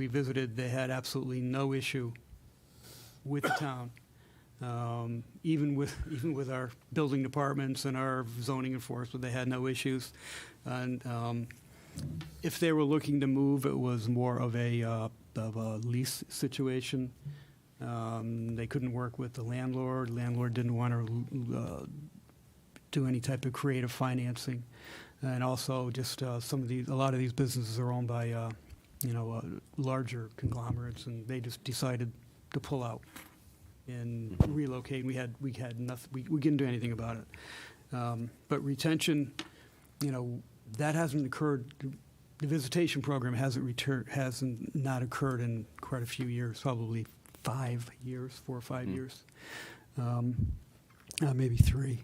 visited, they had absolutely no issue with the town. Even with our building departments and our zoning enforcement, they had no issues. And if they were looking to move, it was more of a lease situation. They couldn't work with the landlord. Landlord didn't want to do any type of creative financing, and also just a lot of these businesses are owned by larger conglomerates, and they just decided to pull out and relocate. We had nothing. We couldn't do anything about it. But retention, that hasn't occurred. The visitation program hasn't not occurred in quite a few years, probably 5 years, 4 or 5 years, maybe 3.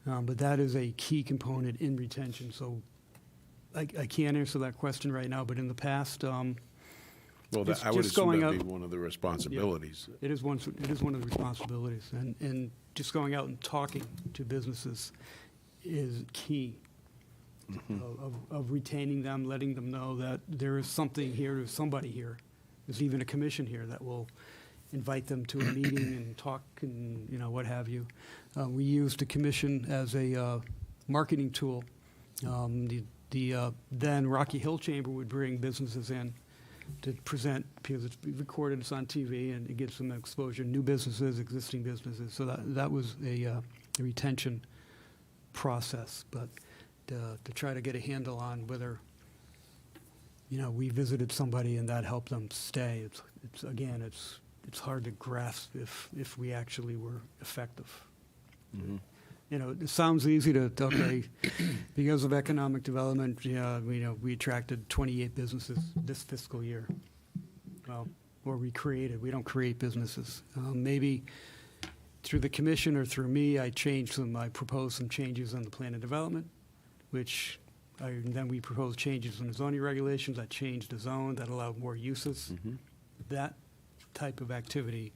But that is a key component in retention. So I can't answer that question right now, but in the past, well, I would assume that'd be one of the responsibilities. Yeah, it is one of the responsibilities, and just going out and talking to businesses is key. Of retaining them, letting them know that there is something here, there's somebody here, there's even a commission here that will invite them to a meeting and talk and what have you. We used a commission as a marketing tool. The then Rocky Hill Chamber would bring businesses in to present, because it's recorded, it's on TV, and it gives them exposure, new businesses, existing businesses. So that was a retention process, but to try to get a handle on whether, we visited somebody and that helped them stay. It's hard to grasp if we actually were effective. It sounds easy to okay, because of economic development, we attracted 28 businesses this fiscal year. Well, or we don't create businesses. Maybe through the commission or through me, I proposed some changes on the plan of development, then we proposed changes in the zoning regulations. I changed the zone that allowed more uses. That type of activity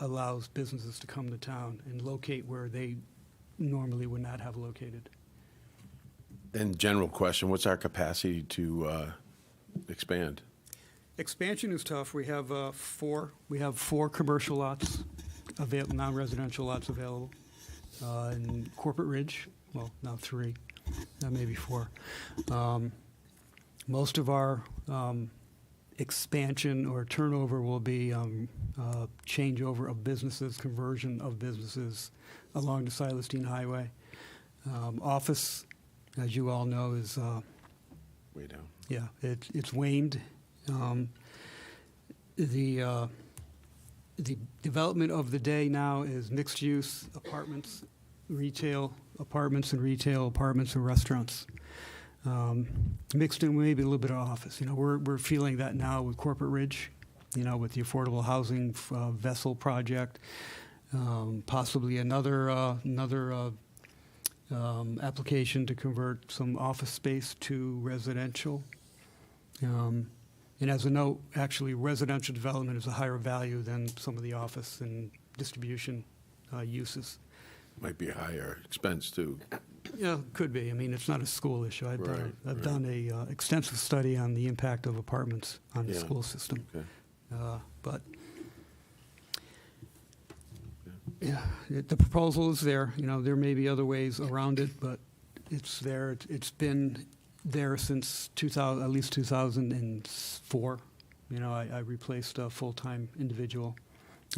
allows businesses to come to town and locate where they normally would not have located. And general question, what's our capacity to expand? Expansion is tough. We have 4 commercial lots, non-residential lots available in Corporate Ridge. Well, now 3, maybe 4. Most of our expansion or turnover will be changeover of businesses, conversion of businesses along the Silas Deane Highway. Office, as you all know, is Way down. yeah, it's waned. The development of the day now is mixed use apartments, retail apartments, and retail apartments and restaurants. Mixed in maybe a little bit of office. You know, we're feeling that now with Corporate Ridge, you know, with the affordable housing vessel project, possibly another application to convert some office space to residential. And as a note, actually, residential development is a higher value than some of the office and distribution uses. Might be a higher expense, too. Yeah, could be. I mean, it's not a school issue. I've Right. done a extensive study on the impact of apartments on the Yeah. school system. Okay. But, yeah, the proposal is there. You know, there may be other ways around it, but it's there. It's been there since at least 2004. You know, I replaced a full-time individual,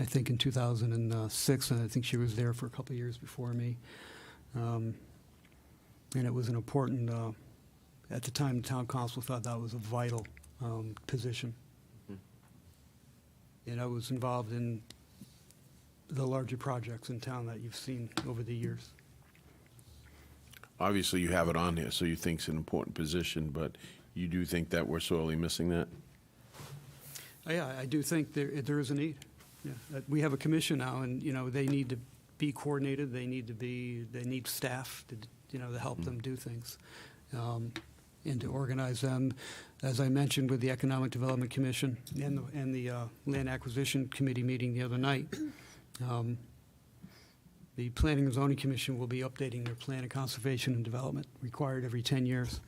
I think in 2006, and I think she was there for a couple of years before me. And it was an important, at the time, the town council thought that was a vital position. And I was involved in the larger projects in town that you've seen over the years. Obviously, you have it on here, so you think it's an important position, but you do think that we're sorely missing that? Yeah, I do think there is a need. Yeah, we have a commission now, and, you know, they need to be coordinated, they need staff to, you know, to help them do things, and to organize them. As I mentioned with the Economic Development Commission and the Land Acquisition Committee meeting the other night, the Planning and Zoning Commission will be updating their plan of conservation and development, required every 10 years.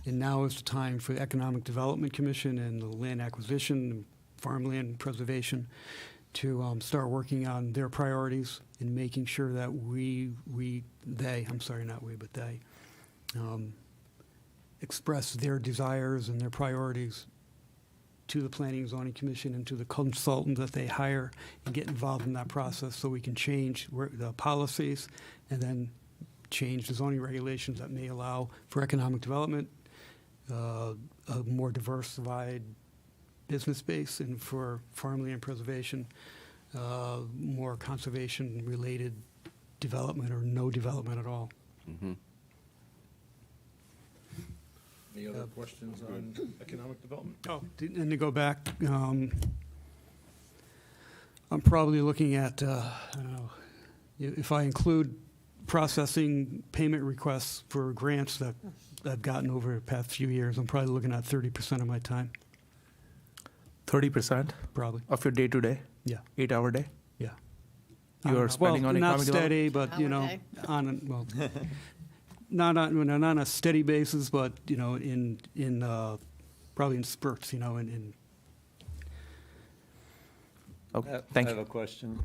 And now is the time for the Economic Development Commission and the Land Acquisition, and Farmland Preservation to start working on their priorities and making sure that they express their desires and their priorities to the Planning and Zoning Commission and to the consultant that they hire, and get involved in that process so we can change the policies and then change the zoning regulations that may allow for economic development, a more diversified business base, and for farmland preservation, more conservation-related development or no development at all. Mm-hmm. Any other questions on economic development? Oh, and to go back, I'm probably looking at, I don't know, if I include processing payment requests for grants that I've gotten over the past few years, I'm probably looking at 30% of my time, 30% probably. of your day-to-day, Yeah, 8-hour day? yeah. You are spending on not economic development? steady, but, you know, Okay. not on a steady basis, but, you know, in probably in spurts, you know, in Okay, thank I you. have a question.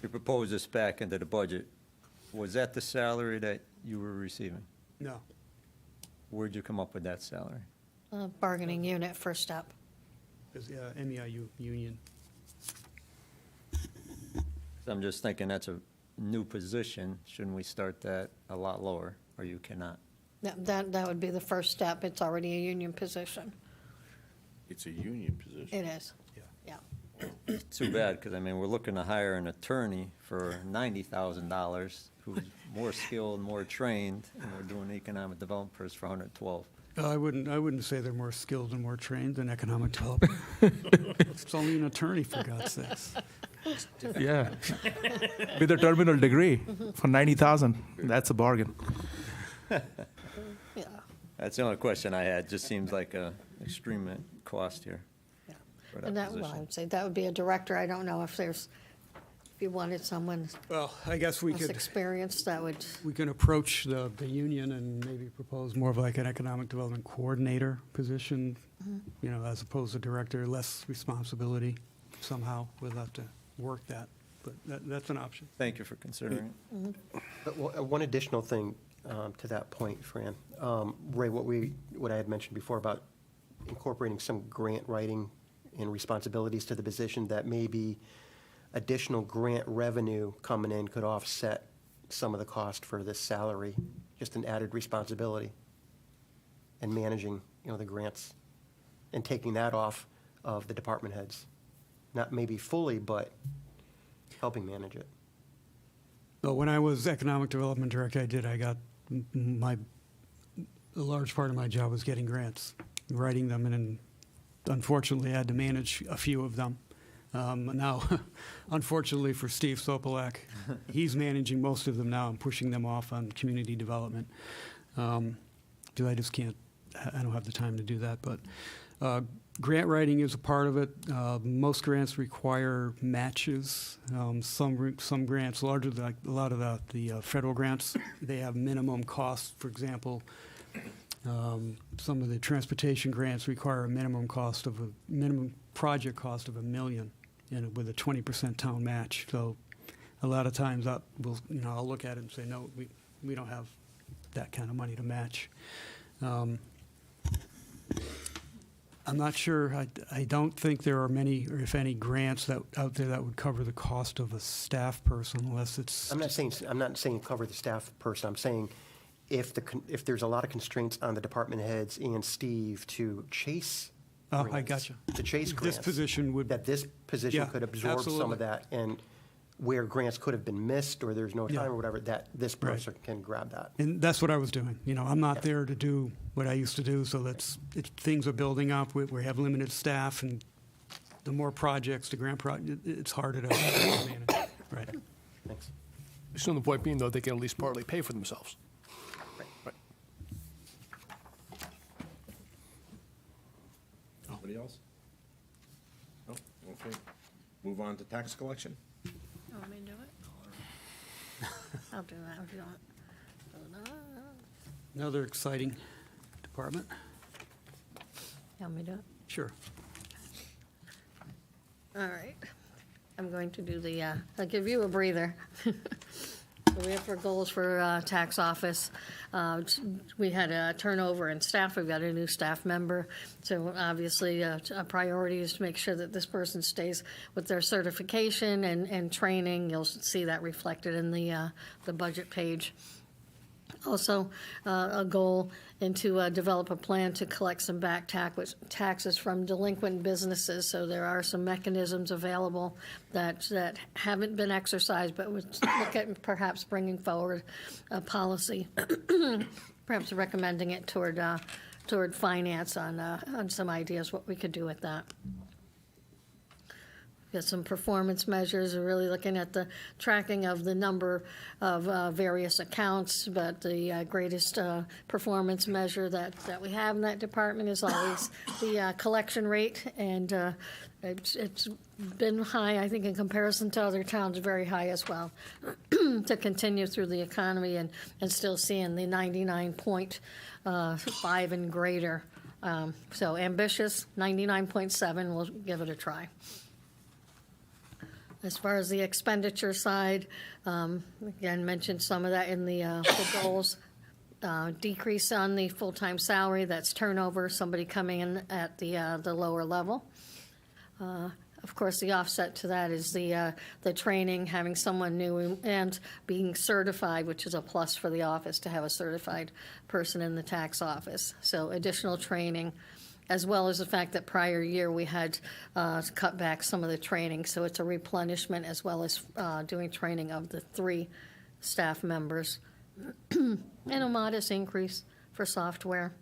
You proposed this back into the budget. Was that the salary that you were receiving? no. Where'd you come up with that salary? Bargaining unit, first step. Because, MEIU union. I'm just thinking that's a new position. Shouldn't we start that a lot lower, or you cannot? That would be the first step. It's already a union position. It's a union position. It is. Yeah. Yeah. Too bad, because I mean, we're looking to hire an attorney for $90,000 who's more skilled, more trained, and we're doing economic development first for $112. I wouldn't say they're more skilled and more trained than economic development. It's only an attorney, for God's sakes. Yeah. With a terminal degree for 90,000, that's a bargain. Yeah. That's the only question I had. Just seems like a extreme cost here. Yeah. for And that, well, I position. would say that would be a director. I don't know if you wanted someone Well, I guess we less could, experienced, that would, we can approach the union and maybe propose more of like an economic development coordinator position, you know, as opposed to director, less responsibility somehow. We'll have to work that, but that's an option. Thank you for considering it. But one additional thing to that point, Fran. Ray, what I had mentioned before about incorporating some grant writing and responsibilities to the position that maybe additional grant revenue coming in could offset some of the cost for this salary, just an added responsibility and managing, the grants and taking that off of the department heads. Not maybe fully, but helping manage it. So when I was Economic Development Director, I got a large part of my job was getting grants, writing them, and then unfortunately I had to manage a few of them. Now, unfortunately for Steve Sopelak, he's managing most of them now and pushing them off on community development. Because I just can't, I don't have the time to do that. But grant writing is a part of it. Most grants require matches. Some grants, larger like a lot of the federal grants, they have minimum costs. For example, some of the transportation grants require a minimum project cost of $1 million, and with a 20% town match. So a lot of times I'll look at it and say, no, we don't have that kind of money to match. I'm not sure. I don't think there are many, or if any, grants out there that would cover the cost of a staff person, unless it's. I'm not saying cover the staff person. I'm saying if there's a lot of constraints on the department heads and Steve to chase. Oh, grants, I gotcha. To chase grants. This position would. That position Yeah, could absorb some absolutely. of that, and where grants could have been missed or there's no time Yeah. or whatever, that this person can grab that. And that's what I was doing. I'm not there to do what I used to do, so things are building up. We have limited staff, and the more projects, the grant project, it's harder to manage. Right. Thanks. Assume the point being, though, they can at least partly pay for themselves. Right. Anybody else? No? Okay. Move on to tax collection. You want me to do it? I'll do that if you want. Another exciting department. You want me to do it? Sure. All right. I'm going to do I'll give you a breather. So we have our goals for tax office. We had a turnover in staff. We've got a new staff member. So obviously, a priority is to make sure that this person stays with their certification and training. You'll see that reflected in the budget page. Also, a goal and to develop a plan to collect some back taxes from delinquent businesses. So there are some mechanisms available that haven't been exercised, but would look at perhaps bringing forward a policy, perhaps recommending it toward finance on some ideas what we could do with that. Got some performance measures, we're really looking at the tracking of the number of various accounts, but the greatest performance measure that we have in that department is always the collection rate, and it's been high, I think, in comparison to other towns, very high as well, to continue through the economy and still seeing the 99.5 and greater. So ambitious, 99.7, we'll give it a try. As far as the expenditure side, again, mentioned some of that in the goals. Decrease on the full-time salary, that's turnover, somebody coming in at the lower level. Of course, the offset to that is the training, having someone new and being certified, which is a plus for the office to have a certified person in the tax office. So additional training, as well as the fact that prior year we had cut back some of the training. So it's a replenishment as well as doing training of the 3 staff members. And a modest increase for software.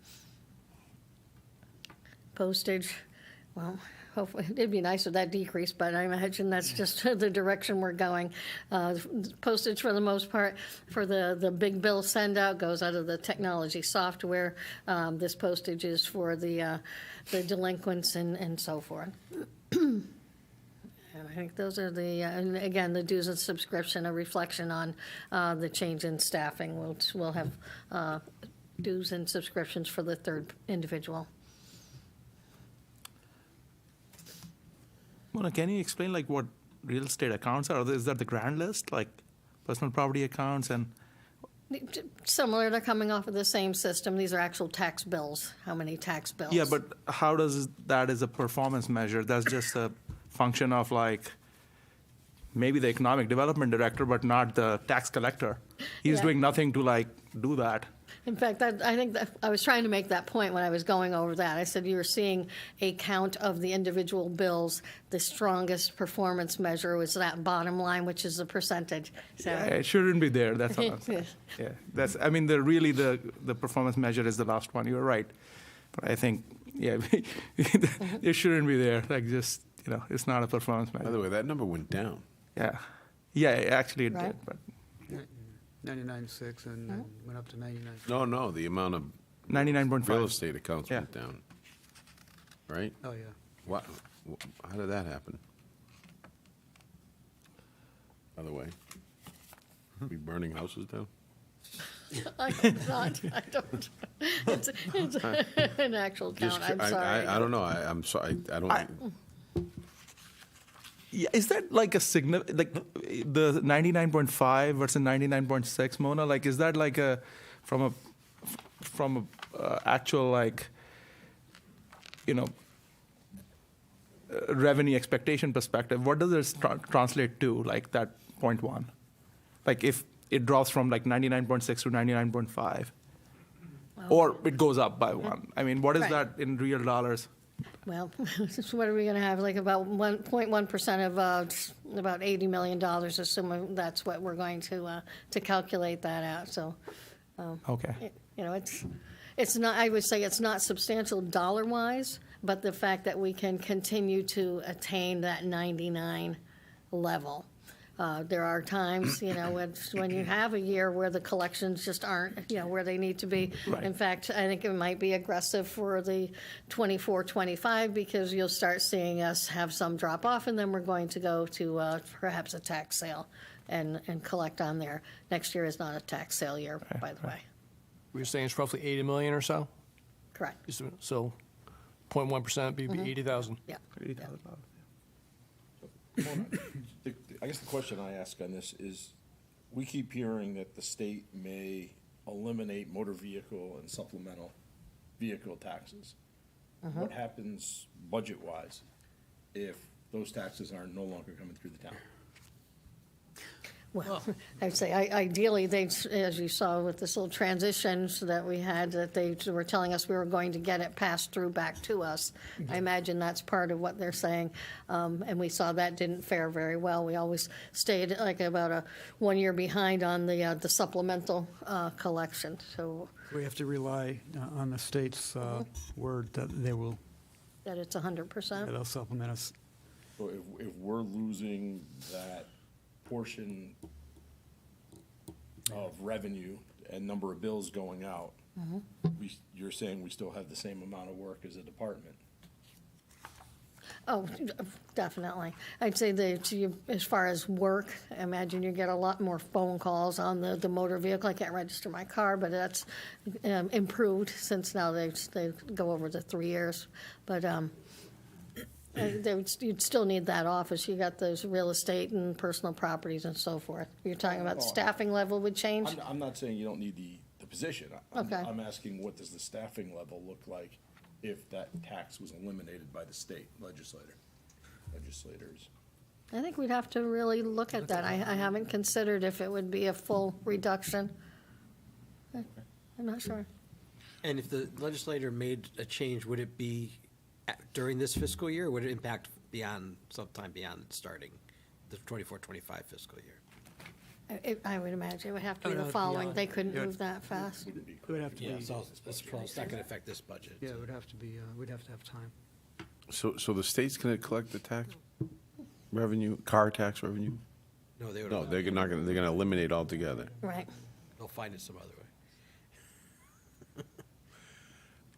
Postage, well, hopefully, it'd be nice if that decreased, but I imagine that's just the direction we're going. Postage, for the most part, for the big bill send-out goes out of the technology software. This postage is for the delinquents and so forth. And I think those are and again, the dues and subscription, a reflection on the change in staffing. We'll have dues and subscriptions for the 3rd individual. Mona, can you explain what real estate accounts are? Is that the grand list, like personal property accounts, and Similar, they're coming off of the same system. These are actual tax bills. How many tax bills? Yeah, but how does that as a performance measure? That's just a function of like maybe the economic development director, but not the tax collector. He's Yeah. doing nothing to like do that. In fact, I think that I was trying to make that point when I was going over that. I said you were seeing a count of the individual bills. The strongest performance measure was that bottom line, which is the percentage. So, Yeah, it shouldn't be there. That's all I'm saying. Yeah, that's. I mean, the performance measure is the last one. You're right, but I think it shouldn't be there. Like just it's not a performance measure. By the way, that number went down. Yeah, actually it Right. did, but 99.6 and then went up to 99. No, the amount of 99.5. real estate accounts Yeah. went down. Right? Oh, yeah. What? How did that happen? By the way, we burning houses down? I hope not. I don't. It's an actual count. I'm sorry. I don't know. I'm sorry. I don't. Yeah, is that like a like the 99.5 versus 99.6, Mona? Like, is that like from a actual like revenue expectation perspective? What does it translate to? Like that 0.1? Like if it drops from like 99.6 to 99.5, or it goes up by 1. I mean, what is Right. that in real dollars? Well, what are we going to have? Like about 1.1% of about $80 million, assuming that's what we're going to calculate that out. So, Okay. it's not. I would say it's not substantial dollar wise, but the fact that we can continue to attain that 99 level. There are times, when you have a year where the collections just aren't, where they need to be. Right. In fact, I think it might be aggressive for the 24-25 because you'll start seeing us have some drop off, and then we're going to go to perhaps a tax sale and collect on there. Next year is not a tax sale year, by the way. We're saying it's roughly 80 million or so? Correct. So 0.1% be 80,000. Yeah. I guess the question I ask on this is, we keep hearing that the state may eliminate motor vehicle and supplemental vehicle taxes. What happens budget-wise if those taxes are no longer coming through the town? Well, I'd say ideally, as you saw with this little transition that we had, that they were telling us we were going to get it passed through back to us. I imagine that's part of what they're saying. And we saw that didn't fare very well. We always stayed like about 1 year behind on the supplemental collection. So We have to rely on the state's word that they will, that it's 100%. they'll supplement us. So if we're losing that portion of revenue and number of bills going out, you're saying we still have the same amount of work as a department? Oh, definitely. I'd say that as far as work, I imagine you get a lot more phone calls on the motor vehicle. I can't register my car, but that's improved since now they go over the 3 years. But you'd still need that office. You got those real estate and personal properties and so forth. You're talking about staffing level would change? I'm not saying you don't need the position. Okay. I'm asking, what does the staffing level look like if that tax was eliminated by the state legislators? I think we'd have to really look at that. I haven't considered if it would be a full reduction. I'm not sure. And if the legislator made a change, would it be during this fiscal year, or would it impact sometime beyond starting the 24-25 fiscal year? I would imagine it would have to be Oh, the no, following. beyond. They couldn't Yeah. move that fast. It would have to be, So it's not going to affect this budget. yeah, it would have to be, we'd have to have time. So the state's going to collect the tax revenue, car tax revenue? No, they would. No, they're not going to. They're going to eliminate altogether. Right. They'll find it some other way.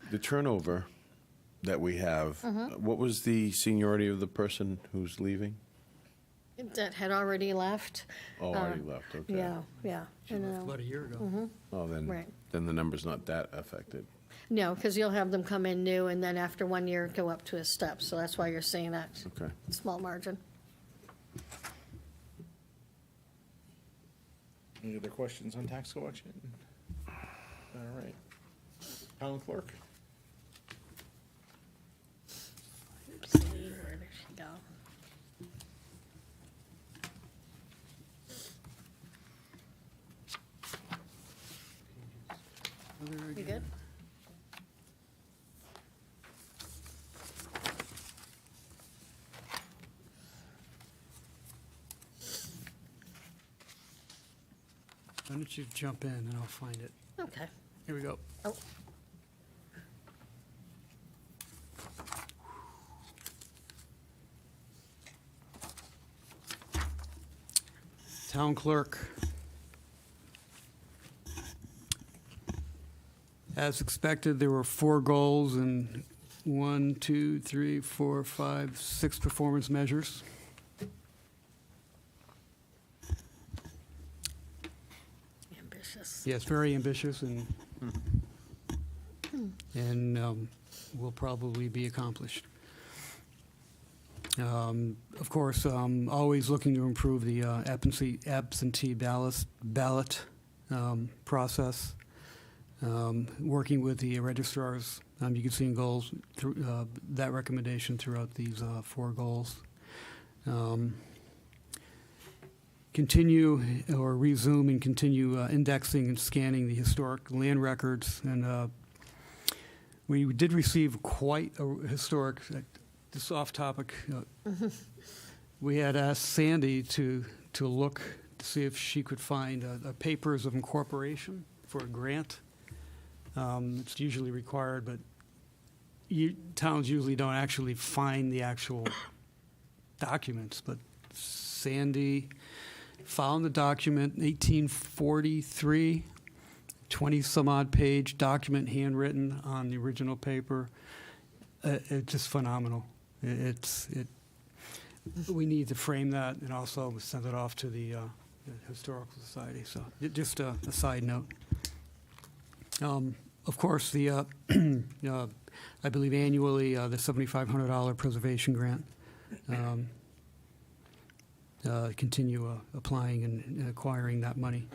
The turnover that we have. What was the seniority of the person who's leaving? That had already left. Oh, already left. Okay. Yeah. She left about a year ago. Oh, then Right. then the number's not that affected. No, because you'll have them come in new, and then after 1 year, go up to a step. So that's why you're seeing that Okay. small margin. Any other questions on tax collection? All right. Town clerk? See, where did she go? You good? Why don't you jump in and I'll find it. Okay. Here we go. Oh. Town clerk. As expected, there were 4 goals and 1, 2, 3, 4, 5, 6 performance measures. Ambitious. Yes, very ambitious and will probably be accomplished. Of course, always looking to improve the absentee ballot process. Working with the registrars, you can see in goals that recommendation throughout these 4 goals. Continue or resume and continue indexing and scanning the historic land records. And we did receive quite a historic, just off topic, we had asked Sandy to look to see if she could find a papers of incorporation for a grant. It's usually required, but towns usually don't actually find the actual documents. But Sandy found the document, 1843, 20-some-odd page document, handwritten on the original paper. It's just phenomenal. We need to frame that and also send it off to the Historical Society. So just a side note. Of course, the I believe annually the $7,500 preservation grant. Continue applying and acquiring that money.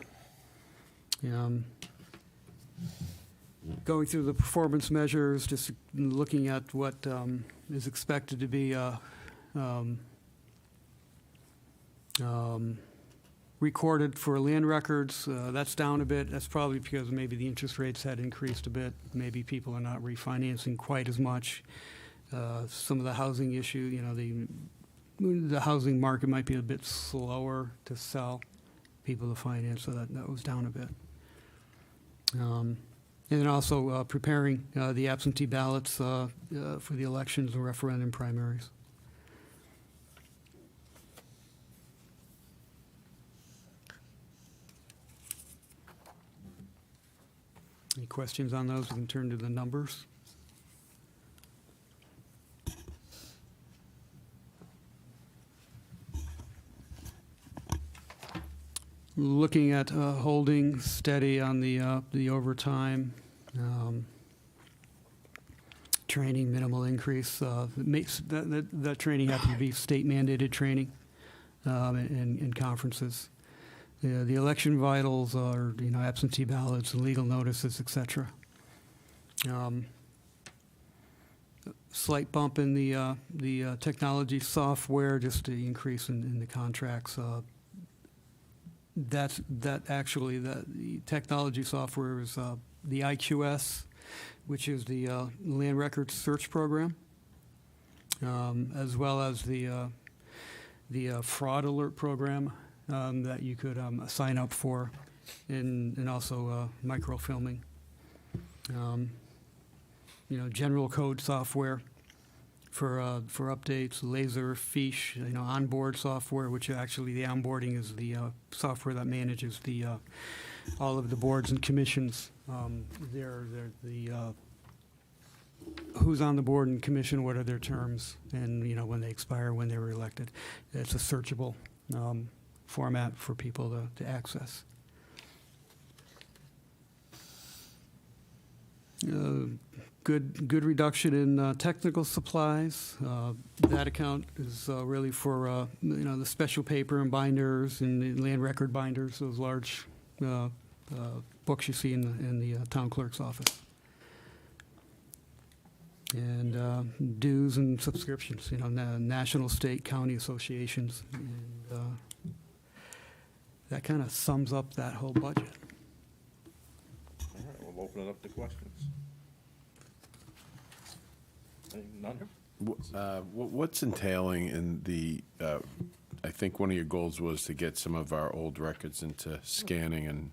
Going through the performance measures, just looking at what is expected to be recorded for land records. That's down a bit. That's probably because maybe the interest rates had increased a bit. Maybe people are not refinancing quite as much. Some of the housing issue, the housing market might be a bit slower to sell people to finance, so that was down a bit. And then also preparing the absentee ballots for the elections and referendum primaries. Any questions on those? We can turn to the numbers. Looking at holding steady on the overtime, training minimal increase. That training has to be state mandated training in conferences. The election vitals are absentee ballots and legal notices, etc. Slight bump in the technology software, just the increase in the contracts. The technology software is the IQS, which is the land records search program, as well as the fraud alert program that you could sign up for, and also microfilming. General code software for updates, Laserfiche, onboard software, which actually the onboarding is the software that manages all of the boards and commissions. They're the who's on the board and commission, what are their terms, and when they expire, when they were elected. It's a searchable format for people to access. Good reduction in technical supplies. That account is really for the special paper and binders and the land record binders, those large books you see in the town clerk's office. And dues and subscriptions, national, state, county associations. And that kind of sums up that whole budget. All right, we'll open it up to questions. None? What's entailing in the, I think one of your goals was to get some of our old records into scanning and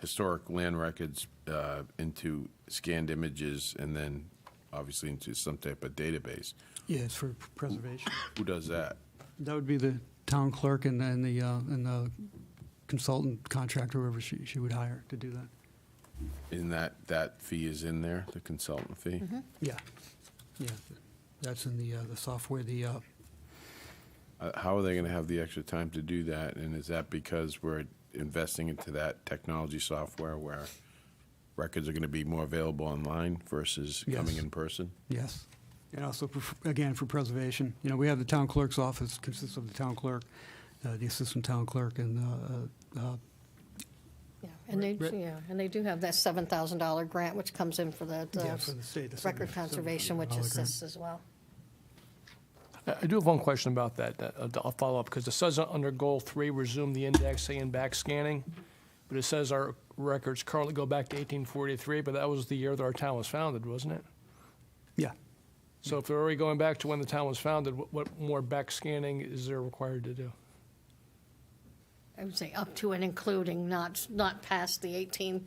historic land records into scanned images and then obviously into some type of database. Yeah, it's for preservation. Who does that? That would be the town clerk and then the consultant contractor, whoever she would hire to do that. And that fee is in there, the consultant fee? Yeah, yeah. That's in the software, How are they going to have the extra time to do that? And is that because we're investing into that technology software where records are going to be more available online versus coming in person? yes. And also, again, for preservation. We have the town clerk's office, consists of the town clerk, the assistant town clerk, and And they do have that $7,000 grant, which comes in for the for the state, the record conservation, which $7,000 grant. assists as well. I do have one question about that. I'll follow up because it says under Goal 3, resume the indexing and back scanning, but it says our records currently go back to 1843, but that was the year that our town was founded, wasn't it? Yeah. So if they're already going back to when the town was founded, what more back scanning is there required to do? I would say up to and including, not past the 18.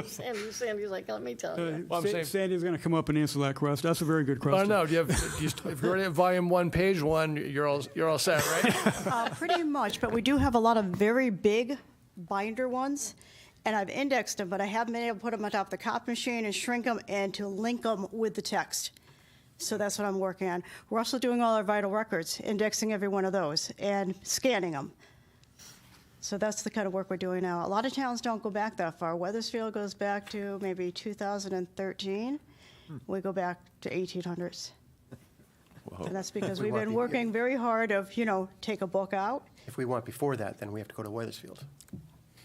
Sandy's like, let me tell you. Well, I'm saying- Sandy's going to come up and answer that question. That's a very good question. Oh, no, if you're already at volume 1, page 1, you're all set, right? Pretty much, but we do have a lot of very big binder ones, and I've indexed them, but I haven't been able to put them on top of the copy machine and shrink them and to link them with the text. So that's what I'm working on. We're also doing all our vital records, indexing every one of those and scanning them. So that's the kind of work we're doing now. A lot of towns don't go back that far. Weathersfield goes back to maybe 2013. We go back to 1800s. And that's because we've been working very hard of, take a book out. If we want before that, then we have to go to Weathersfield.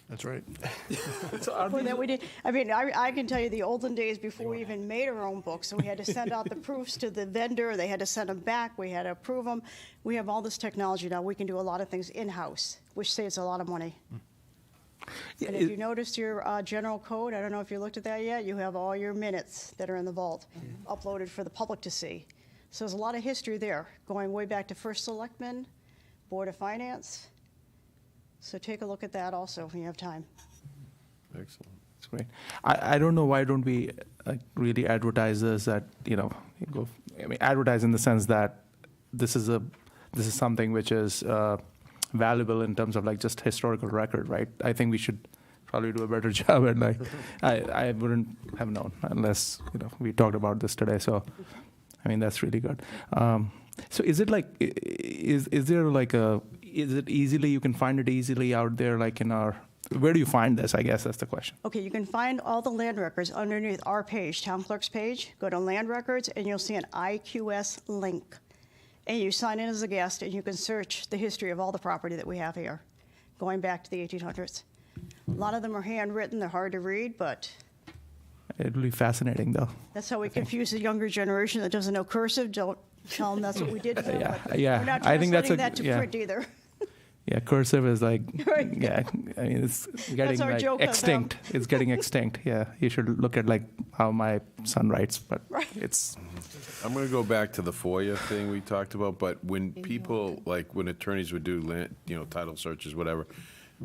That's right. Before that we did. I mean, I can tell you the olden days before we even made our own books. So we had to send out the proofs to the vendor. They had to send them back. We had to approve them. We have all this technology now. We can do a lot of things in-house, which saves a lot of money. And if you noticed your general code, I don't know if you looked at that yet, you have all your minutes that are in the vault uploaded for the public to see. So there's a lot of history there, going way back to First Selectman, Board of Finance. So take a look at that also when you have time. Excellent. That's great. I don't know why don't we really advertise this advertise in the sense that this is something which is valuable in terms of like just historical record, right? I think we should probably do a better job, and I wouldn't have known unless we talked about this today. So, I mean, that's really good. So is it like is there like is it easily, you can find it easily out there, like in where do you find this? I guess that's the question. Okay, you can find all the land records underneath our page, Town Clerk's page. Go to Land Records, and you'll see an IQS link. And you sign in as a guest, and you can search the history of all the property that we have here, going back to the 1800s. A lot of them are handwritten. They're hard to read, but It'll be fascinating, though. that's how we confuse the younger generation that doesn't know cursive. Don't tell them that's what we did to them. but Yeah, We're not I think that's translating that to print either. Yeah, cursive is like, Right. yeah, I mean, it's getting our like joke of them. extinct. It's getting extinct. Yeah, you should look at like how my son writes, but it's. I'm going to go back to the FOIA thing we talked about, but when people, like when attorneys would do land, title searches, whatever,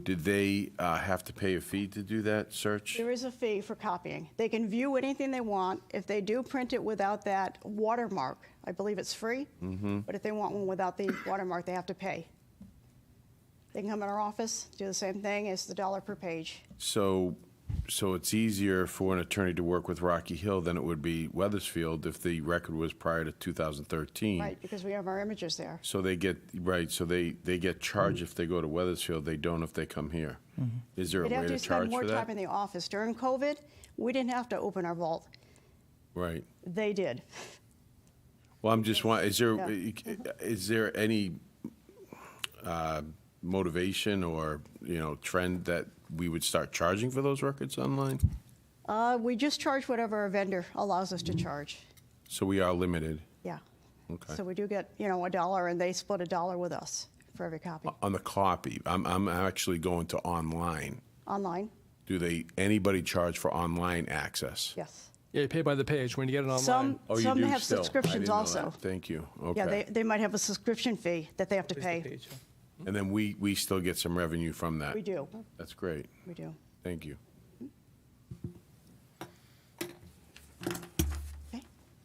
did they have to pay a fee to do that search? There is a fee for copying. They can view anything they want. If they do print it without that watermark, I believe it's free. Mm-hmm. But if they want one without the watermark, they have to pay. They can come in our office, do the same thing. It's the $1 per page. So it's easier for an attorney to work with Rocky Hill than it would be Weathersfield if the record was prior to 2013. Right, because we have our images there. So they get, so they get charged if they go to Weathersfield, they don't if they come here. Is there a They'd have way to to charge spend more for time that? in the office. During COVID, we didn't have to open our vault. Right. They did. Well, I'm just wondering, is there any motivation or, trend that we would start charging for those records online? We just charge whatever our vendor allows us to charge. So we are limited. Yeah. Okay. So we do get, $1, and they split $1 with us for every copy. On the copy, I'm actually going to online. Online, Do anybody charge for online access? yes. Yeah, you pay by the page when you get it online. Some Oh, you some do have still? I subscriptions didn't know also. that. Thank you. Yeah, Okay. they might have a subscription fee that they have to pay. And then we still get some revenue from that. We do, That's great. we do. Thank you.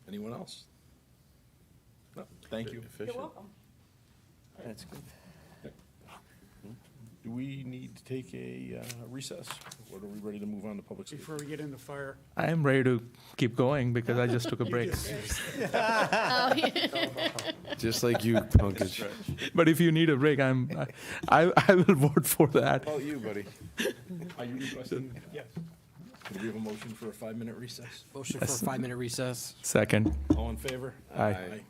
Anyone else? No, thank you. Efficient. That's good. Do we need to take a recess, or are we ready to move on to public safety? Before we get into fire. I am ready to keep going because I just took a break. Just like you, Pankaj. But if you need a break, I will vote for that. How about you, buddy? Are you requesting? Yes. Do we have a motion for a 5-minute recess? Motion for a 5-minute recess. Second. All in favor? Aye.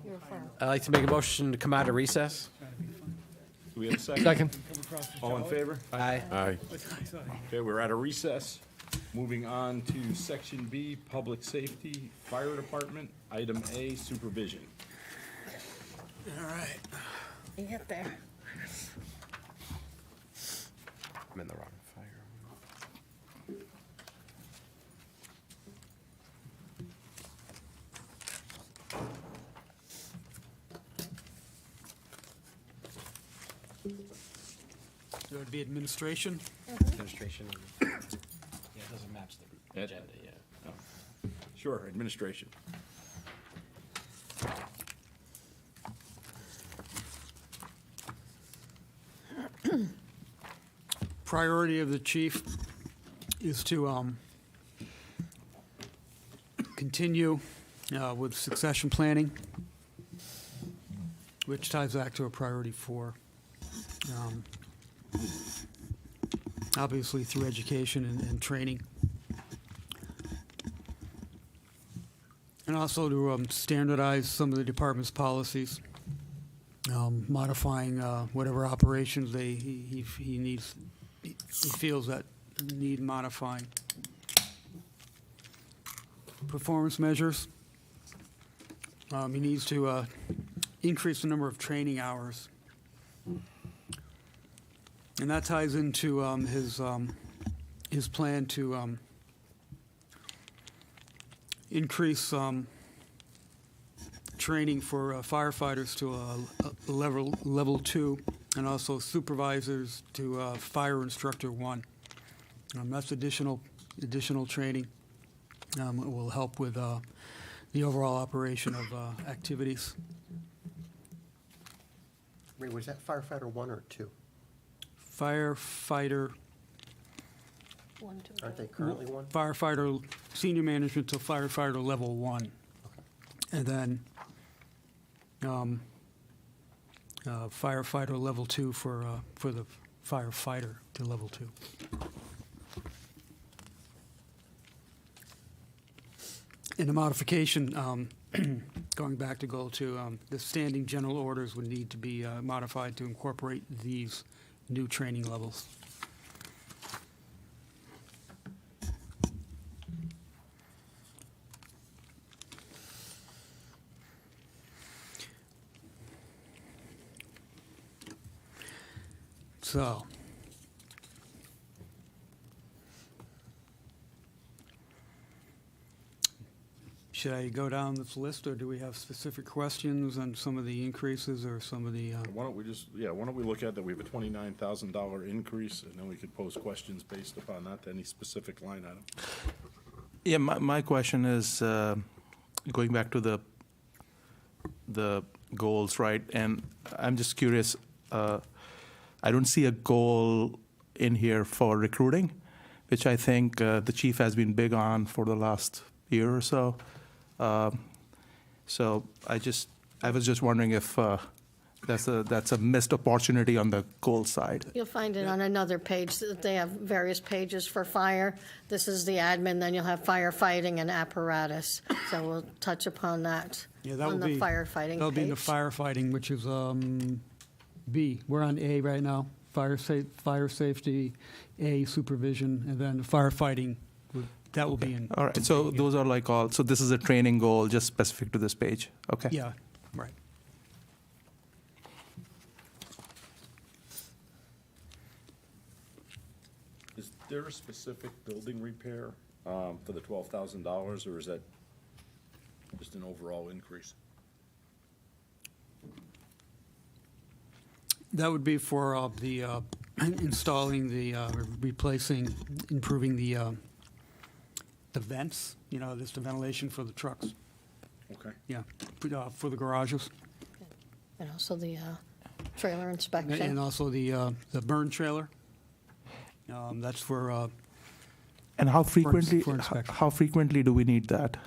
You're firm. I'd like to make a motion to come out of recess. Do we have a second? Second. All in favor? Aye. Aye. Okay, we're at a recess. Moving on to Section B, Public Safety, Fire Department, Item A, Supervision. You get there. I'm in the wrong fire. So it would be administration. Administration. Yeah, it doesn't match the agenda, yeah. Sure, administration. Priority of the chief is to continue with succession planning, which ties back to a priority 4. Obviously through education and training. And also to standardize some of the department's policies, modifying whatever operations he needs, he feels that need modifying. Performance measures. He needs to increase the number of training hours. And that ties into his plan to increase training for firefighters to a level 2, and also supervisors to fire instructor 1. That's additional training. It will help with the overall operation of activities. Ray, was that firefighter 1 or 2? Firefighter, 1, 2, Aren't they currently 1? firefighter, senior management to firefighter level 1. And then firefighter level 2 for the firefighter to level 2. In the modification, going back to goal 2, the standing general orders would need to be modified to incorporate these new training levels. So, should I go down this list, or do we have specific questions on some of the increases or some of the? Why don't we look at that? We have a $29,000 increase, and then we could pose questions based upon that to any specific line item. Yeah, my question is going back to the goals, right? And I'm just curious. I don't see a goal in here for recruiting, which I think the chief has been big on for the last year or so. So I was just wondering if that's a missed opportunity on the goal side. You'll find it on another page. They have various pages for fire. This is the admin, then you'll have firefighting and apparatus. So we'll touch upon that on the firefighting That'll be in the page. firefighting, which is B. We're on A right now. Fire safety, A, supervision, and then firefighting. That will be in. All right. So those are like all. So this is a training goal just specific to this page. Okay. Yeah, right. Is there a specific building repair for the $12,000, or is that just an overall increase? That would be for the installing the replacing, improving the vents. You know, there's the ventilation for the trucks. Okay. Yeah, for the garages, And also the trailer inspection. and also the burn trailer. That's for. And how frequently? for inspection. How frequently do we need that?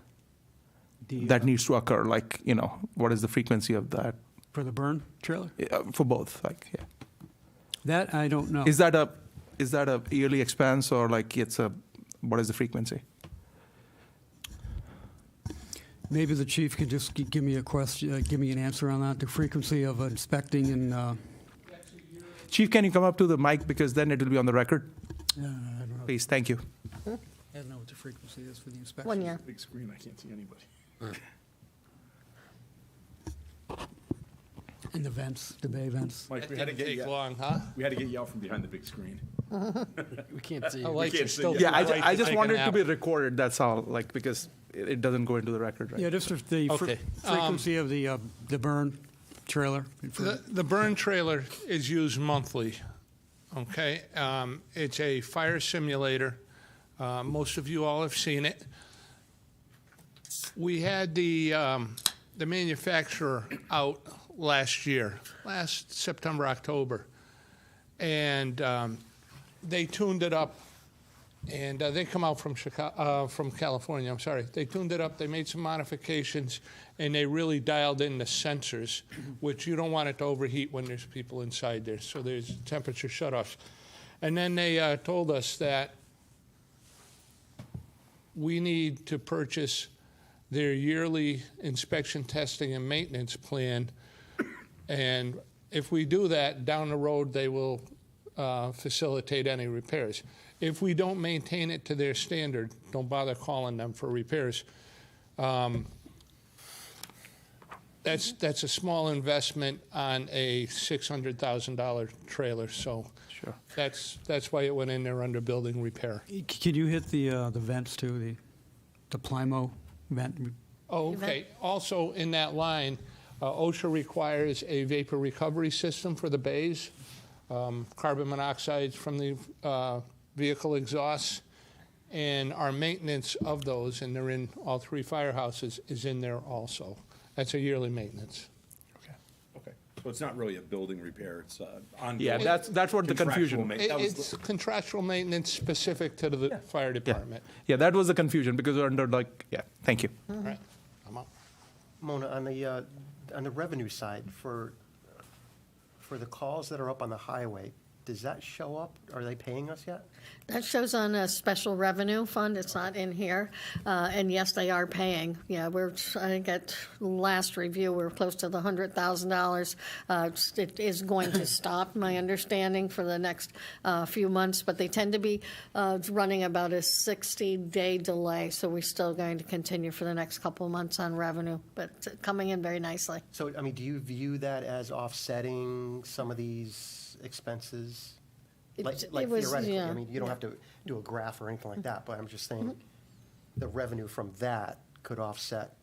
That needs to occur. Like, what is the frequency of that? For the burn trailer? For both, like, yeah. That I don't know. Is that a yearly expense, or like what is the frequency? Maybe the chief could just give me a question, give me an answer on that, the frequency of inspecting and, Chief, can you come up to the mic because then it will be on the record? I don't know. Please, thank you. I don't know what the frequency is for the inspection. 1 year. Big screen, I can't see anybody. And the vents, the bay vents. Mike, we had to get you, long, huh? we had to get you out from behind the big screen. We can't see. I like can't you see still. you. Yeah, I like I to just take a wanted to nap. be recorded, that's all, like, because it doesn't go into the record, right? Yeah, just the Okay. frequency of the burn trailer. The burn trailer is used monthly, okay? It's a fire simulator. Most of you all have seen it. We had the manufacturer out last September, October, and they tuned it up. And they come out from California, I'm sorry. They tuned it up, they made some modifications, and they really dialed in the sensors, which you don't want it to overheat when there's people inside there, so there's temperature shutoffs. And then they told us that we need to purchase their yearly inspection, testing, and maintenance plan, and if we do that, down the road, they will facilitate any repairs. If we don't maintain it to their standard, don't bother calling them for repairs. That's a small investment on a $600,000 trailer, so Sure. that's why it went in there under building repair. Can you hit the vents too, the Plymo vent? Oh, okay. Also, in that line, OSHA requires a vapor recovery system for the bays, carbon monoxide from the vehicle exhausts, and our maintenance of those, and they're in all three firehouses, is in there also. That's a yearly maintenance. Okay, so it's not really a building repair, it's ongoing. Yeah, that's what the confusion. It's contractual maintenance specific to the fire department. Yeah, that was the confusion, because we're under, like, yeah, thank you. All right, I'm up. Mona, on the revenue side, for the calls that are up on the highway, does that show up? Are they paying us yet? That shows on a special revenue fund. It's not in here. And yes, they are paying. Yeah, I think at last review, we're close to the $100,000. It is going to stop, my understanding, for the next few months, but they tend to be running about a 60-day delay. So we're still going to continue for the next couple of months on revenue, but coming in very nicely. So, I mean, do you view that as offsetting some of these expenses? Like it was, theoretically, yeah. I mean, you don't have to do a graph or anything like that, but I'm just saying the revenue from that could offset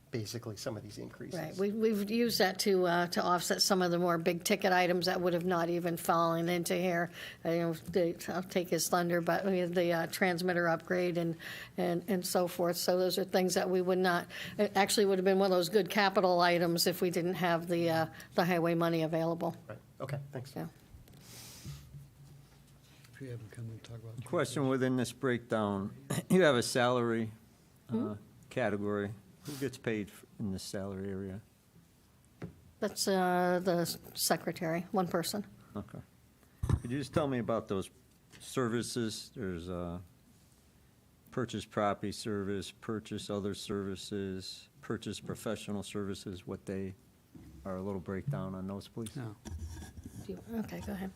basically some of these increases. Right. We've used that to offset some of the more big-ticket items that would have not even fallen into here. I'll take his thunder, but we had the transmitter upgrade and so forth. So those are things that we would not, it actually would have been one of those good capital items if we didn't have the highway money available. Right, okay, thanks. Yeah. If you haven't come and talk about. Question within this breakdown, you have a salary category. Who gets paid in this salary area? That's the secretary, one person. Okay. Could you just tell me about those services? There's purchase property service, purchase other services, purchase professional services, what they are, a little breakdown on those, please? Okay, go ahead.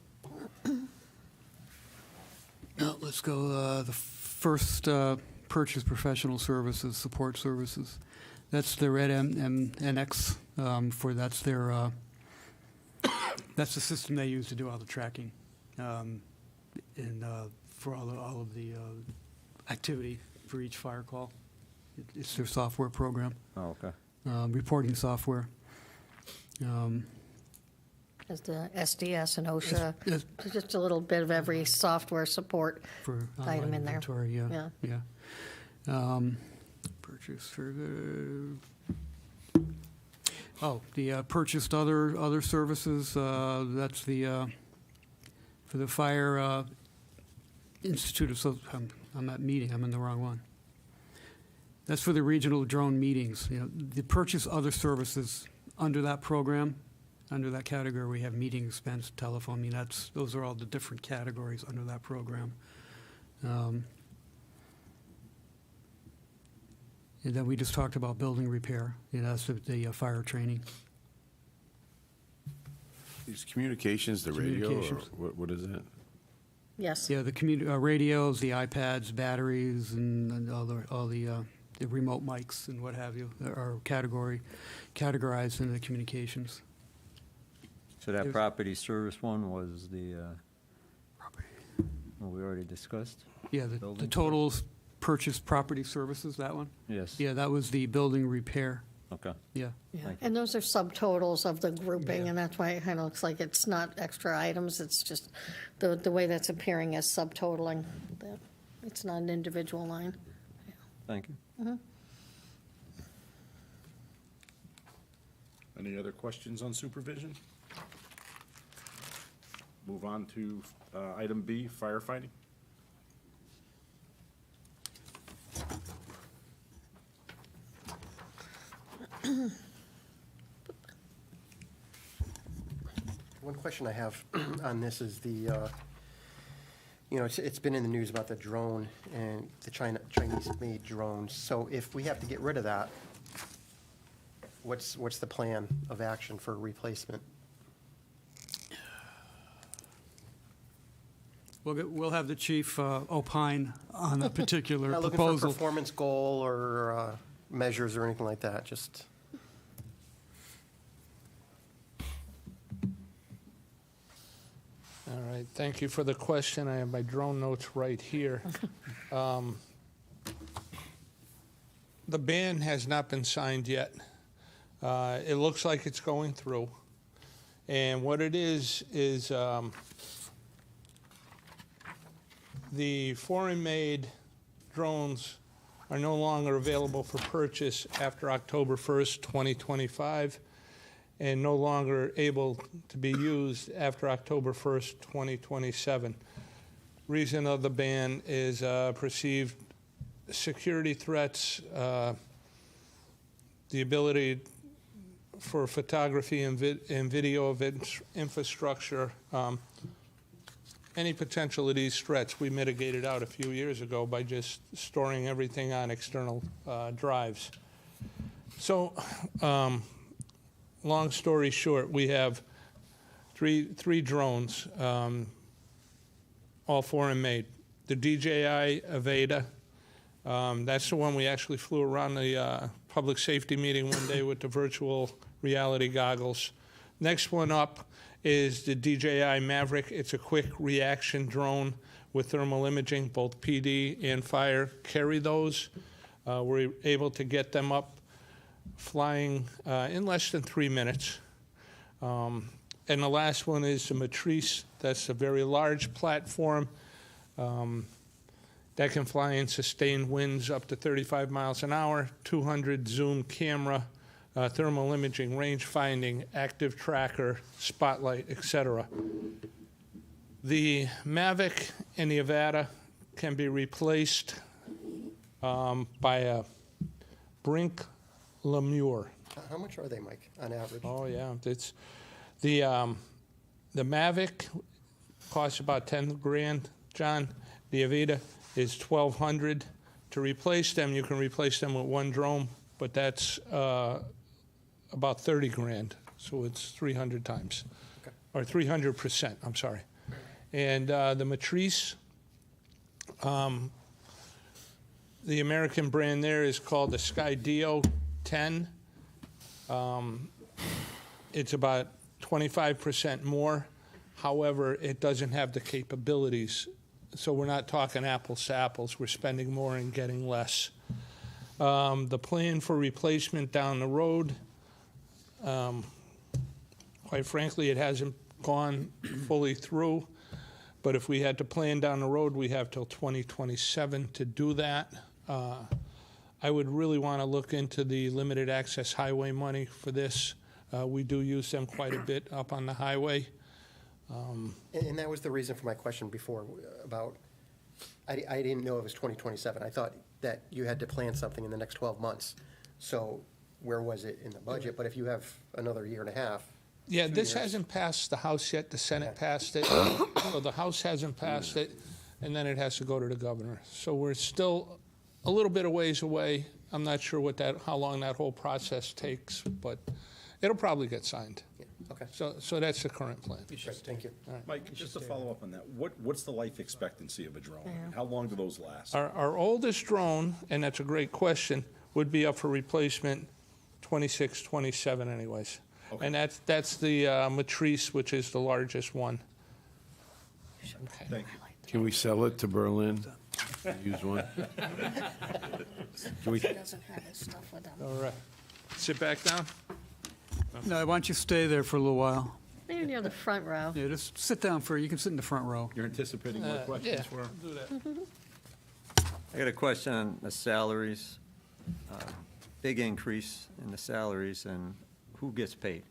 Let's go, the first, purchase professional services, support services. That's the Red NX, that's their, that's the system they use to do all the tracking, and for all of the activity for each fire call. It's their software program. Oh, okay. Reporting software. As the SDS and OSHA, Yes. just a little bit of every software support For item online in there. inventory, yeah. Yeah. Purchase for the purchased other services, that's the, for the Fire Institute of, I'm at meeting, I'm in the wrong one. That's for the regional drone meetings, the purchase other services under that program. Under that category, we have meeting expense, telephone, those are all the different categories under that program. And then we just talked about building repair, that's the fire training. Is communications the radio, or Communications. what is that? Yes. Yeah, the radios, the iPads, batteries, and all the remote mics and what have you are categorized into the communications. So that property service one was the, well, we already discussed? Yeah, the Building totals purchase property services, that one? Yes. Yeah, that was the building repair, Okay. yeah. Yeah, Thank you. and those are subtotals of the grouping, and that's why it kind of looks like it's not extra items, it's just the way that's appearing as subtotaling. It's not an individual line. Thank you. Any other questions on supervision? Move on to item B, firefighting. One question I have on this is it's been in the news about the drone and the Chinese-made drones. So if we have to get rid of that, what's the plan of action for replacement? We'll have the chief opine on a particular Not looking for a proposal. performance goal or measures or anything like that, just. All right, thank you for the question. I have my drone notes right here. The ban has not been signed yet. It looks like it's going through. And what it is the foreign-made drones are no longer available for purchase after October 1st, 2025, and no longer able to be used after October 1st, 2027. Reason of the ban is perceived security threats, the ability for photography and video of infrastructure, any potential of these threats we mitigated out a few years ago by just storing everything on external drives. So, long story short, we have three drones, all foreign made. The DJI Aveda, that's the one we actually flew around the public safety meeting one day with the virtual reality goggles. Next one up is the DJI Maverick. It's a quick reaction drone with thermal imaging, both PD and fire carry those. We're able to get them up flying in less than 3 minutes. And the last one is the Matrice. That's a very large platform that can fly in sustained winds up to 35 miles an hour, 200 zoom camera, thermal imaging, range finding, active tracker, spotlight, etc. The Mavic and the Avata can be replaced by a Brink Lemur. How much are they, Mike, on average? Oh yeah, it's the Mavic costs about 10 grand, John. The Aveda is 1,200. To replace them, you can replace them with one drone, but that's about 30 grand. So it's 300 times, Okay. or 300%. I'm sorry. And the Matrice, the American brand there is called the Skydio 10. It's about 25% more. However, it doesn't have the capabilities. So we're not talking apples to apples. We're spending more and getting less. The plan for replacement down the road, quite frankly, it hasn't gone fully through. But if we had to plan down the road, we have till 2027 to do that. I would really want to look into the limited access highway money for this. We do use them quite a bit up on the highway. And that was the reason for my question before about, I didn't know it was 2027. I thought that you had to plan something in the next 12 months. So where was it in the budget? But if you have another year and a half. Yeah, 2 this years. hasn't passed the House yet. The Senate passed it. So the House hasn't passed it, and then it has to go to the governor. So we're still a little bit of ways away. I'm not sure how long that whole process takes, but it'll probably get signed. Okay. So that's the current plan. Thank you. Mike, just to follow up on that, what's the life expectancy of a drone? I mean, how long do those last? Our oldest drone, and that's a great question, would be up for replacement 26, 27 anyways. Okay. And that's the Matrice, which is the largest one. Thank you. Can we sell it to Berlin? Use one? Can we? Doesn't have his stuff with him. All right. Sit back down. No, why don't you stay there for a little while? Maybe near the front row. Yeah, just sit down you can sit in the front row. You're anticipating more questions Yeah, for him? do that. I got a question on the salaries. Big increase in the salaries, and who gets paid?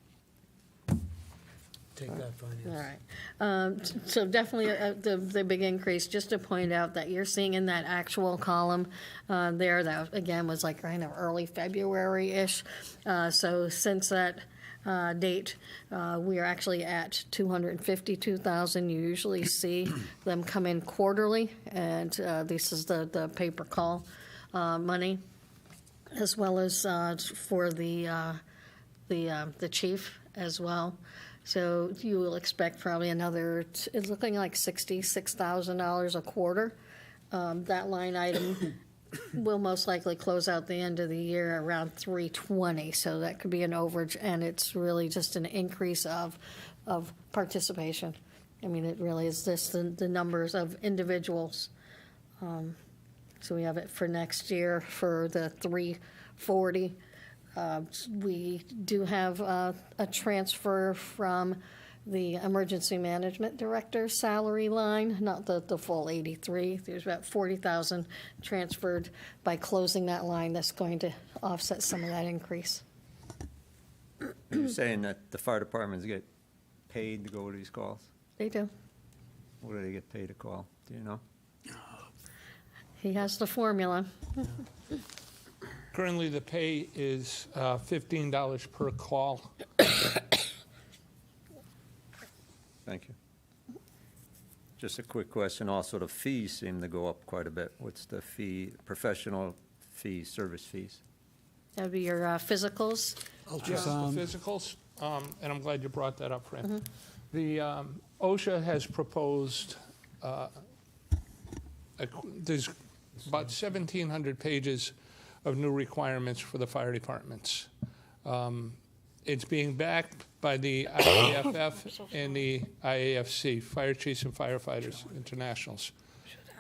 Take that finance. All right. So definitely the big increase, just to point out that you're seeing in that actual column there, that again was like kind of early February-ish. So since that date, we are actually at 252,000. You usually see them come in quarterly, and this is the paper call money, as well as for the chief as well. So you will expect probably another, it's looking like $66,000 a quarter. That line item will most likely close out the end of the year around 320. So that could be an overage, and it's really just an increase of participation. I mean, it really is just the numbers of individuals. So we have it for next year for the 340. We do have a transfer from the emergency management director salary line, not the full 83. There's about 40,000 transferred by closing that line. That's going to offset some of that increase. You're saying that the fire departments get paid to go to these calls? They do. What do they get paid to call? Do you know? He has the formula. Currently, the pay is $15 per call. Thank you. Just a quick question. Also, the fees seem to go up quite a bit. What's the fee, professional fees, service fees? That would be your physicals. Yes, the physicals, and I'm glad you brought that up, Fran. The OSHA has proposed, there's about 1,700 pages of new requirements for the fire departments. It's being backed by the IAFF and the IAFC, Fire Chiefs and Firefighters Internationals.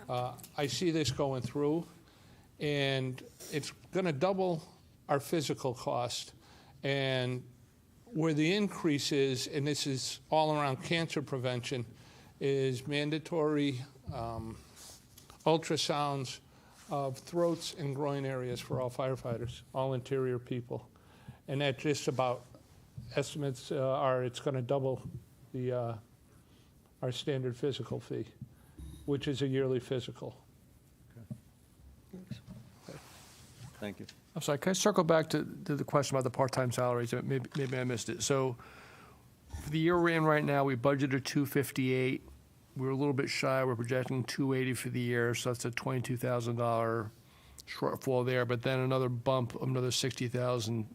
I see this going through, and it's going to double our physical cost. And where the increase is, and this is all around cancer prevention, is mandatory ultrasounds of throats and groin areas for all firefighters, all interior people. And that just about, estimates are it's going to double our standard physical fee, which is a yearly physical. Thank you. I'm sorry, can I circle back to the question about the part-time salaries? Maybe I missed it. So for the year we're in right now, we budgeted 258. We're a little bit shy. We're projecting 280 for the year, so that's a $22,000 shortfall there. But then another bump of another 60,000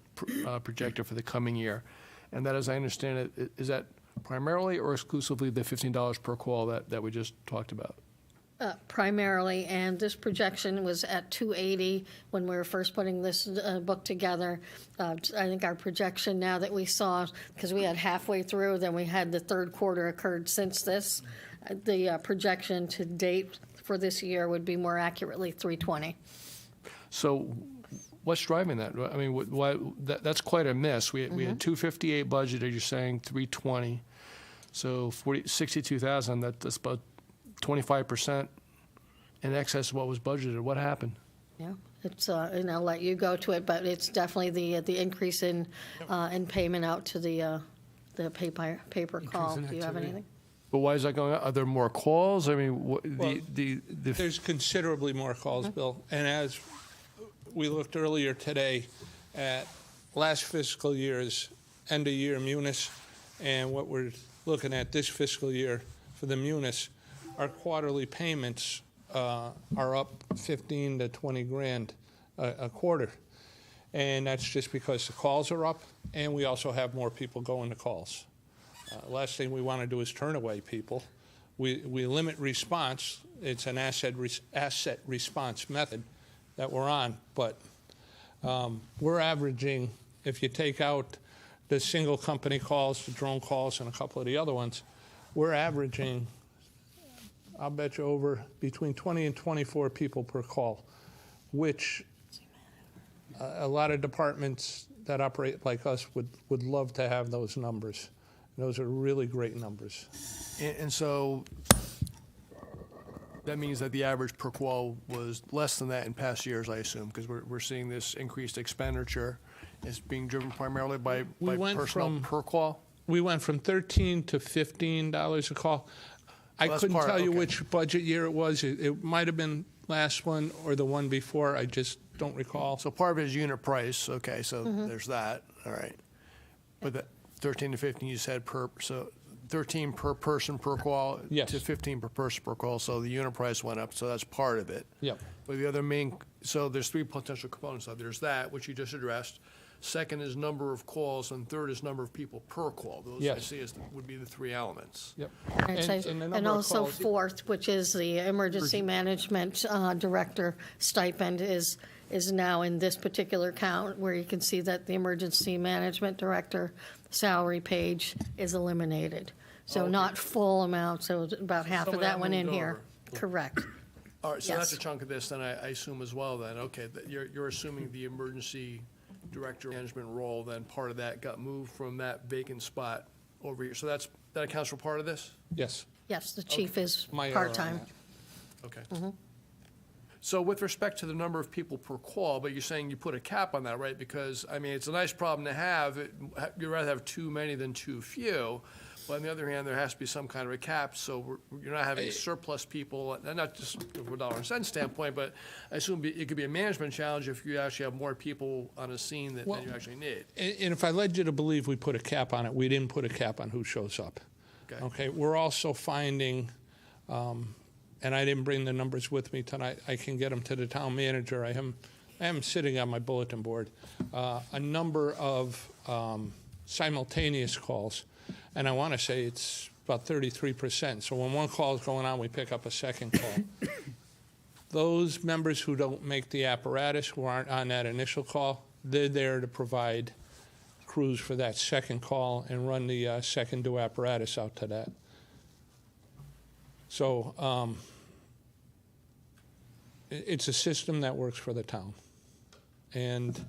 projected for the coming year. And that, as I understand it, is that primarily or exclusively the $15 per call that we just talked about? Primarily, and this projection was at 280 when we were first putting this book together. I think our projection now that we saw, because we had halfway through, then we had the third quarter occurred since this, the projection to date for this year would be more accurately 320. So what's driving that? I mean, that's quite a miss. We had 258 budgeted, you're saying 320. So 62,000, that's about 25% in excess of what was budgeted. What happened? Yeah, it's and I'll let you go to it, but it's definitely the increase in payment out to the paper call. Do you have anything? But why is that going up? Are there more calls? I mean, There's considerably more calls, Bill. And as we looked earlier today at last fiscal year's end-of-year munis and what we're looking at this fiscal year for the munis, our quarterly payments are up 15 to 20 grand a quarter. And that's just because the calls are up, and we also have more people going to calls. Last thing we want to do is turn away people. We limit response. It's an asset response method that we're on, but we're averaging, if you take out the single company calls, the drone calls, and a couple of the other ones, we're averaging, I'll bet you, over between 20 and 24 people per call, which a lot of departments that operate like us would love to have those numbers. Those are really great numbers. And so that means that the average per call was less than that in past years, I assume, because we're seeing this increased expenditure is being driven primarily by personnel per call? We went from $13 to $15 a call. I that's couldn't part- tell you okay. which budget year it was. It might have been last one or the one before. I just don't recall. So part of it is unit price, okay, so there's that, all right. But the 13 to 15 you said so 13 per person per call Yes. to 15 per person per call, so the unit price went up, so that's part of it. Yep. But the other so there's three potential components of it. There's that, which you just addressed. Second is number of calls, and third is number of people per call. Those I Yes. see would be the three elements. Yep. And also fourth, which is the emergency management director stipend is now in this particular count, where you can see that the emergency management director salary page is eliminated. So not full amount, so about half Some of of that that went in moved here. Correct. All right, so that's a Yes. chunk of this, then I assume as well then, okay, that you're assuming the emergency director management role, then part of that got moved from that vacant spot over here. So that accounts for part of this? Yes. Yes, the chief is My error on part-time. that. Okay. So with respect to the number of people per call, but you're saying you put a cap on that, right? Because, I mean, it's a nice problem to have. You'd rather have too many than too few. But on the other hand, there has to be some kind of a cap, so you're not having surplus people, and not just from a dollar and cent standpoint, but I assume it could be a management challenge if you actually have more people on a scene than you actually need. And if I led you to believe we put a cap on it, we didn't put a cap on who shows up. Okay, we're also finding, and I didn't bring the numbers with me tonight, I can get them to the town manager, I am sitting on my bulletin board, a number of simultaneous calls, and I want to say it's about 33%. So when one call is going on, we pick up a second call. Those members who don't make the apparatus, who aren't on that initial call, they're there to provide crews for that second call and run the second due apparatus out to that. So it's a system that works for the town. And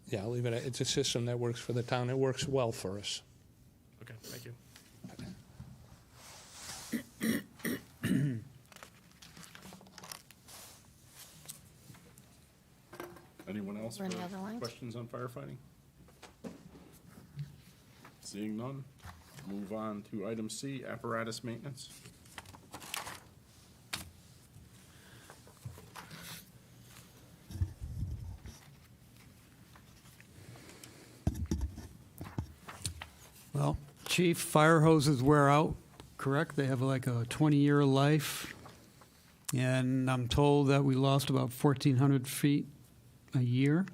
yeah, I'll leave it at, it's a system that works for the town. It works well for us. Okay, thank you. Anyone else for Any other lines? questions on firefighting? Seeing none, move on to item C, apparatus maintenance. Well, Chief, fire hoses wear out, correct? They have like a 20-year life. And I'm told that we lost about 1,400 feet a year.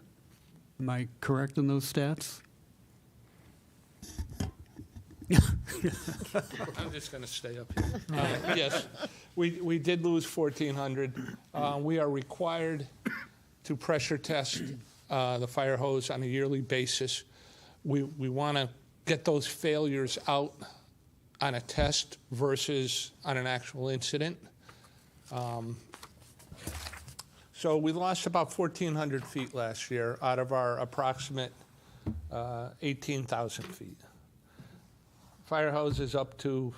Am I correct in those stats? I'm just going to stay up here. Yes, we did lose 1,400. We are required to pressure test the fire hose on a yearly basis. We want to get those failures out on a test versus on an actual incident. So we lost about 1,400 feet last year out of our approximate 18,000 feet. Fire hose is up to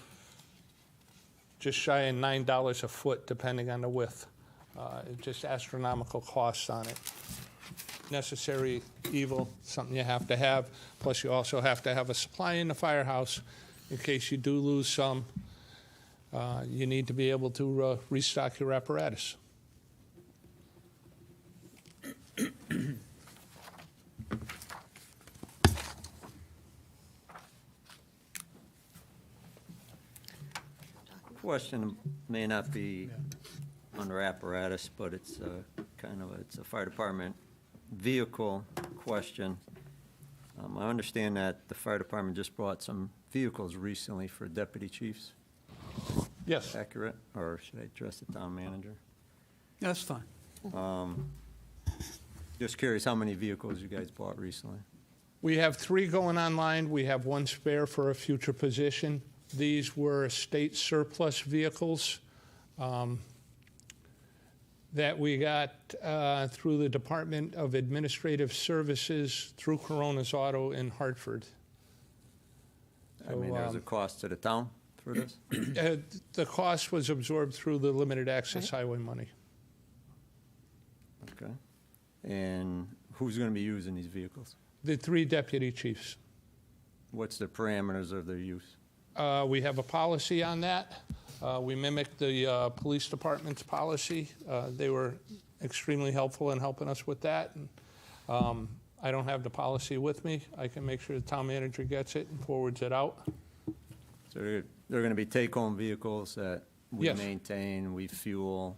just shy of $9 a foot, depending on the width. Just astronomical costs on it. Necessary evil, something you have to have. Plus, you also have to have a supply in the firehouse in case you do lose some. You need to be able to restock your apparatus. Question may not be under apparatus, but it's it's a fire department vehicle question. I understand that the fire department just brought some vehicles recently for deputy chiefs. Yes. Accurate, or should I address the town manager? That's fine. Just curious how many vehicles you guys bought recently? We have 3 going online. We have 1 spare for a future position. These were state surplus vehicles that we got through the Department of Administrative Services through Corona's Auto in Hartford. I mean, there's a cost to the town for this? The cost was absorbed through the limited access highway money. Okay. And who's going to be using these vehicles? The 3 deputy chiefs. What's the parameters of their use? We have a policy on that. We mimicked the police department's policy. They were extremely helpful in helping us with that. And, I don't have the policy with me. I can make sure the town manager gets it and forwards it out. So they're going to be take-home vehicles that we Yes. maintain, we fuel?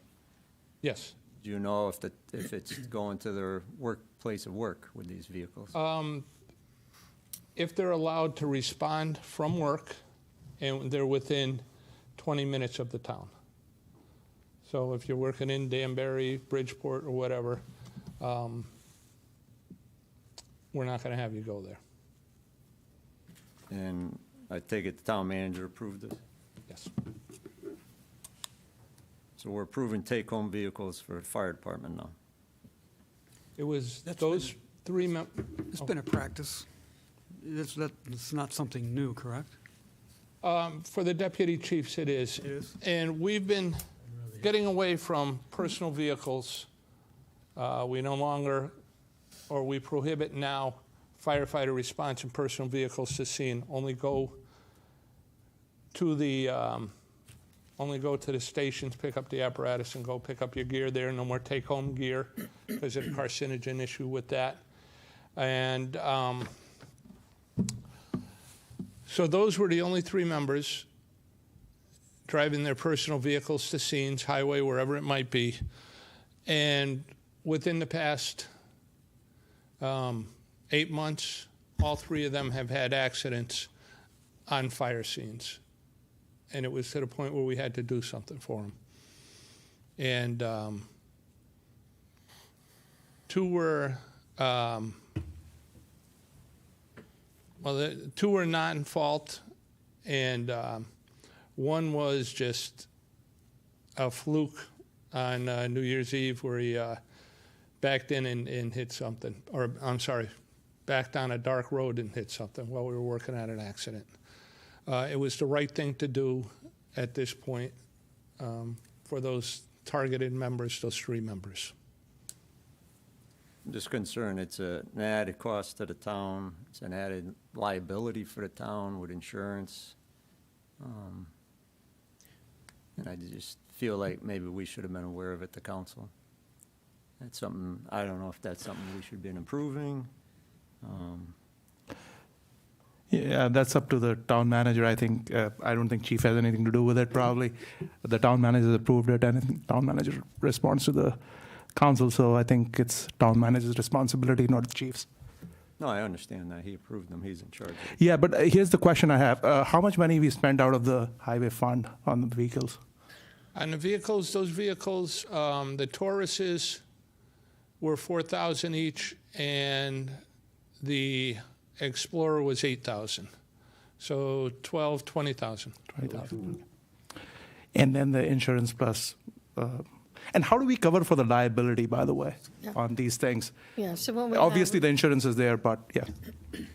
Yes. Do you know if it's going to their place of work with these vehicles? If they're allowed to respond from work and they're within 20 minutes of the town. So if you're working in Danbury, Bridgeport, or whatever, we're not going to have you go there. And I take it the town manager approved this? Yes. So we're approving take-home vehicles for the fire department now? It was That's those 3 It's been a practice. It's not something new, correct? For the deputy chiefs, it is. It is? And we've been getting away from personal vehicles. We no longer, or we prohibit now, firefighter response in personal vehicles to scene. Only go to the stations, pick up the apparatus, and go pick up your gear there. No more take-home gear because of the carcinogen issue with that. And so those were the only 3 members driving their personal vehicles to scenes, highway, wherever it might be. And within the past 8 months, all 3 of them have had accidents on fire scenes. And it was to the point where we had to do something for them. And 2 were, the 2 were not in fault, and 1 was just a fluke on New Year's Eve where he backed in and hit something, or I'm sorry, backed on a dark road and hit something while we were working on an accident. It was the right thing to do at this point for those targeted members, those 3 members. I'm just concerned, it's an added cost to the town, it's an added liability for the town with insurance. And I just feel like maybe we should have been aware of it, the council. That's something, I don't know if that's something we should have been improving. Yeah, that's up to the town manager. I think, I don't think chief has anything to do with it, probably. The town manager approved it, and I think town manager responds to the council, so I think it's town manager's responsibility, not the chief's. No, I understand that, he approved them, he's in charge of it. Yeah, but here's the question I have. How much money we spent out of the highway fund on the vehicles? On the vehicles, those vehicles, the Tauruses were $4,000 each, and the Explorer was $8,000. So $20,000. $20,000. And then the insurance plus. And how do we cover for the liability, by the way, on these things? Yeah, so what we Obviously, have, the insurance is there, but yeah.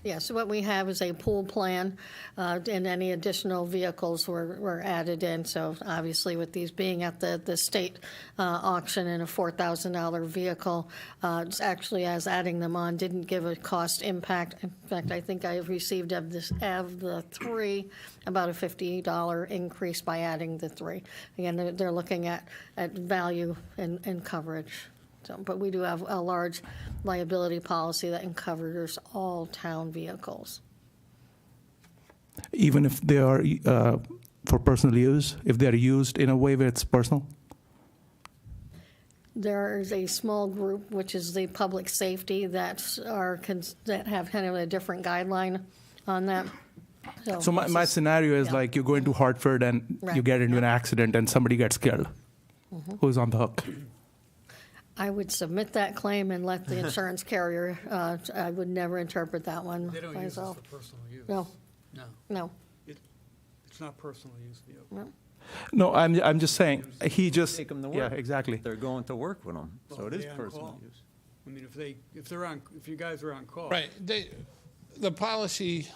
yeah, so what we have is a pool plan, and any additional vehicles were added in. So obviously, with these being at the state auction in a $4,000 vehicle, it's actually, as adding them on didn't give a cost impact. In fact, I think I have received of the 3 about a $50 increase by adding the 3. Again, they're looking at value and coverage. So, but we do have a large liability policy that covers all town vehicles. Even if they are for personal use, if they are used in a way where it's personal? there is a small group, which is the public safety, that have kind of a different guideline on that. So my scenario is yeah. like you go into Hartford and you Right, get into yeah. an accident and somebody gets killed. Mhm. Who's on the hook? I would submit that claim and let the insurance carrier, I would never interpret that one They don't use this myself. for personal use. No, No. no, It's not personal use vehicle. no. No, I'm just saying, he just, Take them to yeah, work. exactly. They're going to work with them, so Well, it is they on personal call. use. I mean, if you guys are on call. Right. The policy,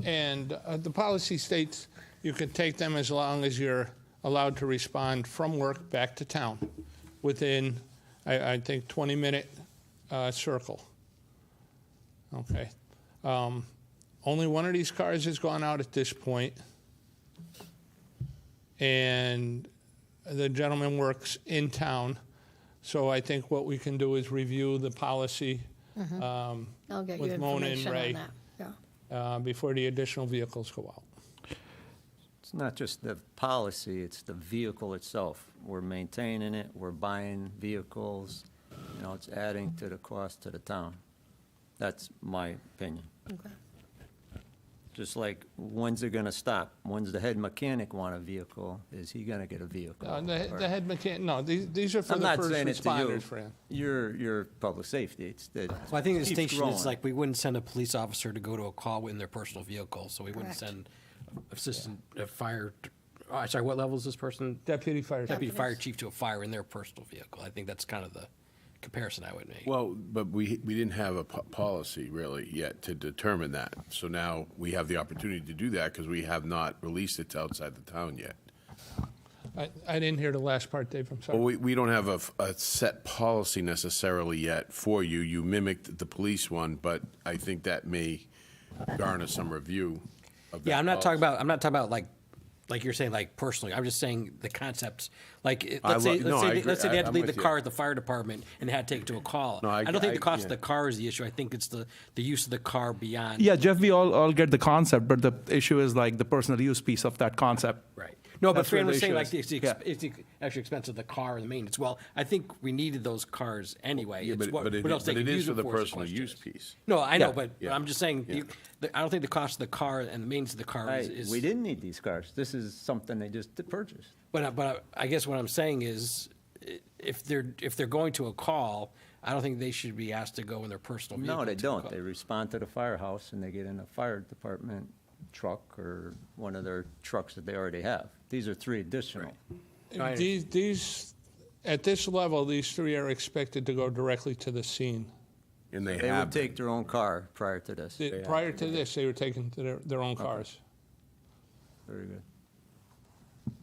and the policy states you can take them as long as you're allowed to respond from work back to town within, I think, 20-minute circle. Okay. Only one of these cars has gone out at this point, and the gentleman works in town. So I think what we can do is review the policy I'll get you with Mona and information on Ray that, yeah. before the additional vehicles go out. It's not just the policy, it's the vehicle itself. We're maintaining it, we're buying vehicles, it's adding to the cost to the town. That's my opinion. Okay. Just like, when's it gonna stop? When's the head mechanic want a vehicle? Is he gonna get a vehicle? The head mechanic, no, these are for I'm the not first saying it to you. responders, Fran. You're public safety, it's that. Well, I think the keeps distinction is growing. like, we wouldn't send a police officer to go to a call in their personal vehicle, so we wouldn't Correct. send assistant fire, sorry, what level is this person? Deputy fire. Deputy Deputies. fire chief to a fire in their personal vehicle. I think that's kind of the comparison I would make. Well, but we didn't have a policy really yet to determine that. So now we have the opportunity to do that because we have not released it to outside the town yet. I didn't hear the last part, Dave, I'm sorry. Well, we don't have a set policy necessarily yet for you. You mimicked the police one, but I think that may garner some review of that Yeah, I'm not talking policy. about like you're saying, like personally. I'm just saying the concepts. Like, I let's say, lo- no, I agree. let's say they had to I'm leave the with you. car at the fire department and they had to take it to a call. No, I don't think the cost yeah. of the car is the issue. I think it's the use of the car beyond. Yeah, Jeff, we all get the concept, but the issue is like the personal use piece of that concept. Right. No, but That's where Fran was the saying issue like is. it's the actual expense of the car and the maintenance. Well, I think we needed those cars anyway. Yeah, It's but it else they but could it is use for it the is personal question. use piece. No, I know, Yeah. but Yeah. I'm just saying, Yeah. I don't think the cost of the car and the maintenance of the car is. We didn't need these cars. This is something they just purchased. But I guess what I'm saying is, if they're going to a call, I don't think they should be asked to go in their personal vehicle. No, they to a don't. call. They respond to the firehouse and they get in a fire department truck or one of their trucks that they already have. These are 3 additional. These, at this level, these 3 are expected to go directly to the scene. And they They have. would take their own car prior to this. Prior to this, they were taking to their own cars. Very good.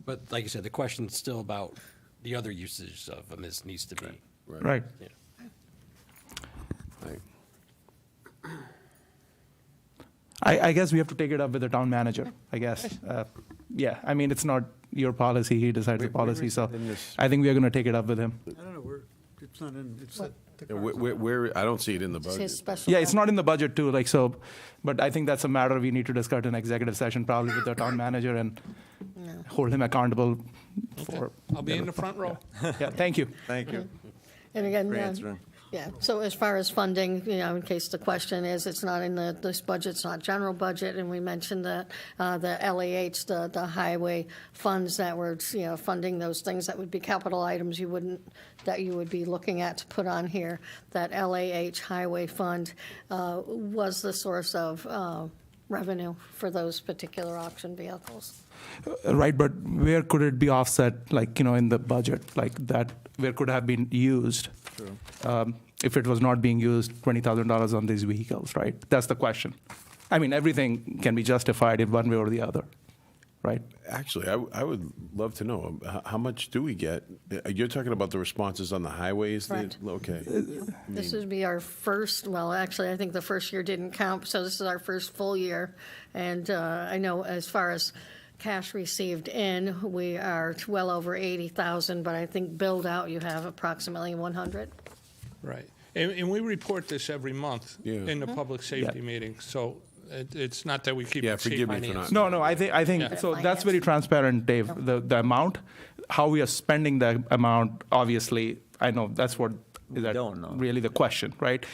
But like you said, the question's still about the other usage of them needs to be. Right. Yeah. Right. I guess we have to take it up with the town manager, I guess. Yeah, I mean, it's not your policy, he decides the policy, so I think we are going to take it up with him. I don't know, it's not in, it's. Yeah, where, I don't see it in the It's his budget. special. Yeah, it's not in the budget too, like, so, but I think that's a matter we need to discuss in executive session, probably with the town manager and hold him accountable for. I'll be in the front row. Yeah, thank you. Thank you And again, for answering. yeah, so as far as funding, in case the question is, it's not in this budget, it's not general budget, and we mentioned that the LAH, the highway funds that were, funding those things that would be capital items you would be looking at to put on here, that LAH highway fund was the source of revenue for those particular auction vehicles. Right, but where could it be offset, like, in the budget, like that, where could have been used? If it was not being used, $20,000 on these vehicles, right? That's the question. I mean, everything can be justified in one way or the other, right? Actually, I would love to know, how much do we get? You're talking about the responses on the highways? Correct. Okay. This would be our first, well, actually, I think the first year didn't count, so this is our first full year. And I know as far as cash received in, we are well over 80,000, but I think billed out, you have approximately 100. Right. And we report this every month Yeah. in the public safety meeting. So It's not that we keep. Yeah, forgive me for not. No, I think Yeah. so. That's very transparent, Dave. The amount, how we are spending the amount. Obviously, I know that's what is that don't know. really the question, right?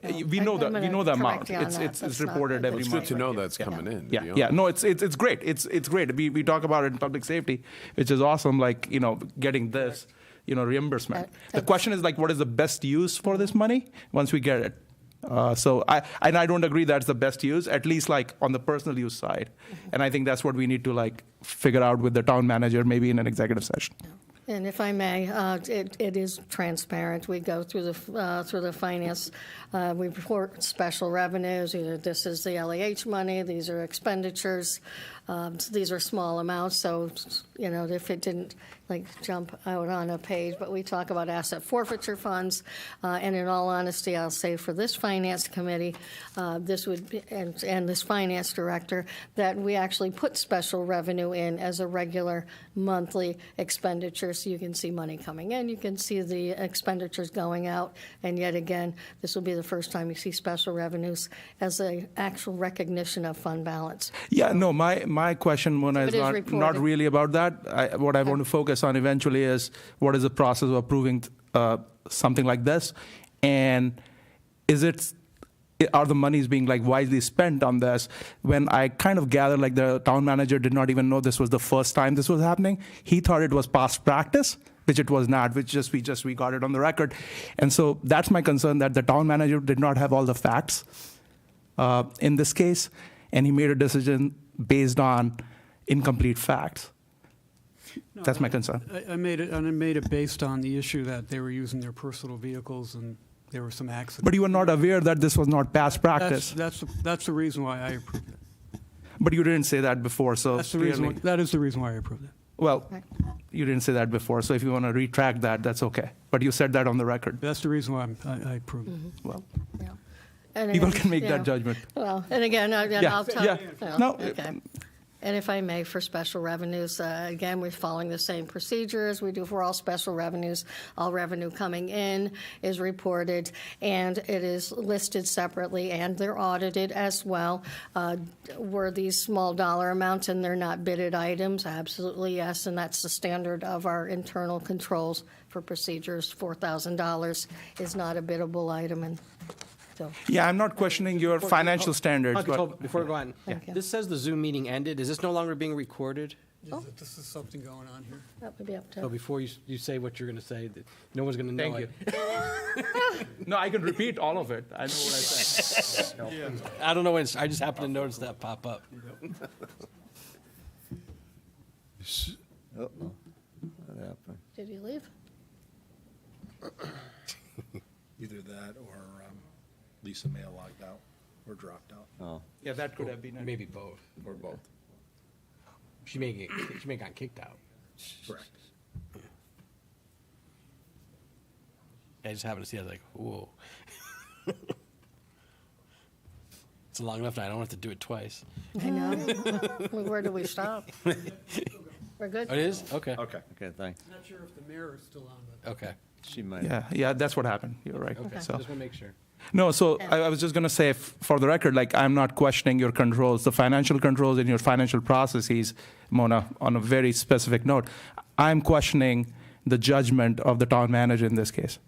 We know the I'm we know the gonna amount. correct you on It's that. it's That's reported not- every It's month. good to know that's coming in. to Yeah, be yeah. honest. No, it's great. It's great. We talk about it in public safety, which is awesome. Like getting this, reimbursement. The question is like, what is the best use for this money once we get it? So I don't agree that's the best use, at least like on the personal use side. And I think that's what we need to like figure out with the town manager, maybe in an executive session. And if I may, it is transparent. We go through the finance, we report special revenues. Either this is the LEH money, these are expenditures, so these are small amounts. So, if it didn't jump out on a page, but we talk about asset forfeiture funds. And in all honesty, I'll say for this finance committee, this would be, and this finance director, that we actually put special revenue in as a regular monthly expenditure. So you can see money coming in, you can see the expenditures going out. And yet again, this will be the first time you see special revenues as an actual recognition of fund balance. Yeah, no, my question, Mona, It is is not reported. really about that. What I want to focus on eventually is what is the process of approving something like this, and are the monies being like wisely spent on this? When I kind of gather like the town manager did not even know this was the first time this was happening. He thought it was past practice, which it was not, we got it on the record. And so that's my concern, that the town manager did not have all the facts in this case, and he made a decision based on incomplete facts. That's my concern. I made it based on the issue that they were using their personal vehicles and there were some accidents. But you were not aware that this was not past practice. That's the reason why I approved it. But you didn't say that before, so That's the reason. clearly- That is the reason why I approved it. Well, you didn't say that before, so if you want to retract that, that's okay. But you said that on the record. That's the reason why I approved it. Well, And people again, can make that judgment. Well, and again, Yeah, I'll tell. yeah. No. Okay. And if I may, for special revenues, again, we're following the same procedures we do for all special revenues. All revenue coming in is reported, and it is listed separately, and they're audited as well. Were these small dollar amounts and they're not bidded items? Absolutely, yes, and that's the standard of our internal controls for procedures. $4,000 is not a biddable item, and so. Yeah, I'm not questioning your financial standards, but Before we go on, Thank you. this says the Zoom meeting ended. Is this no longer being recorded? This is something going on here. That would be up to. So before you say what you're going to say, no one's going to know Thank it. no, I can repeat all of it. I know what I said. I don't know when I just happened to notice that pop up. What happened? Did he leave? Either that or Lisa may have logged out or dropped out. Oh. Yeah, that could have been. Maybe both. Or both. She may have gotten kicked out. Correct. I just happened to see. I was like, whoa. It's long enough. I don't have to do it twice. I know. Where do we stop? We're good? Oh, it is? Okay. Okay. Okay, thanks. Not sure if the mayor is still on the. Okay. She might. Yeah, that's what happened. You're right. Okay. So. Just want to make sure. No, so I was just going to say, for the record, like I'm not questioning your controls, the financial controls and your financial processes, Mona, on a very specific note. I'm questioning the judgment of the town manager in this case.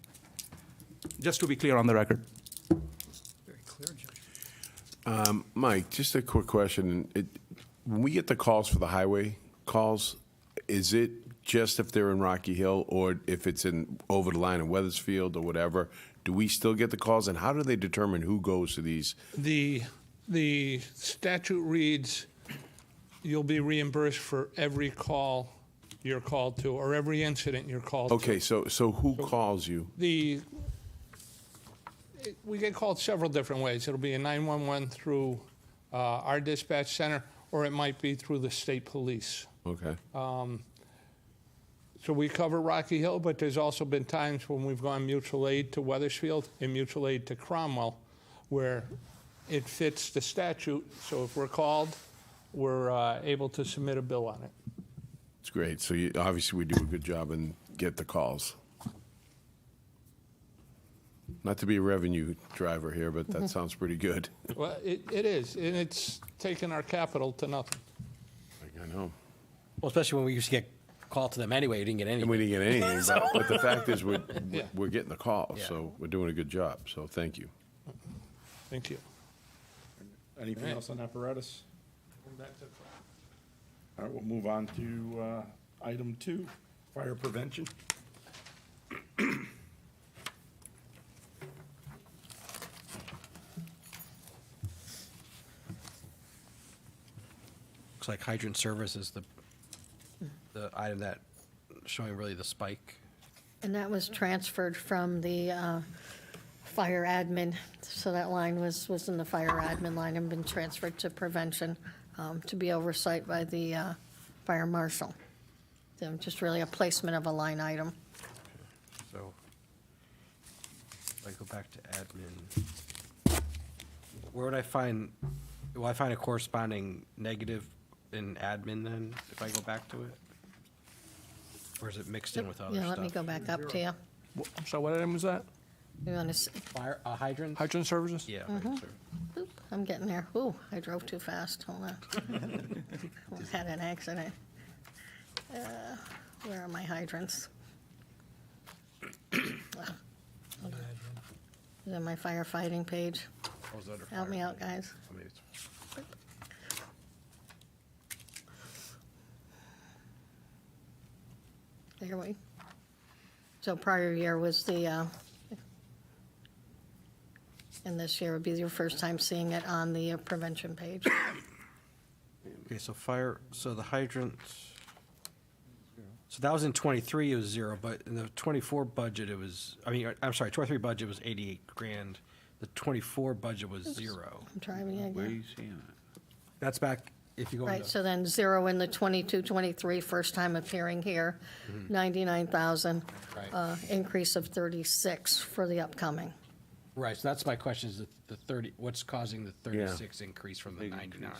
Just to be clear on the record. Very clear judgment. Mike, just a quick question. When we get the calls for the highway calls, is it just if they're in Rocky Hill or if it's over the line in Weathersfield or whatever? Do we still get the calls, and how do they determine who goes to these? The statute reads, you'll be reimbursed for every call you're called to, or every incident you're called to. Okay, so who calls you? We get called several different ways. It'll be a 911 through our dispatch center, or it might be through the state police. Okay. So we cover Rocky Hill, but there's also been times when we've gone mutual aid to Weathersfield and mutual aid to Cromwell, where it fits the statute. So if we're called, we're able to submit a bill on it. It's great. So obviously we do a good job and get the calls. Not to be a revenue driver here, but that sounds pretty good. Well, it is, and it's taken our capital to nothing. I know. Well, especially when we used to get called to them anyway, you didn't get anything. And we didn't get anything, So- but the fact is, we're Yeah. getting the call, Yeah. so we're doing a good job, so thank you. Thank you. Anything Right. else on apparatus? All right, we'll move on to item 2, fire prevention. Looks like hydrant service is the item that showing really the spike. And that was transferred from the fire admin, so that line was in the fire admin line and been transferred to prevention to be oversight by the fire marshal. So just really a placement of a line item. So if I go back to admin, where would I find, will I find a corresponding negative in admin then, if I go back to it? Or is it mixed in with other stuff? Yeah, let me go back up to you. So what item was that? You want to, Fire, hydrant? Hydrant services? Yeah. Mhm. hydrant service. oop, I'm getting there. Ooh, I drove too fast. Hold on. Almost had an accident. Where are my hydrants? Ah, hold on. Is it my firefighting page? Oh, it's under Help me fire. out, guys. Oh, maybe it's- There we. So prior year was the, and this year would be your first time seeing it on the prevention page. Okay, so fire, so the hydrants, so that was in '23, it was 0, but in the '24 budget, it was, I mean, I'm sorry, '23 budget was 88 grand. The '24 budget was 0. I'm driving again. seeing it? That's back, if you go Right, into, so then 0 in the 22, 23, first time appearing here, 99,000. Right. Increase of 36 for the upcoming. right, so that's my question, is the 30, what's causing the 36 increase from the 99?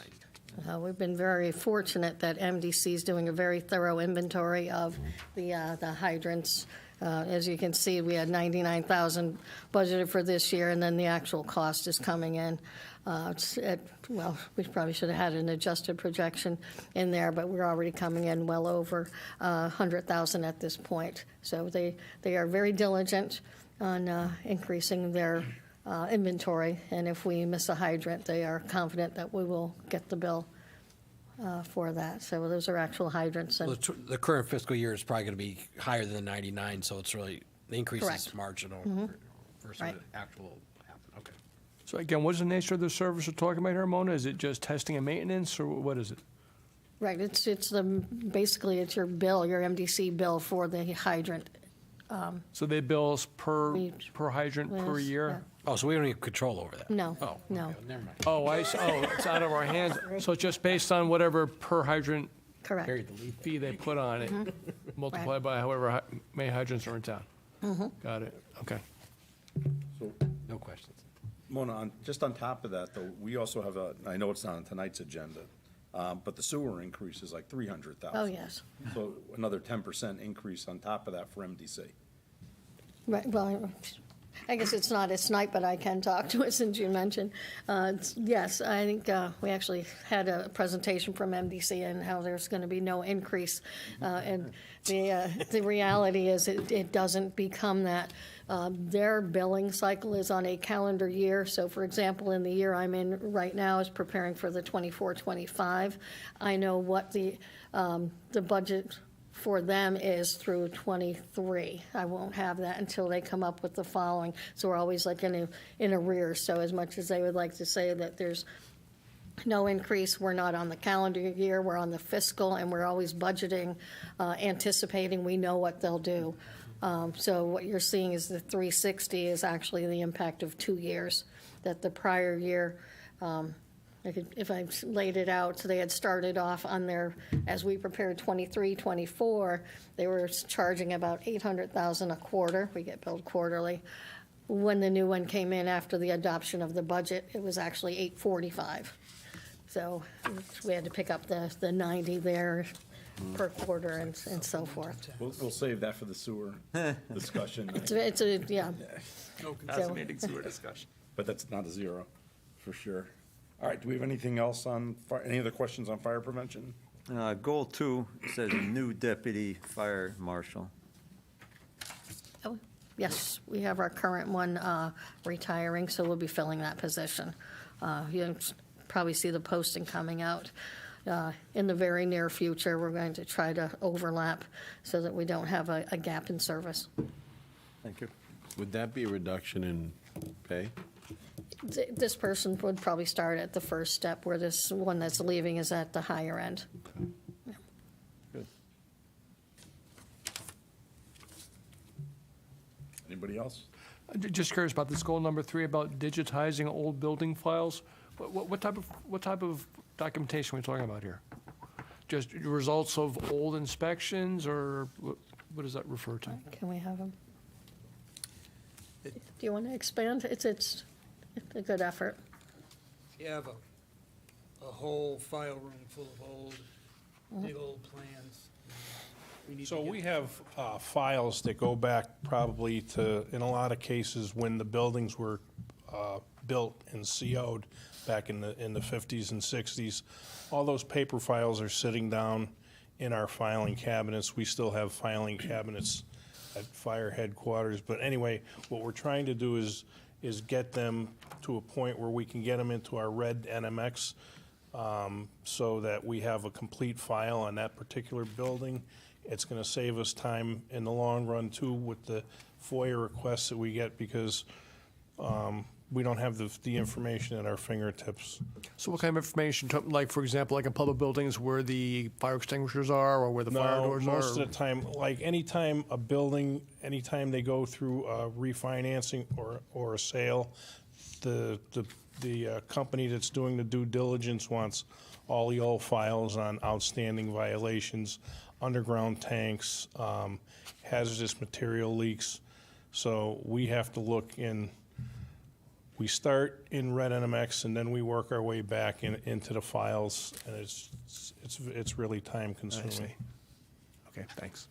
We've been very fortunate that MDC is doing a very thorough inventory of the hydrants. As you can see, we had 99,000 budgeted for this year, and then the actual cost is coming in. Well, we probably should have had an adjusted projection in there, but we're already coming in well over 100,000 at this point. So they are very diligent on increasing their inventory, and if we miss a hydrant, they are confident that we will get the bill for that. So those are actual hydrants. Well, And the current fiscal year is probably going to be higher than the 99, so it's really, the increase is Correct. marginal versus Right. the actual happen, okay. So again, what's the nature of the service we're talking about here, Mona? Is it just testing and maintenance, or what is it? Right, basically it's your bill, your MDC bill for the hydrant. So they bill us per Each. hydrant per Yes, year? Oh, so we don't have control over that? No, Oh, no. okay, never mind. Oh, it's out of our hands. So it's just based on whatever per hydrant Correct. Buried the lead. fee they put on it, multiplied by however many hydrants are in town. Got it, okay. So, No questions. Mona, just on top of that, though, we also have I know it's not on tonight's agenda, but the sewer increase is like 300,000. Oh, yes. So another 10% increase on top of that for MDC. Right, well, I guess it's not its night, but I can talk to it since you mentioned. Yes, I think we actually had a presentation from MDC and how there's going to be no increase. And the reality is it doesn't become that. Their billing cycle is on a calendar year. So, for example, in the year I'm in right now is preparing for the 24-25. I know what the budget for them is through 23. I won't have that until they come up with the following. So we're always like in arrears. So as much as they would like to say that there's no increase, we're not on the calendar year, we're on the fiscal, and we're always budgeting, anticipating we know what they'll do. So what you're seeing is the 360 is actually the impact of 2 years, that the prior year, if I laid it out, so they had started off on their, as we prepared 23, 24, they were charging about 800,000 a quarter. We get billed quarterly. When the new one came in after the adoption of the budget, it was actually 845. So we had to pick up the 90 there per quarter and so forth. We'll save that for the sewer discussion. It's a, yeah. Fascinating sewer discussion. But that's not a zero, for sure. All right, do we have anything else on, any other questions on fire prevention? Goal 2 says a new deputy fire marshal. Oh, yes, we have our current one retiring, so we'll be filling that position. You'll probably see the posting coming out in the very near future. We're going to try to overlap so that we don't have a gap in service. Thank you. Would that be a reduction in pay? This person would probably start at the first step, where this one that's leaving is at the higher end. Good. Anybody else? Just curious about this goal number 3 about digitizing old building files. What type of documentation are we talking about here? Just results of old inspections, or what does that refer to? Can we have them? Do you want to expand? It's a good effort. You have a whole file room full of old, big old plans. So we have files that go back probably to, in a lot of cases, when the buildings were built and CO'd back in the 50s and 60s. All those paper files are sitting down in our filing cabinets. We still have filing cabinets at fire headquarters. But anyway, what we're trying to do is get them to a point where we can get them into our red NMX so that we have a complete file on that particular building. It's going to save us time in the long run, too, with the FOIA requests that we get, because we don't have the information at our fingertips. So what kind of information, like, for example, like in public buildings where the fire extinguishers are or where the fire doors are? Most of the time, like anytime a building, anytime they go through refinancing or a sale, the company that's doing the due diligence wants all the old files on outstanding violations, underground tanks, hazardous material leaks. So we have to look in. We start in red NMX and then we work our way back into the files, and it's really time consuming. Okay, thanks.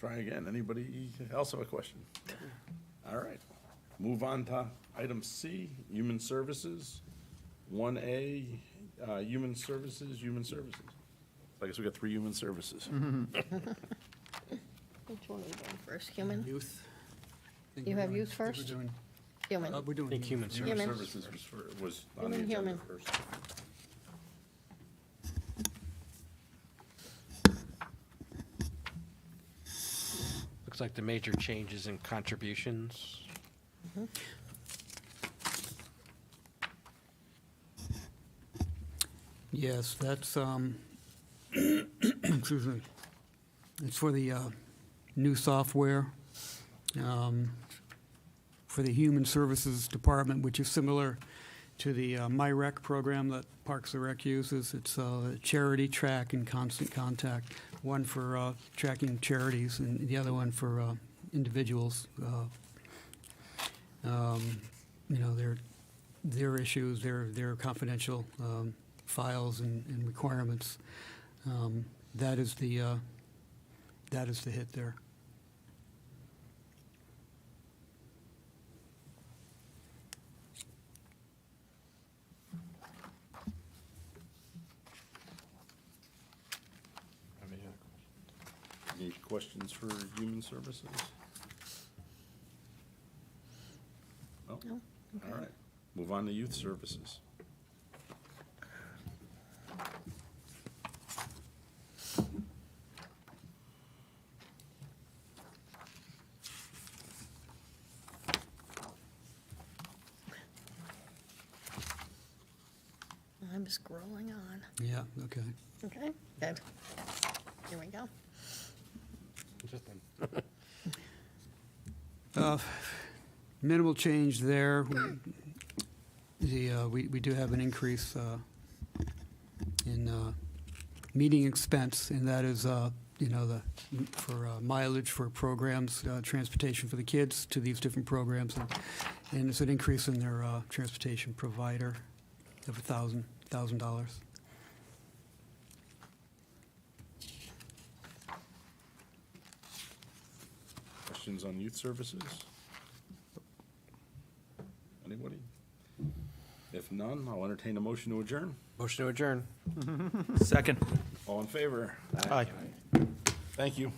Try again. Anybody else have a question? All right. Move on to item C, Human Services. 1A, Human Services. I guess we got 3 Human Services. Which one are we doing first? Human? Youth. You have youth first? Human. We're doing human Human Human. Services was on the Human, agenda human. first. Looks like the major changes in contributions. Yes, that's, excuse me. It's for the new software for the Human Services Department, which is similar to the MyRec program that Parks and Rec uses. It's Charity Track and Constant Contact, one for tracking charities and the other one for individuals. You know, their issues, their confidential files and requirements. That is the hit there. Any questions for Human Services? No? No? Okay. All right. Move on to Youth Services. I'm scrolling on. Yeah, okay. Okay, good. Here we go. Minimal change there. We do have an increase in meeting expense, and that is for mileage for programs, transportation for the kids to these different programs. And it's an increase in their transportation provider of $1,000. Questions on youth services? Anybody? If none, I'll entertain a motion to adjourn. Motion to adjourn. Second. All in favor? Aye. Thank you.